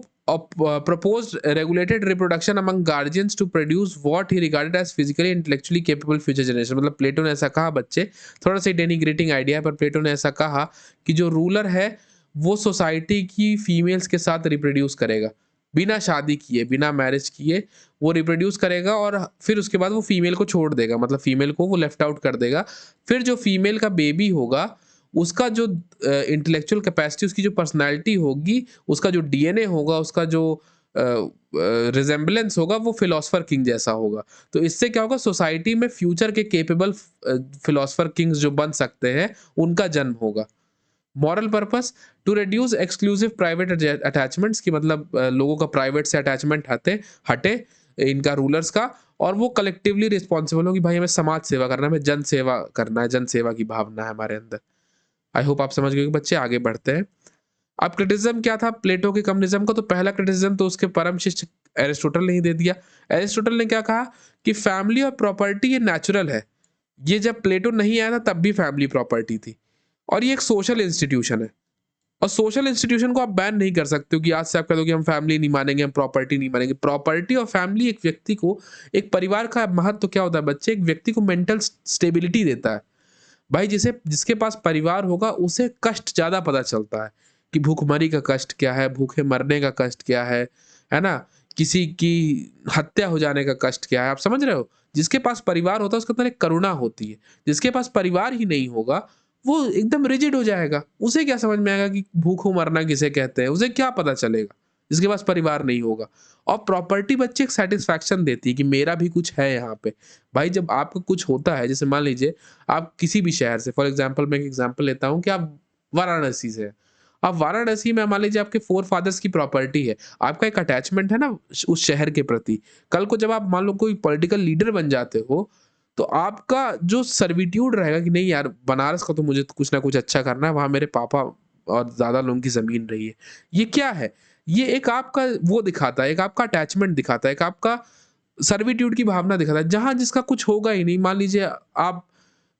proposed regulated reproduction among guardians to produce what he regarded as physically intellectually capable future generation। मतलब प्लेटो ने ऐसा कहा, बच्चे थोड़ा सा डेनिग्रेटिंग आइडिया है, पर प्लेटो ने ऐसा कहा कि जो रूलर है वो सोसाइटी की फीमेल्स के साथ रिप्रोड्यूस करेगा, बिना शादी किए, बिना मैरिज किए वो रिप्रोड्यूस करेगा, और फिर उसके बाद वो फीमेल को छोड़ देगा, मतलब फीमेल को वो लेफ्ट आउट कर देगा। फिर जो फीमेल का बेबी होगा उसका जो इंटेलेक्चुअल कैपेसिटी, उसकी जो पर्सनैलिटी होगी, उसका जो डीएनए होगा, उसका जो रिजेम्बलेंस होगा, वो फिलोसफर किंग जैसा होगा। तो इससे क्या होगा, सोसाइटी में फ्यूचर के केपेबल फिलोसफर किंग्स जो बन सकते हैं उनका जन्म होगा। Moral purpose to reduce exclusive private attachments, की मतलब लोगों का प्राइवेट से अटैचमेंट हटे हटे इनका रूलर्स का, और वो कलेक्टिवली रिस्पॉन्सिबल हो कि भाई हमें समाज सेवा करना है, हमें जन सेवा करना है, जन सेवा की भावना है हमारे अंदर। आई होप आप समझ गए कि बच्चे आगे बढ़ते हैं। अब क्रिटिसिज्म क्या था प्लेटो के कम्युनिज्म का? तो पहला क्रिटिसिज्म तो उसके परम शिष्य एरिस्टोटल ने ही दे दिया। एरिस्टोटल ने क्या कहा कि फैमिली और प्रॉपर्टी ये नेचुरल है। ये जब प्लेटो नहीं आया था तब भी फैमिली प्रॉपर्टी थी, और ये एक सोशल इंस्टीट्यूशन है, और सोशल इंस्टीट्यूशन को आप बैन नहीं कर सकते हो कि आज से आप कह दो कि हम फैमिली नहीं मानेंगे, हम प्रॉपर्टी नहीं मानेंगे। प्रॉपर्टी और फैमिली एक व्यक्ति को, एक परिवार का महत्व तो क्या होता है बच्चे, एक व्यक्ति को मेंटल स्टेबिलिटी देता है। भाई जिसे जिसके पास परिवार होगा उसे कष्ट ज़्यादा पता चलता है कि भूखमरी का कष्ट क्या है, भूखे मरने का कष्ट क्या है ना? किसी की हत्या हो जाने का कष्ट क्या है, आप समझ रहे हो? जिसके पास परिवार होता है उसके अंदर एक करुणा होती है। जिसके पास परिवार ही नहीं होगा, वो एकदम रिजिड हो जाएगा। उसे क्या समझ में आएगा कि भूखों मरना किसे कहते हैं? उसे क्या पता चलेगा, जिसके पास परिवार नहीं होगा। और प्रॉपर्टी बच्चे एक सैटिस्फैक्शन देती है कि मेरा भी कुछ है यहाँ पे। भाई जब आपका कुछ होता है, जैसे मान लीजिए आप किसी भी शहर से, फॉर एग्जांपल मैं एक एग्जांपल लेता हूँ कि आप वाराणसी से हैं। आप वाराणसी में मान लीजिए आपके फ़ोर-फादर्स की प्रॉपर्टी है। आपका एक अटैचमेंट है ना उस शहर के प्रति। कल को जब आप मान लो कोई पॉलिटिकल लीडर बन जाते हो, तो आपका जो सर्विट्यूड रहेगा कि नहीं यार बनारस का तो मुझे कुछ ना कुछ अच्छा करना है, वहाँ मेरे पापा और ज़्यादा लोगों की ज़मीन रही है। ये क्या है? ये एक आपका वो दिखाता है, एक आपका अटैचमेंट दिखाता है, एक आपका सर्विट्यूड की भावना दिखाता है। जहाँ जिसका कुछ होगा ही नहीं, मान लीजिए आप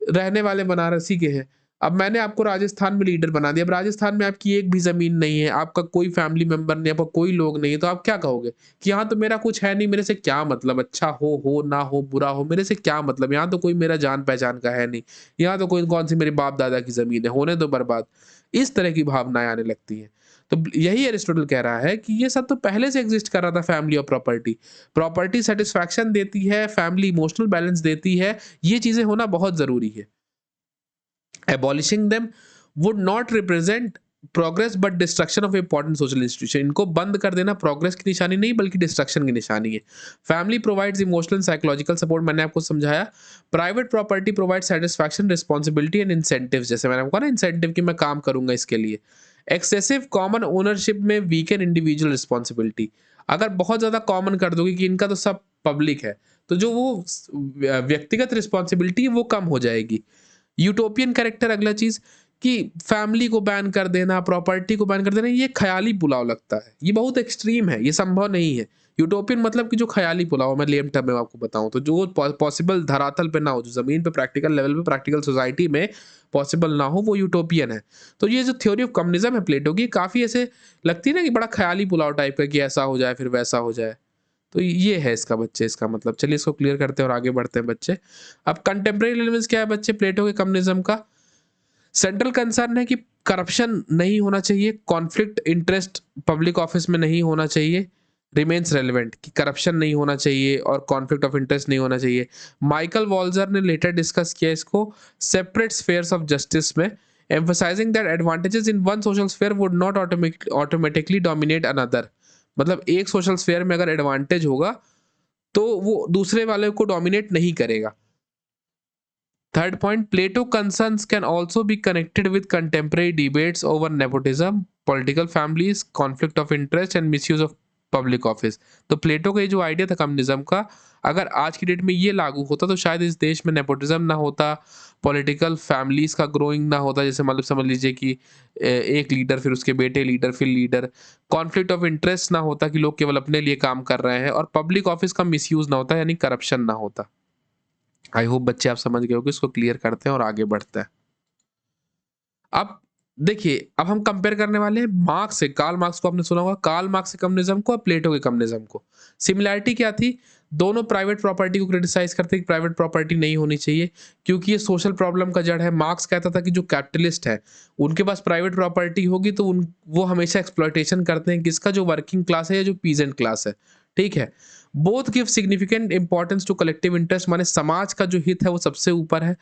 रहने वाले बनारसी के हैं। अब मैंने आपको राजस्थान में लीडर बना दिया। अब राजस्थान में आपकी एक भी ज़मीन नहीं है, आपका कोई फैमिली मेंबर नहीं है, आपका कोई लोग नहीं है, तो आप क्या कहोगे? कि यहाँ तो मेरा कुछ है नहीं, मेरे से क्या मतलब? अच्छा हो, ना हो, बुरा हो, मेरे से क्या मतलब? यहाँ तो कोई मेरा जान-पहचान का है नहीं। यहाँ तो कोई कौन-सी मेरे बाप-दादा की ज़मीन है, होने दो बर्बाद। इस तरह की भावनाएँ आने लगती हैं। तो यही एरिस्टोटल कह रहा है कि ये सब तो पहले से एग्ज़िस्ट कर रहा था, फैमिली और प्रॉपर्टी। प्रॉपर्टी सैटिस्फैक्शन देती है, फैमिली इमोशनल बैलेंस देती है, ये चीज़ें होना बहुत ज़रूरी है। Abolishing them would not represent progress but destruction of important social institution. इनको बंद कर देना प्रोग्रेस की निशानी नहीं बल्कि डिस्ट्रक्शन की निशानी है। Family provides emotional psychological support, मैंने आपको समझाया। Private property provide satisfaction responsibility and incentive, जैसे मैंने आपको कहा ना इंसेंटिव कि मैं काम करूंगा इसके लिए। एक्सेसिव कॉमन ओनरशिप में वीकन इंडिविजुअल रिस्पॉन्सिबिलिटी। अगर बहुत ज्यादा कॉमन कर दोगे कि इनका तो सब पब्लिक है, तो जो वो व्यक्तिगत रिस्पॉन्सिबिलिटी है वो कम हो जाएगी। यूटोपियन कैरेक्टर अगला चीज कि फैमिली को बैन कर देना, प्रॉपर्टी को बैन कर देना, ये ख्याली पुलाव लगता है। ये बहुत एक्सट्रीम है, ये संभव नहीं है। यूटोपियन मतलब कि जो ख्याली पुलाव, मैं लेम टर्म में आपको बताऊं तो जो पॉसिबल धरातल पे ना हो, जो जमीन पे प्रैक्टिकल लेवल पे प्रैक्टिकल सोसाइटी में पॉसिबल ना हो, वो यूटोपियन है। तो ये जो थ्योरी ऑफ कम्युनिज्म है प्लेटो की, काफी ऐसे लगती है ना कि बड़ा ख्याली पुलाव टाइप का, कि ऐसा हो जाए फिर वैसा हो जाए। तो ये है इसका बच्चे, इसका मतलब। चलिए इसको क्लियर करते हैं और आगे बढ़ते हैं बच्चे। अब कंटेम्प्रेरी एलिमेंट्स क्या है बच्चे प्लेटो के कम्युनिज्म का? सेंट्रल कंसर्न है कि करप्शन नहीं होना चाहिए, कॉन्फ्लिक्ट इंटरेस्ट पब्लिक ऑफिस में नहीं होना चाहिए। रिमेन्स रेलिवेंट कि करप्शन नहीं होना चाहिए और कॉन्फ्लिक्ट ऑफ इंटरेस्ट नहीं होना चाहिए। माइकल वॉल्जर ने लेटर डिस्कस किया इसको सेपरेट स्फेयर्स ऑफ जस्टिस में, emphasizing that advantages in one social sphere would not automatically dominate another। मतलब एक सोशल स्फेयर में अगर एडवांटेज होगा तो वो दूसरे वाले को डोमिनेट नहीं करेगा। Third point, Plato concerns can also be connected with contemporary debates over nepotism, political families, conflict of interest and misuse of public office. तो प्लेटो का ये जो आइडिया था कम्युनिज्म का, अगर आज की डेट में ये लागू होता तो शायद इस देश में नेपोटिज्म ना होता, पॉलिटिकल फैमिलीज का ग्रोइंग ना होता। जैसे मतलब समझ लीजिए कि एक लीडर, फिर उसके बेटे लीडर, फिर लीडर। कॉन्फ्लिक्ट ऑफ इंटरेस्ट ना होता कि लोग केवल अपने लिए काम कर रहे हैं, और पब्लिक ऑफिस का मिसयूज ना होता, यानी करप्शन ना होता। आई होप बच्चे आप समझ गए होगे। इसको क्लियर करते हैं और आगे बढ़ते हैं। अब देखिए, अब हम कंपेयर करने वाले हैं मार्क्स से। कार्ल मार्क्स को आपने सुना होगा, कार्ल मार्क्स के कम्युनिज्म को और प्लेटो के कम्युनिज्म को। सिमिलैरिटी क्या थी? दोनों प्राइवेट प्रॉपर्टी को क्रिटिसाइज करते कि प्राइवेट प्रॉपर्टी नहीं होनी चाहिए क्योंकि ये सोशल प्रॉब्लम का जड़ है। मार्क्स कहता था कि जो कैपिटलिस्ट है उनके पास प्राइवेट प्रॉपर्टी होगी तो उन वो हमेशा एक्सप्लॉयटेशन करते हैं किसका? जो वर्किंग क्लास है या जो पीजेंट क्लास है। ठीक है। Both give significant importance to collective interest, माने समाज का जो हित है वो सबसे ऊपर है।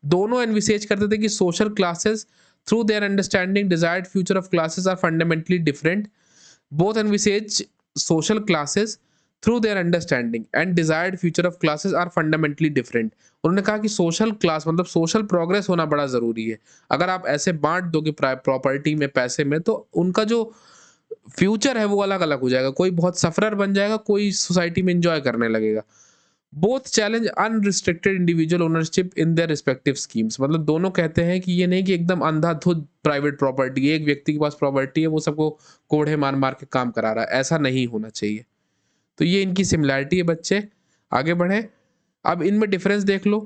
दोनों एनविसेज करते थे कि social classes through their understanding desired future of classes are fundamentally different। Both envisage social classes through their understanding and desired future of classes are fundamentally different. उन्होंने कहा कि सोशल क्लास मतलब सोशल प्रोग्रेस होना बड़ा जरूरी है। अगर आप ऐसे बांट दोगे प्रॉपर्टी में, पैसे में, तो उनका जो फ्यूचर है वो अलग अलग हो जाएगा। कोई बहुत सफरर बन जाएगा, कोई सोसाइटी में एंजॉय करने लगेगा। Both challenge unrestricted individual ownership in their respective schemes. मतलब दोनों कहते हैं कि ये नहीं कि एकदम अंधाधुंध प्राइवेट प्रॉपर्टी, एक व्यक्ति के पास प्रॉपर्टी है वो सबको कोड़े मार मार के काम करा रहा है, ऐसा नहीं होना चाहिए। तो ये इनकी सिमिलैरिटी है बच्चे। आगे बढ़े, अब इनमें डिफरेंस देख लो।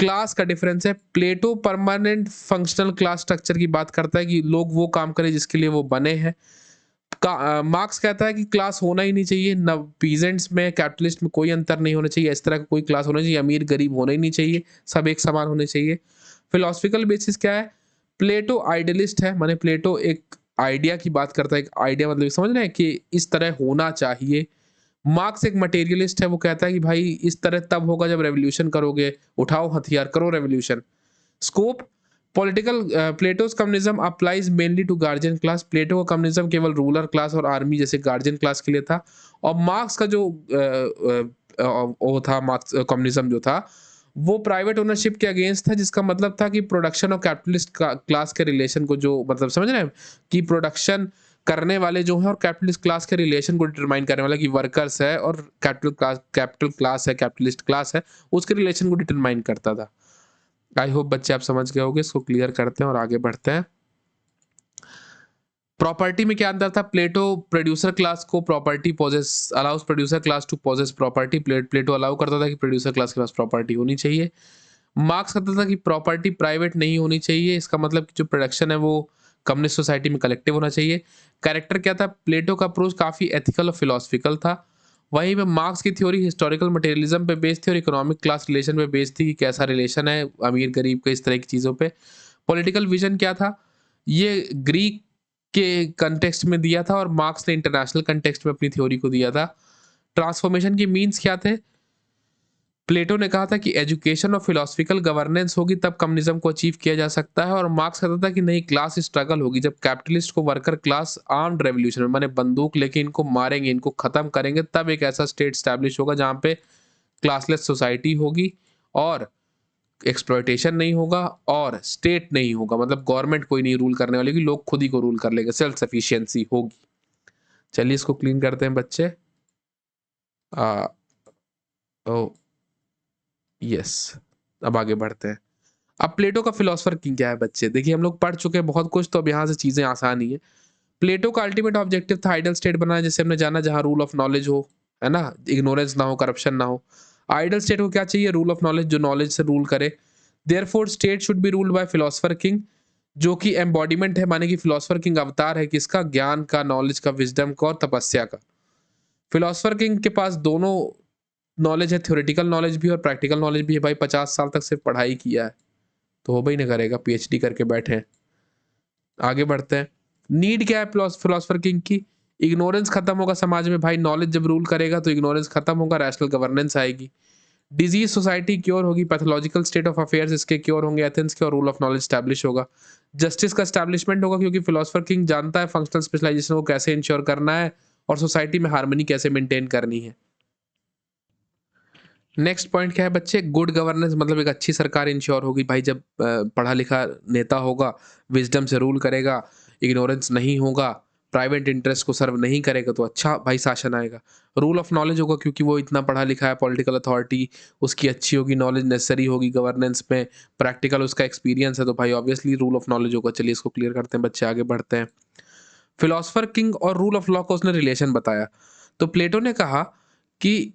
क्लास का डिफरेंस है, प्लेटो परमानेंट फंक्शनल क्लास स्ट्रक्चर की बात करता है कि लोग वो काम करें जिसके लिए वो बने हैं। मार्क्स कहता है कि क्लास होना ही नहीं चाहिए, न पीजेंट्स में कैपिटलिस्ट में कोई अंतर नहीं होना चाहिए, इस तरह का कोई क्लास होना चाहिए, अमीर गरीब होना ही नहीं चाहिए, सब एक समान होने चाहिए। फिलोसफिकल बेसिस क्या है, प्लेटो आइडियलिस्ट है, माने प्लेटो एक आइडिया की बात करता है, एक आइडिया मतलब समझ रहे हैं कि इस तरह होना चाहिए। मार्क्स एक मटेरियलिस्ट है, वो कहता है कि भाई इस तरह तब होगा जब रेवोल्यूशन करोगे, उठाओ हथियार करो revolution. Scope, political, Plato's communism applies mainly to guardian class. Plato का कम्युनिज्म केवल रूलर क्लास और आर्मी जैसे गार्जियन क्लास के लिए था। और मार्क्स का जो वो था, मार्क्स कम्युनिज्म जो था वो प्राइवेट ओनरशिप के अगेंस्ट था, जिसका मतलब था कि प्रोडक्शन और कैपिटलिस्ट क्लास के रिलेशन को, जो मतलब समझ रहे हैं कि प्रोडक्शन करने वाले जो है और कैपिटलिस्ट क्लास के रिलेशन को डिटरमाइन करने वाला कि वर्कर्स है और कैपिटल क्लास है, कैपिटलिस्ट क्लास है, उसके रिलेशन को डिटरमाइन करता था। आई होप बच्चे आप समझ गए होंगे। इसको क्लियर करते हैं और आगे बढ़ते हैं। प्रॉपर्टी में क्या अंतर था, प्लेटो प्रोड्यूसर क्लास को property possess allows producer class to possess property. Plato allow करता था कि प्रोड्यूसर क्लास के पास प्रॉपर्टी होनी चाहिए। मार्क्स कहता था कि प्रॉपर्टी प्राइवेट नहीं होनी चाहिए, इसका मतलब कि जो प्रोडक्शन है वो कम्युनिस्ट सोसाइटी में कलेक्टिव होना चाहिए। कैरेक्टर क्या था, प्लेटो का अप्रोच काफी एथिकल और फिलोसफिकल था। वहीं पे मार्क्स की थ्योरी हिस्टोरिकल मटेरियलिज्म पे बेस्ड थी और इकोनॉमिक क्लास रिलेशन पे बेस्ड थी कि कैसा रिलेशन है अमीर गरीब का, इस तरह की चीज़ों पे। पॉलिटिकल विजन क्या था, ये ग्रीक के कंटेक्स्ट में दिया था और मार्क्स ने इंटरनेशनल कंटेक्स्ट में अपनी थ्योरी को दिया था। ट्रांसफॉर्मेशन के मीन्स क्या थे, प्लेटो ने कहा था कि एजुकेशन और फिलोसफिकल गवर्नेंस होगी तब कम्युनिज्म को अचीव किया जा सकता है। और मार्क्स कहता था कि नहीं, क्लास स्ट्रगल होगी जब कैपिटलिस्ट को वर्कर क्लास आर्म्ड रेवोल्यूशन में, माने बंदूक लेके इनको मारेंगे, इनको खत्म करेंगे, तब एक ऐसा स्टेट स्टैब्लिश होगा जहां पे क्लासलेस सोसाइटी होगी और एक्सप्लॉयटेशन नहीं होगा और स्टेट नहीं होगा, मतलब गवर्नमेंट कोई नहीं रूल करने वाली होगी, लोग खुद ही को रूल कर लेंगे, सेल्फ सफिशिएंसी होगी। चलिए इसको क्लीन करते हैं बच्चे। आ, ओ यस, अब आगे बढ़ते हैं। अब प्लेटो का फिलोसफर किंग क्या है बच्चे, देखिए हम लोग पढ़ चुके हैं बहुत कुछ, तो अब यहाँ से चीजें आसान ही है। प्लेटो का अल्टीमेट ऑब्जेक्टिव था आइडल स्टेट बनाना, जैसे हमने जाना, जहाँ रूल ऑफ नॉलेज हो, है ना, इग्नोरेंस ना हो, करप्शन ना हो। आइडल स्टेट को क्या चाहिए, रूल ऑफ नॉलेज, जो नॉलेज से रूल करे। Therefore state should be ruled by philosopher king, जो कि एम्बॉडीमेंट है, माने कि फिलोसफर किंग अवतार है किसका, ज्ञान का, नॉलेज का, विजडम का और तपस्या का। फिलोसफर किंग के पास दोनों नॉलेज है, थ्योरेटिकल नॉलेज भी और प्रैक्टिकल नॉलेज भी है। भाई 50 साल तक सिर्फ पढ़ाई किया है तो हो भाई नहीं करेगा, पीएचडी करके बैठे हैं। आगे बढ़ते हैं। नीड क्या है फिलोसफर किंग की, इग्नोरेंस खत्म होगा समाज में, भाई नॉलेज जब रूल करेगा तो इग्नोरेंस खत्म होगा, रैशनल गवर्नेंस आएगी। डिजीज सोसाइटी क्योर होगी, पैथोलॉजिकल स्टेट ऑफ अफेयर्स इसके क्योर होंगे, एथेंस के, और रूल ऑफ नॉलेज स्टैब्लिश होगा। जस्टिस का स्टैब्लिशमेंट होगा क्योंकि फिलोसफर किंग जानता है फंक्शनल स्पेशलाइजेशन को कैसे इंश्योर करना है और सोसाइटी में हार्मनी कैसे मेंटेन करनी है। नेक्स्ट पॉइंट क्या है बच्चे, गुड गवर्नेंस, मतलब एक अच्छी सरकार इंश्योर होगी भाई जब पढ़ा लिखा नेता होगा, विजडम से रूल करेगा, इग्नोरेंस नहीं होगा, प्राइवेट इंटरेस्ट को सर्व नहीं करेगा, तो अच्छा भाई शासन आएगा। रूल ऑफ नॉलेज होगा क्योंकि वो इतना पढ़ा लिखा है, पॉलिटिकल अथॉरिटी उसकी अच्छी होगी, नॉलेज नेसेसरी होगी गवर्नेंस में, प्रैक्टिकल उसका एक्सपीरियंस है, तो भाई ऑब्वियसली रूल ऑफ नॉलेज होगा। चलिए इसको क्लियर करते हैं बच्चे, आगे बढ़ते हैं। फिलोसफर किंग और रूल ऑफ लॉ का उसने रिलेशन बताया। तो प्लेटो ने कहा कि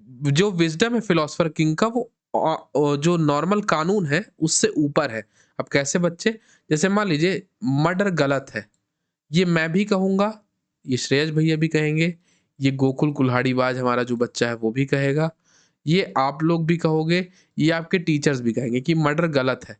जो विजडम है फिलोसफर किंग का, वो जो नॉर्मल कानून है उससे ऊपर है। अब कैसे बच्चे, जैसे मान लीजिए मर्डर गलत है, ये मैं भी कहूंगा, ये श्रेयस भैया भी कहेंगे, ये गोकुल कुल्हाड़ीबाज हमारा जो बच्चा है वो भी कहेगा, ये आप लोग भी कहोगे, ये आपके टीचर्स भी कहेंगे कि मर्डर गलत है।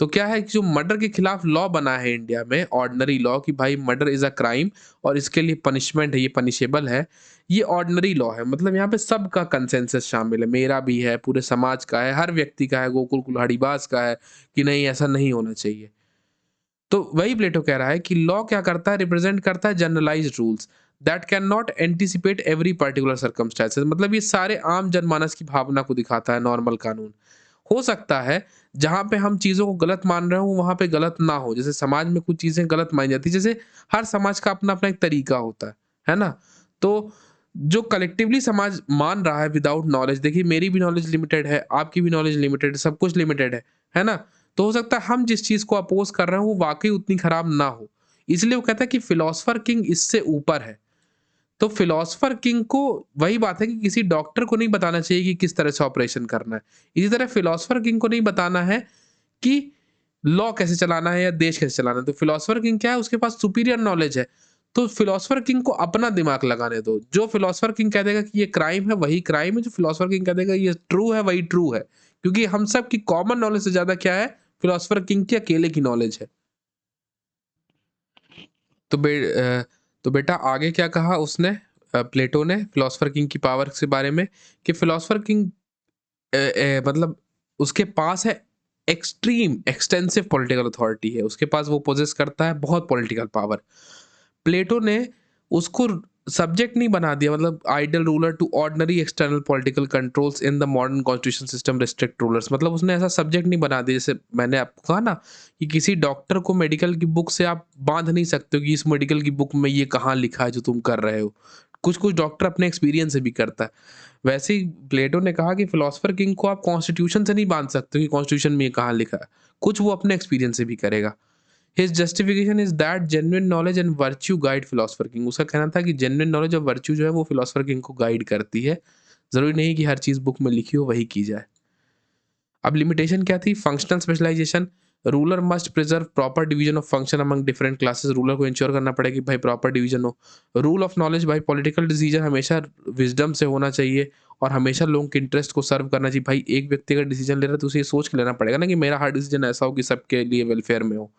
तो क्या है कि जो मर्डर के खिलाफ लॉ बना है इंडिया में, ऑर्डिनरी लॉ, कि भाई मर्डर इज अ क्राइम और इसके लिए पनिशमेंट है, ये पनिशेबल है, ये ऑर्डिनरी लॉ है। मतलब यहाँ पे सबका कंसेंसस शामिल है, मेरा भी है, पूरे समाज का है, हर व्यक्ति का है, गोकुल कुल्हाड़ीबाज का है कि नहीं ऐसा नहीं होना चाहिए। तो वही प्लेटो कह रहा है कि लॉ क्या करता है, रिप्रेजेंट करता है generalized rules. That can not anticipate every particular circumstances. मतलब ये सारे आम जनमानस की भावना को दिखाता है नॉर्मल कानून। हो सकता है जहाँ पे हम चीज़ों को गलत मान रहे हो वहाँ पे गलत ना हो। जैसे समाज में कुछ चीज़ें गलत मानी जाती है, जैसे हर समाज का अपना-अपना एक तरीका होता है ना? तो जो कलेक्टिवली समाज मान रहा है विदाउट नॉलेज, देखिए मेरी भी नॉलेज लिमिटेड है, आपकी भी नॉलेज लिमिटेड है, सब कुछ लिमिटेड है ना? तो हो सकता है हम जिस चीज़ को अपोज़ कर रहे हो वो वाक़ई उतनी खराब ना हो। इसलिए वो कहता है कि फिलॉसफर किंग इससे ऊपर है। तो फिलॉसफर किंग को वही बात है कि किसी डॉक्टर को नहीं बताना चाहिए कि किस तरह से ऑपरेशन करना है। इसी तरह फिलॉसफर किंग को नहीं बताना है कि लॉ कैसे चलाना है या देश कैसे चलाना है। तो फिलॉसफर किंग क्या है, उसके पास सुपीरियर नॉलेज है। तो फिलॉसफर किंग को अपना दिमाग लगाने दो। जो फिलॉसफर किंग कह देगा कि ये क्राइम है वही क्राइम है, जो फिलॉसफर किंग कह देगा ये ट्रू है वही ट्रू है। क्योंकि हम सब की कॉमन नॉलेज से ज़्यादा क्या है, फिलॉसफर किंग की अकेले की नॉलेज है। तो तो बेटा आगे क्या कहा उसने, प्लेटो ने फिलॉसफर किंग की पावर के बारे में, कि फिलॉसफर किंग मतलब उसके पास है एक्सट्रीम एक्सटेंसिव पॉलिटिकल अथॉरिटी है, उसके पास वो पोजेस करता है बहुत पॉलिटिकल पावर। प्लेटो ने उसको सब्जेक्ट नहीं बना दिया, मतलब ideal ruler to ordinary external political controls in the modern constitution system restrict rulers. मतलब उसने ऐसा सब्जेक्ट नहीं बना दिया, जैसे मैंने आपको कहा ना कि किसी डॉक्टर को मेडिकल की बुक से आप बांध नहीं सकते हो कि इस मेडिकल की बुक में ये कहाँ लिखा है जो तुम कर रहे हो। कुछ कुछ डॉक्टर अपने एक्सपीरियंस से भी करता है। वैसे ही प्लेटो ने कहा कि फिलोसफर किंग को आप कॉन्स्टिट्यूशन से नहीं बांध सकते कि कॉन्स्टिट्यूशन में ये कहाँ लिखा है, कुछ वो अपने एक्सपीरियंस से भी करेगा। His justification is that genuine knowledge and virtue guide philosopher king. उसका कहना था कि जेन्युइन नॉलेज और वर्च्यू जो है वो फिलोसफर किंग को गाइड करती है। जरूरी नहीं कि हर चीज बुक में लिखी हो वही की जाए। अब लिमिटेशन क्या थी, functional specialization. Ruler must preserve proper division of function among different classes. Ruler को इंश्योर करना पड़ेगा कि भाई प्रॉपर डिवीजन हो। रूल ऑफ नॉलेज, भाई पॉलिटिकल डिसीजन हमेशा विजडम से होना चाहिए और हमेशा लोगों के इंटरेस्ट को सर्व करना चाहिए। भाई एक व्यक्ति अगर डिसीजन ले रहा है तो उसे ये सोच के लेना पड़ेगा ना कि मेरा हर डिसीजन ऐसा हो कि सबके लिए वेलफेयर में हो।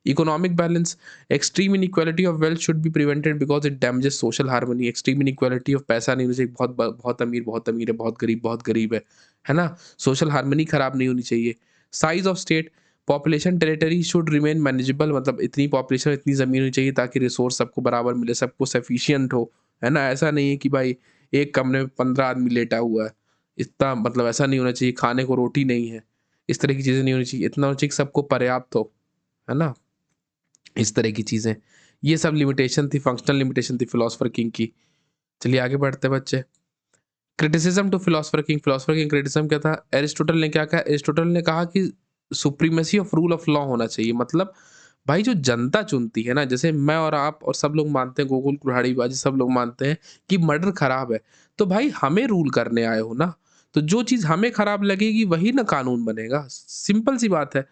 Economic balance, extreme inequality of wealth should be prevented because it damages social harmony. Extreme inequality of पैसा नहीं होना चाहिए, बहुत अमीर है, बहुत गरीब है ना? सोशल हार्मनी खराब नहीं होनी चाहिए। Size of state, population territory should remain manageable. मतलब इतनी पॉपुलेशन, इतनी ज़मीन होनी चाहिए ताकि रिसोर्स सबको बराबर मिले, सबको सफिशिएंट हो, है ना? ऐसा नहीं है कि भाई एक कमरे में 15 आदमी लेटा हुआ है, इतना मतलब ऐसा नहीं होना चाहिए, खाने को रोटी नहीं है, इस तरह की चीज़ें नहीं होनी चाहिए, इतना होना चाहिए कि सबको पर्याप्त हो, है ना? इस तरह की चीज़ें, ये सब लिमिटेशन थी, फंक्शनल लिमिटेशन थी फिलोसोफर किंग की। चलिए आगे बढ़ते हैं बच्चे। Criticism to philosopher king criticism क्या था? एरिस्टोटल ने क्या कहा? एरिस्टोटल ने कहा कि supremacy of rule of law होना चाहिए। मतलब भाई जो जनता चुनती है ना, जैसे मैं और आप और सब लोग मानते हैं, गोकुल कुल्हाड़ीबाजी सब लोग मानते हैं कि मर्डर खराब है, तो भाई हमें रूल करने आए हो ना, तो जो चीज़ हमें खराब लगेगी वही ना कानून बनेगा। सिंपल सी बात है।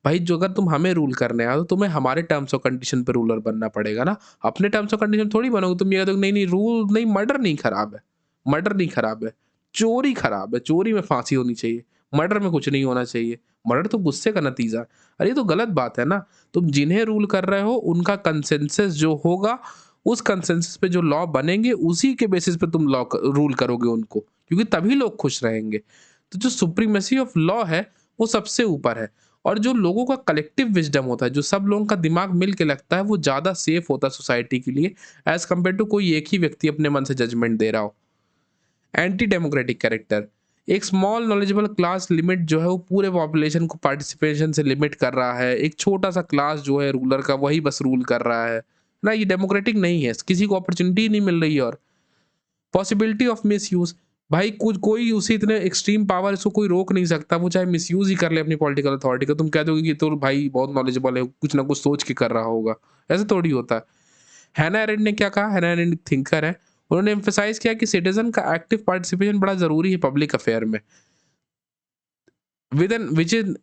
भाई जो अगर तुम हमें रूल करने आए हो तो तुम्हें हमारे टर्म्स और कंडीशन पे रूलर बनना पड़ेगा ना। अपने टर्म्स और कंडीशन थोड़ी बनोगे, तुम ये कहते हो नहीं नहीं रूल नहीं, मर्डर नहीं खराब है, मर्डर नहीं खराब है, चोरी खराब है, चोरी में फांसी होनी चाहिए, मर्डर में कुछ नहीं होना चाहिए, मर्डर तो गुस्से का नतीजा है। अरे ये तो गलत बात है ना। तुम जिन्हें रूल कर रहे हो उनका कंसेंसस जो होगा, उस कंसेंसस पे जो लॉ बनेंगे उसी के बेसिस पे तुम लॉ रूल करोगे उनको, क्योंकि तभी लोग खुश रहेंगे। तो जो सुप्रीमेसी ऑफ लॉ है वो सबसे ऊपर है। और जो लोगों का कलेक्टिव विजडम होता है, जो सब लोगों का दिमाग मिल के लगता है, वो ज़्यादा सेफ होता है सोसाइटी के लिए एज कम्पेयर टू कोई एक ही व्यक्ति अपने मन से जजमेंट दे रहा हो। एंटी डेमोक्रेटिक कैरेक्टर, एक स्मॉल नॉलेजेबल क्लास लिमिट जो है वो पूरे पॉपुलेशन को पार्टिसिपेशन से लिमिट कर रहा है। एक छोटा सा क्लास जो है रूलर का वही बस रूल कर रहा है ना, ये डेमोक्रेटिक नहीं है, किसी को अपॉर्चुनिटी ही नहीं मिल रही है। और पॉसिबिलिटी ऑफ मिसयूज, भाई कुछ कोई उसे इतने एक्सट्रीम पावर इसको कोई रोक नहीं सकता, वो चाहे मिसयूज ही कर ले अपनी पॉलिटिकल अथॉरिटी का। तुम कह दोगे कि तो भाई बहुत नॉलेजेबल है, कुछ ना कुछ सोच के कर रहा होगा, ऐसे थोड़ी होता है। हैना एरेंट ने क्या कहा? हैना एरेंट थिंकर है, उन्होंने एम्फेसाइज किया कि सिटीजन का एक्टिव पार्टिसिपेशन बड़ा जरूरी है पब्लिक अफेयर में, with an which an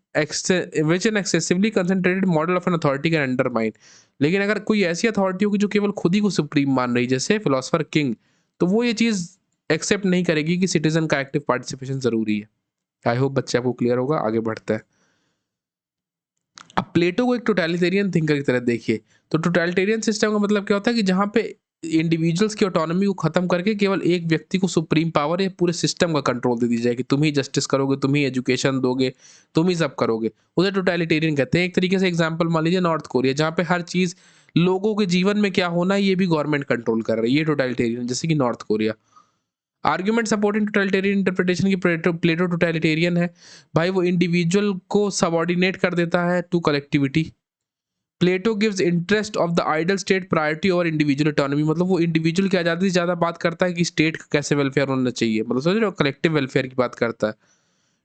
excessively concentrated model of an authority can undermine. लेकिन अगर कोई ऐसी अथॉरिटी होगी जो केवल खुद ही को सुप्रीम मान रही, जैसे फिलोसफर किंग, तो वो ये चीज एक्सेप्ट नहीं करेगी कि सिटीजन का एक्टिव पार्टिसिपेशन जरूरी है। आई होप बच्चे आपको क्लियर होगा। आगे बढ़ते हैं। अब प्लेटो को एक टोटलिटेरियन थिंकर की तरह देखिए। तो टोटलिटेरियन सिस्टम का मतलब क्या होता है कि जहाँ पे इंडिविजुअल्स की ऑटोनॉमी को खत्म करके केवल एक व्यक्ति को सुप्रीम पावर या पूरे सिस्टम का कंट्रोल दे दी जाए कि तुम ही जस्टिस करोगे, तुम ही एजुकेशन दोगे, तुम ही सब करोगे, उसे टोटलिटेरियन कहते हैं। एक तरीके से एग्जांपल मान लीजिए नॉर्थ कोरिया, जहाँ पे हर चीज़ लोगों के जीवन में क्या होना है ये भी गवर्नमेंट कंट्रोल कर रही है, ये टोटलिटेरियन, जैसे कि north Korea. Argument supporting totalitarian interpretation की प्लेटो टोटलिटेरियन है। भाई वो इंडिविजुअल को सबऑर्डिनेट कर देता है to collectivity. Plato gives interest of the ideal state priority और इंडिविजुअल ऑटोनॉमी, मतलब वो इंडिविजुअल की आज़ादी से ज़्यादा बात करता है कि स्टेट का कैसे वेलफेयर होना चाहिए, मतलब समझ रहे हो, कलेक्टिव वेलफेयर की बात करता है।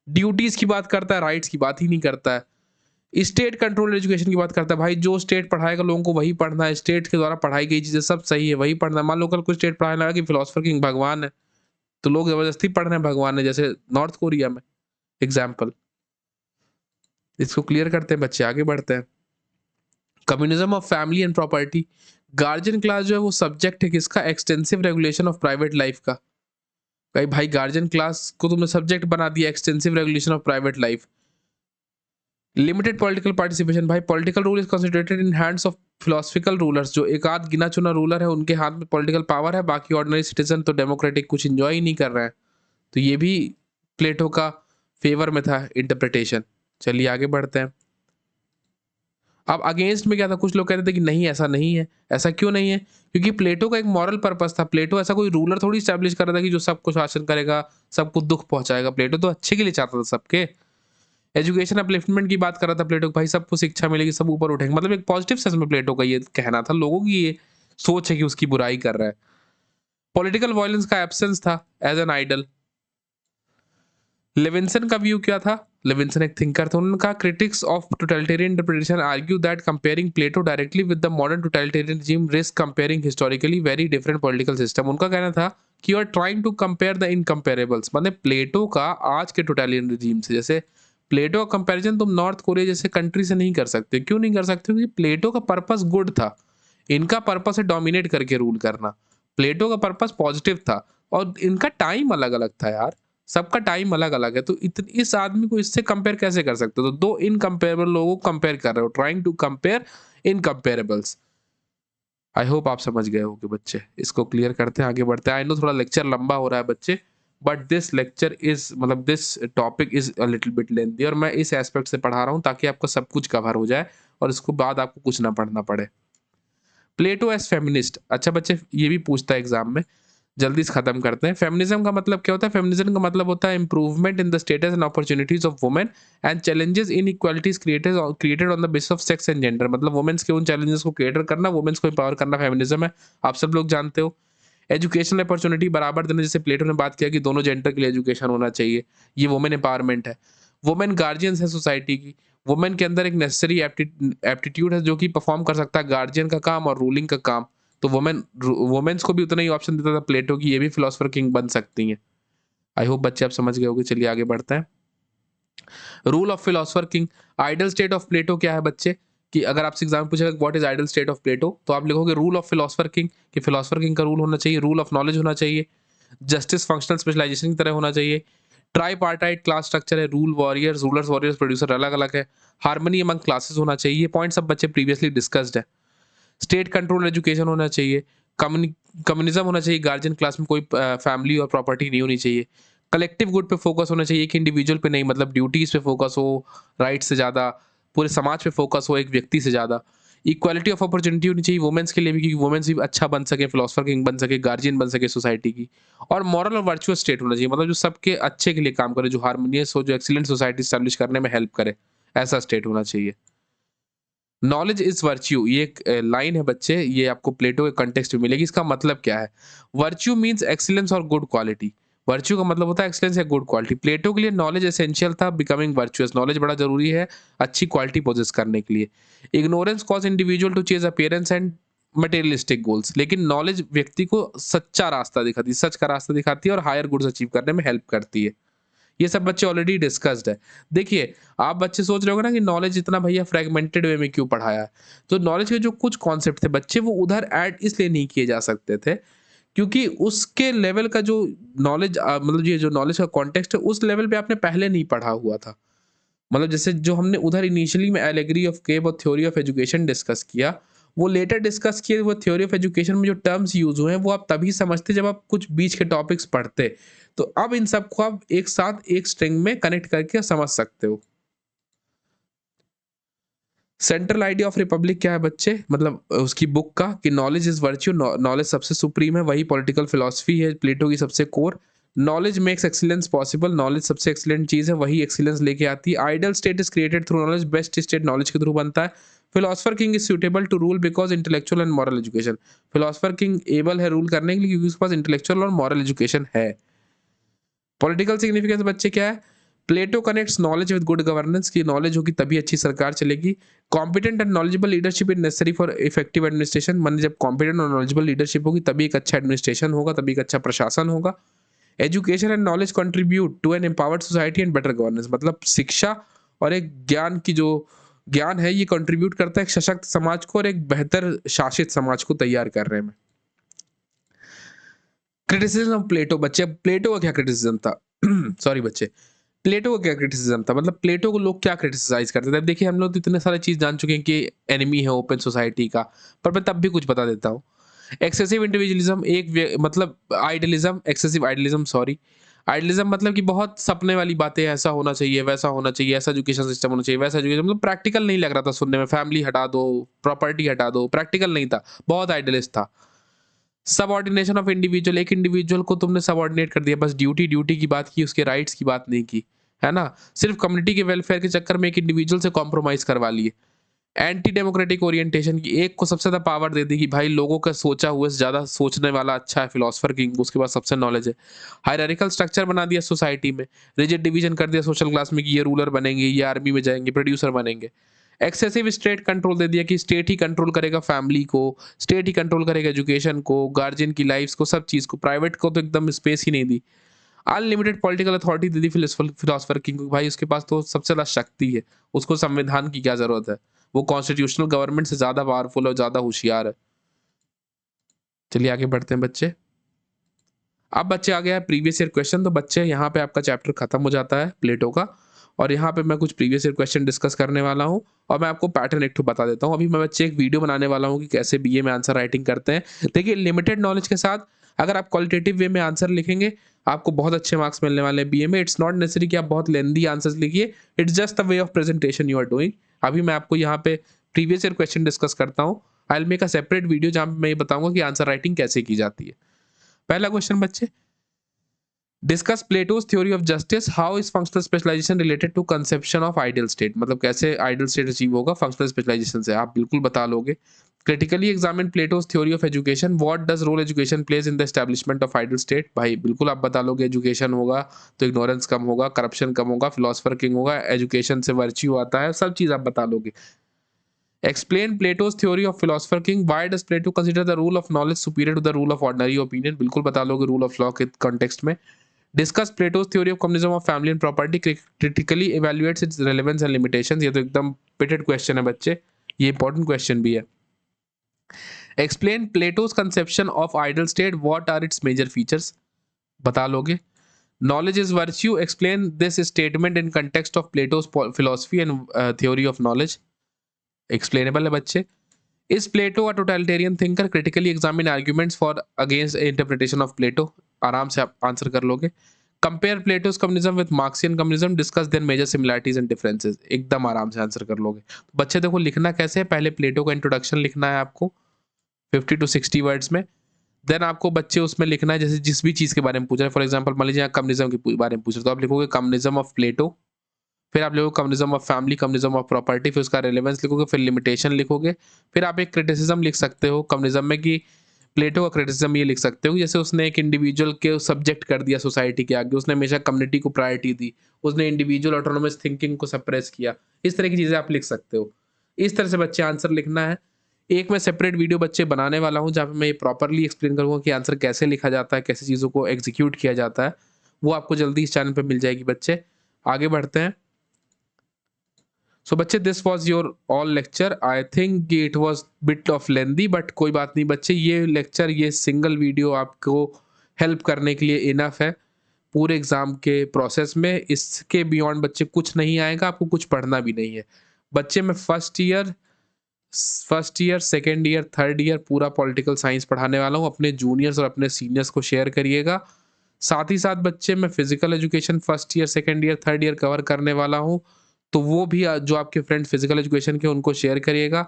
ड्यूटीज की बात करता है, राइट्स की बात ही नहीं करता है। स्टेट कंट्रोल एजुकेशन की बात करता है, भाई जो स्टेट पढ़ाएगा लोगों को वही पढ़ना है, स्टेट के द्वारा पढ़ाई गई चीजें सब सही है वही पढ़ना है। मान लो कल कुछ स्टेट पढ़ाने लगा कि फिलोसफर किंग भगवान है, तो लोग जबरदस्ती पढ़ रहे हैं भगवान है, जैसे नॉर्थ कोरिया में एग्जाम्पल। इसको क्लियर करते हैं बच्चे, आगे बढ़ते हैं। Communism of family and property. Guardian class जो है वो सब्जेक्ट है किसका, extensive regulation of private life का। भाई गार्जियन क्लास को तुमने सब्जेक्ट बना दिया, extensive regulation of private life. Limited political participation, भाई political rule is concentrated in hands of philosophical rulers, जो एक आध गिना चुना रूलर है उनके हाथ में पॉलिटिकल पावर है, बाकी ऑर्डिनरी सिटीजन तो डेमोक्रेटिक कुछ इंजॉय ही नहीं कर रहे हैं। तो ये भी प्लेटो का फेवर में था इंटरप्रिटेशन। चलिए आगे बढ़ते हैं। अब अगेंस्ट में क्या था, कुछ लोग कहते थे कि नहीं ऐसा नहीं है। ऐसा क्यों नहीं है, क्योंकि प्लेटो का एक मॉरल पर्पस था। प्लेटो ऐसा कोई रूलर थोड़ी स्टैब्लिश कर रहा था कि जो सबको शासन करेगा, सबको दुख पहुंचाएगा। प्लेटो तो अच्छे के लिए चाहता था सबके। एजुकेशन अपलिफ्टमेंट की बात कर रहा था प्लेटो, भाई सबको शिक्षा मिलेगी, सब ऊपर उठेंगे, मतलब एक पॉजिटिव सेंस में प्लेटो का ये कहना था। लोगों की ये सोच है कि उसकी बुराई कर रहा है। पॉलिटिकल वायलेंस का एब्सेंस था एज एन आइडल। लेविंसन का व्यू क्या था, लेविंसन एक थिंकर थे, उन्होंने कहा critics of totalitarian interpretation argue that comparing Plato directly with the modern totalitarian regime risk comparing historically very different political system. उनका कहना था कि you are trying to compare the incomparables, मतलब प्लेटो का आज के टोटलिटेरियन regime से, जैसे प्लेटो का कंपैरिजन तुम नॉर्थ कोरिया जैसे कंट्री से नहीं कर सकते। क्यों नहीं कर सकते, क्योंकि प्लेटो का पर्पस गुड था, इनका पर्पस है डोमिनेट करके रूल करना। प्लेटो का पर्पस पॉजिटिव था और इनका टाइम अलग अलग था यार, सबका टाइम अलग अलग है। तो इस आदमी को इससे कंपेयर कैसे कर सकते हो, तो दो इनकम्पेरेबल लोगों को कंपेयर कर रहे हो, trying to compare incomparables. I hope आप समझ गए हो कि बच्चे, इसको क्लियर करते हैं, आगे बढ़ते हैं। आई नो थोड़ा लेक्चर लंबा हो रहा है बच्चे, बट दिस लेक्चर इज, मतलब this topic is a little bit lengthy, और मैं इस एस्पेक्ट से पढ़ा रहा हूँ ताकि आपका सब कुछ कवर हो जाए और इसको बाद आपको कुछ ना पढ़ना पड़े। प्लेटो एज फेमिनिस्ट, अच्छा बच्चे ये भी पूछता है एग्जाम में, जल्दी से खत्म करते हैं। फेमिनिज्म का मतलब क्या होता है, फेमिनिज्म का मतलब होता है improvement in the status and opportunities of women and challenges in equalities created on the basis of sex and gender, मतलब वुमेन्स के उन चैलेंजेस को क्रिएटर करना, वुमेन्स को एम्पावर करना फेमिनिज्म है। आप सब लोग जानते हो। एजुकेशनल अपॉर्चुनिटी बराबर देना, जैसे प्लेटो ने बात किया कि दोनों जेंडर के लिए एजुकेशन होना चाहिए, ये वुमेन एम्पावरमेंट है। वुमेन गार्जियंस है सोसाइटी की, वुमेन के अंदर एक नेसेसरी एप्टीट्यूड है जो कि परफॉर्म कर सकता है गार्जियन का काम और रूलिंग का काम। तो वुमेन्स को भी उतना ही ऑप्शन देता था प्लेटो की, ये भी फिलोसफर किंग बन सकती हैं। आई होप बच्चे आप समझ गए होंगे। चलिए आगे बढ़ते हैं। Rule of philosopher king, ideal state of Plato क्या है बच्चे, कि अगर आपसे एग्जाम पूछेगा what is ideal state of Plato, तो आप लिखोगे रूल ऑफ फिलोसफर किंग, कि फिलोसफर किंग का रूल होना चाहिए, रूल ऑफ नॉलेज होना चाहिए, जस्टिस फंक्शनल स्पेशलाइजेशन की तरह होना चाहिए, ट्राईपार्टाइट क्लास स्ट्रक्चर है, rule warriors, rulers warriors producer अलग अलग है, हार्मनी अमंग क्लासेस होना चाहिए, पॉइंट सब बच्चे प्रीवियसली डिस्कस्ड है। स्टेट कंट्रोल एजुकेशन होना चाहिए, कम्युनिज्म होना चाहिए, गार्जियन क्लास में कोई फैमिली और प्रॉपर्टी नहीं होनी चाहिए, कलेक्टिव गुड पे फोकस होना चाहिए, एक इंडिविजुअल पे नहीं, मतलब ड्यूटीज पे फोकस हो, राइट से ज़्यादा पूरे समाज पे फोकस हो एक व्यक्ति से ज़्यादा, इक्वालिटी ऑफ अपॉर्चुनिटी होनी चाहिए वुमेन्स के लिए भी, क्योंकि वुमेन्स भी अच्छा बन सके, फिलोसफर किंग बन सके, गार्जियन बन सके सोसाइटी की, और मॉरल और वर्चुअस स्टेट होना चाहिए, मतलब जो सबके अच्छे के लिए काम करे, जो हार्मोनियस हो, जो एक्सीलेंट सोसाइटी स्टैब्लिश करने में हेल्प करे, ऐसा स्टेट होना चाहिए। नॉलेज इज वर्च्यू, ये एक लाइन है बच्चे, ये आपको प्लेटो के कंटेक्स्ट में मिलेगी। इसका मतलब क्या है, वर्च्यू मींस एक्सीलेंस और गुड क्वालिटी। वर्च्यू का मतलब होता है एक्सीलेंस या गुड क्वालिटी। प्लेटो के लिए नॉलेज एसेंशियल था बिकमिंग वर्चुअस, नॉलेज बड़ा जरूरी है अच्छी क्वालिटी पोजेस करने के लिए। Ignorance cause individual to chase appearance and materialistic goals, लेकिन नॉलेज व्यक्ति को सच्चा रास्ता दिखाती है, सच का रास्ता दिखाती है और हायर गुड्स अचीव करने में हेल्प करती है। ये सब बच्चे ऑलरेडी डिस्कस्ड है। देखिए, आप बच्चे सोच रहे होगे ना कि नॉलेज इतना भैया फ्रेगमेंटेड वे में क्यों पढ़ाया है? तो नॉलेज के जो कुछ कॉन्सेप्ट थे बच्चे, वो उधर ऐड इसलिए नहीं किए जा सकते थे, क्योंकि उसके लेवल का जो नॉलेज मतलब ये जो नॉलेज का कॉन्टेक्स्ट है, उस लेवल पे आपने पहले नहीं पढ़ा हुआ था। मतलब जैसे जो हमने उधर इनिशियली में एलेगरी ऑफ केप और थ्योरी ऑफ एजुकेशन डिस्कस किया, वो लेटर डिस्कस किए, वो थ्योरी ऑफ एजुकेशन में जो टर्म्स यूज हुए हैं वो आप तभी समझते जब आप कुछ बीच के टॉपिक्स पढ़ते। तो अब इन सबको आप एक साथ एक स्ट्रिंग में कनेक्ट करके समझ सकते हो। सेंट्रल आइडिया ऑफ रिपब्लिक क्या है बच्चे, मतलब उसकी बुक का, कि नॉलेज इज वर्च्यू, नॉलेज सबसे सुप्रीम है, वही पॉलिटिकल फिलॉसफी है प्लेटो की सबसे कोर। Knowledge makes excellence possible, knowledge सबसे एक्सीलेंट चीज है, वही एक्सीलेंस लेके आती है। Ideal state is created through knowledge, best state knowledge के थ्रू बनता है। Philosopher king is suitable to rule because intellectual and moral education, philosopher king able है रूल करने के लिए क्योंकि उसके पास इंटेलेक्चुअल और मॉरल एजुकेशन है। पॉलिटिकल सिग्निफिकेंस बच्चे क्या है, Plato connects knowledge with good governance, की नॉलेज होगी तभी अच्छी सरकार चलेगी। Competent and knowledgeable leadership is necessary for effective administration, मन जब कॉम्पिटेंट और नॉलेजेबल लीडरशिप होगी तभी एक अच्छा एडमिनिस्ट्रेशन होगा, तभी एक अच्छा प्रशासन होगा। Education and knowledge contribute to an empowered society and better governance, मतलब शिक्षा और एक ज्ञान की जो ज्ञान है ये कंट्रीब्यूट करता है एक सशक्त समाज को और एक बेहतर शासित समाज को तैयार करने में। क्रिटिसिज्म ऑफ प्लेटो बच्चे, प्लेटो का क्या क्रिटिसिज्म था सॉरी बच्चे, प्लेटो का क्या क्रिटिसिज्म था, मतलब प्लेटो को लोग क्या क्रिटिसाइज करते थे। अब देखिए हम लोग तो इतने सारे चीज जान चुके हैं कि एनिमी है ओपन सोसाइटी का, पर मैं तब भी कुछ बता देता हूँ। एक्सेसिव इंडिविजुअलिज्म, मतलब idealism, excessive idealism, sorry idealism मतलब कि बहुत सपने वाली बातें, ऐसा होना चाहिए, वैसा होना चाहिए, ऐसा एजुकेशन सिस्टम होना चाहिए, वैसा एजुकेशन, मतलब प्रैक्टिकल नहीं लग रहा था सुनने में। फैमिली हटा दो, प्रॉपर्टी हटा दो, प्रैक्टिकल नहीं था, बहुत आइडियलिस्ट था। सबऑर्डिनेशन ऑफ इंडिविजुअल, एक इंडिविजुअल को तुमने सबऑर्डिनेट कर दिया, बस ड्यूटी ड्यूटी की बात की, उसके राइट्स की बात नहीं की, है ना। सिर्फ कम्युनिटी के वेलफेयर के चक्कर में एक इंडिविजुअल से कॉम्प्रोमाइज करवा लिए। एंटी डेमोक्रेटिक ओरिएंटेशन की, एक को सबसे ज्यादा पावर दे दी कि भाई लोगों का सोचा हुआ से ज्यादा सोचने वाला अच्छा है फिलोसफर किंग, उसके पास सबसे नॉलेज है। हायरार्किकल स्ट्रक्चर बना दिया सोसाइटी में, रिजिड डिवीजन कर दिया सोशल क्लास में कि ये रूलर बनेंगे, ये आर्मी में जाएंगे, प्रोड्यूसर बनेंगे। एक्सेसिव स्टेट कंट्रोल दे दिया कि स्टेट ही कंट्रोल करेगा फैमिली को, स्टेट ही कंट्रोल करेगा एजुकेशन को, गार्जियन की लाइफ को, सब चीज को, प्राइवेट को तो एकदम स्पेस ही नहीं दी। अनलिमिटेड पॉलिटिकल अथॉरिटी दे दी फिलोसफर किंग को, भाई उसके पास तो सबसे ज्यादा शक्ति है, उसको संविधान की क्या जरूरत है, वो कॉन्स्टिट्यूशनल गवर्नमेंट से ज्यादा पावरफुल है, ज्यादा होशियार है। चलिए आगे बढ़ते हैं बच्चे। अब बच्चे आ गया है प्रीवियस ईयर क्वेश्चन, तो बच्चे यहाँ पे आपका चैप्टर खत्म हो जाता है प्लेटो का, और यहाँ पे मैं कुछ प्रीवियस ईयर क्वेश्चन डिस्कस करने वाला हूँ, और मैं आपको पैटर्न एक ठो बता देता हूँ। अभी मैं बच्चे एक वीडियो बनाने वाला हूँ कि कैसे बीए में आंसर राइटिंग करते हैं। देखिए लिमिटेड नॉलेज के साथ अगर आप क्वालिटेटिव वे में आंसर लिखेंगे आपको बहुत अच्छे मार्क्स मिलने वाले हैं बीए में। इट्स नॉट नेसेसरी कि आप बहुत लेंदी आंसर्स लिखिए, it's just the way of presentation you are doing. अभी मैं आपको यहाँ पे प्रीवियस ईयर क्वेश्चन डिस्कस करता हूँ। I will make a separate video जहाँ पे मैं ये बताऊंगा कि आंसर राइटिंग कैसे की जाती है। पहला क्वेश्चन बच्चे, discuss Plato's theory of justice, how is functional specialization related to conception of ideal state, मतलब कैसे आइडियल स्टेट अचीव होगा फंक्शनल स्पेशलाइजेशन से, आप बिल्कुल बता लोगे। Critically examine Plato's theory of education, what does role education plays in the establishment of ideal state, भाई बिल्कुल आप बता लोगे। एजुकेशन होगा तो इग्नोरेंस कम होगा, करप्शन कम होगा, फिलोसफर किंग होगा, एजुकेशन से वर्च्यू आता है, सब चीज आप बता लोगे। Explain Plato's theory of philosopher king, why does Plato consider the rule of knowledge superior to the rule of ordinary opinion, बिल्कुल बता लोगे रूल ऑफ लॉ के कॉन्टेक्स्ट में। Discuss Plato's theory of communism of family and property, critically evaluates its relevance and limitations, ये तो एकदम pitted question है बच्चे, ये इंपॉर्टेंट क्वेश्चन भी है। Explain Plato's conception of ideal state, what are its major features, बता लोगे। Knowledge is virtue, explain this statement in context of Plato's philosophy and theory of knowledge, explainable है बच्चे। Is Plato a totalitarian thinker, critically examine arguments for against interpretation of Plato, आराम से आप answer कर लोगे। Compare Plato's communism with Marxian communism, discuss their major similarities and differences, एकदम आराम से आंसर कर लोगे। बच्चे देखो लिखना कैसे है, पहले प्लेटो का इंट्रोडक्शन लिखना है आपको 50 to 60 वर्ड्स में। देन आपको बच्चे उसमें लिखना है जैसे जिस भी चीज के बारे में पूछ रहे हैं, फॉर एग्जांपल मान लीजिए कम्युनिज्म के बारे में पूछ रहे, तो आप लिखोगे कम्युनिज्म ऑफ प्लेटो, फिर आप लिखोगे communism of family, communism of property, फिर उसका रेलेवेंस लिखोगे, फिर लिमिटेशन लिखोगे। फिर आप एक क्रिटिसिज्म लिख सकते हो कम्युनिज्म में, कि प्लेटो का क्रिटिसिज्म ये लिख सकते हो जैसे उसने एक इंडिविजुअल के सब्जेक्ट कर दिया सोसाइटी के आगे, उसने हमेशा कम्युनिटी को प्रायोरिटी दी, उसने इंडिविजुअल ऑटोनोमस थिंकिंग को सप्रेस किया, इस तरह की चीजें आप लिख सकते हो। इस तरह से बच्चे आंसर लिखना है। एक मैं सेपरेट वीडियो बच्चे बनाने वाला हूँ जहाँ पे मैं ये प्रॉपरली एक्सप्लेन करूँगा कि आंसर कैसे लिखा जाता है, कैसे चीज़ों को एग्जीक्यूट किया जाता है, वो आपको जल्दी इस चैनल पे मिल जाएगी बच्चे। आगे बढ़ते हैं। सो बच्चे this was your all lecture, I think it was bit of lengthy, but कोई बात नहीं बच्चे, ये लेक्चर, ये सिंगल वीडियो आपको हेल्प करने के लिए इनफ है पूरे एग्जाम के प्रोसेस में। इसके बियॉन्ड बच्चे कुछ नहीं आएगा, आपको कुछ पढ़ना भी नहीं है बच्चे। मैं first year second year third year पूरा पॉलिटिकल साइंस पढ़ाने वाला हूँ, अपने जूनियर्स और अपने सीनियर्स को शेयर करिएगा। साथ ही साथ बच्चे मैं physical education first year second year third year cover करने वाला हूँ, तो वो भी जो आपके फ्रेंड फिजिकल एजुकेशन के उनको शेयर करिएगा।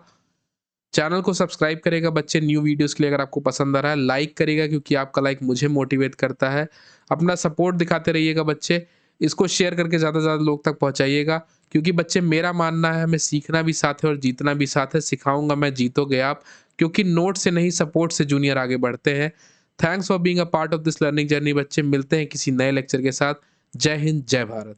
चैनल को सब्सक्राइब करिएगा बच्चे न्यू वीडियोस के लिए अगर आपको पसंद आ रहा है। लाइक करिएगा क्योंकि आपका लाइक मुझे मोटिवेट करता है। अपना सपोर्ट दिखाते रहिएगा बच्चे। इसको शेयर करके ज़्यादा से ज़्यादा लोग तक पहुँचाइएगा क्योंकि बच्चे मेरा मानना है हमें सीखना भी साथ है और जीतना भी साथ है। सिखाऊँगा मैं, जीतोगे आप, क्योंकि नोट से नहीं सपोर्ट से जूनियर आगे बढ़ते हैं। Thanks for being a part of this learning journey बच्चे। मिलते हैं किसी नए लेक्चर के साथ। जय हिंद, जय भारत।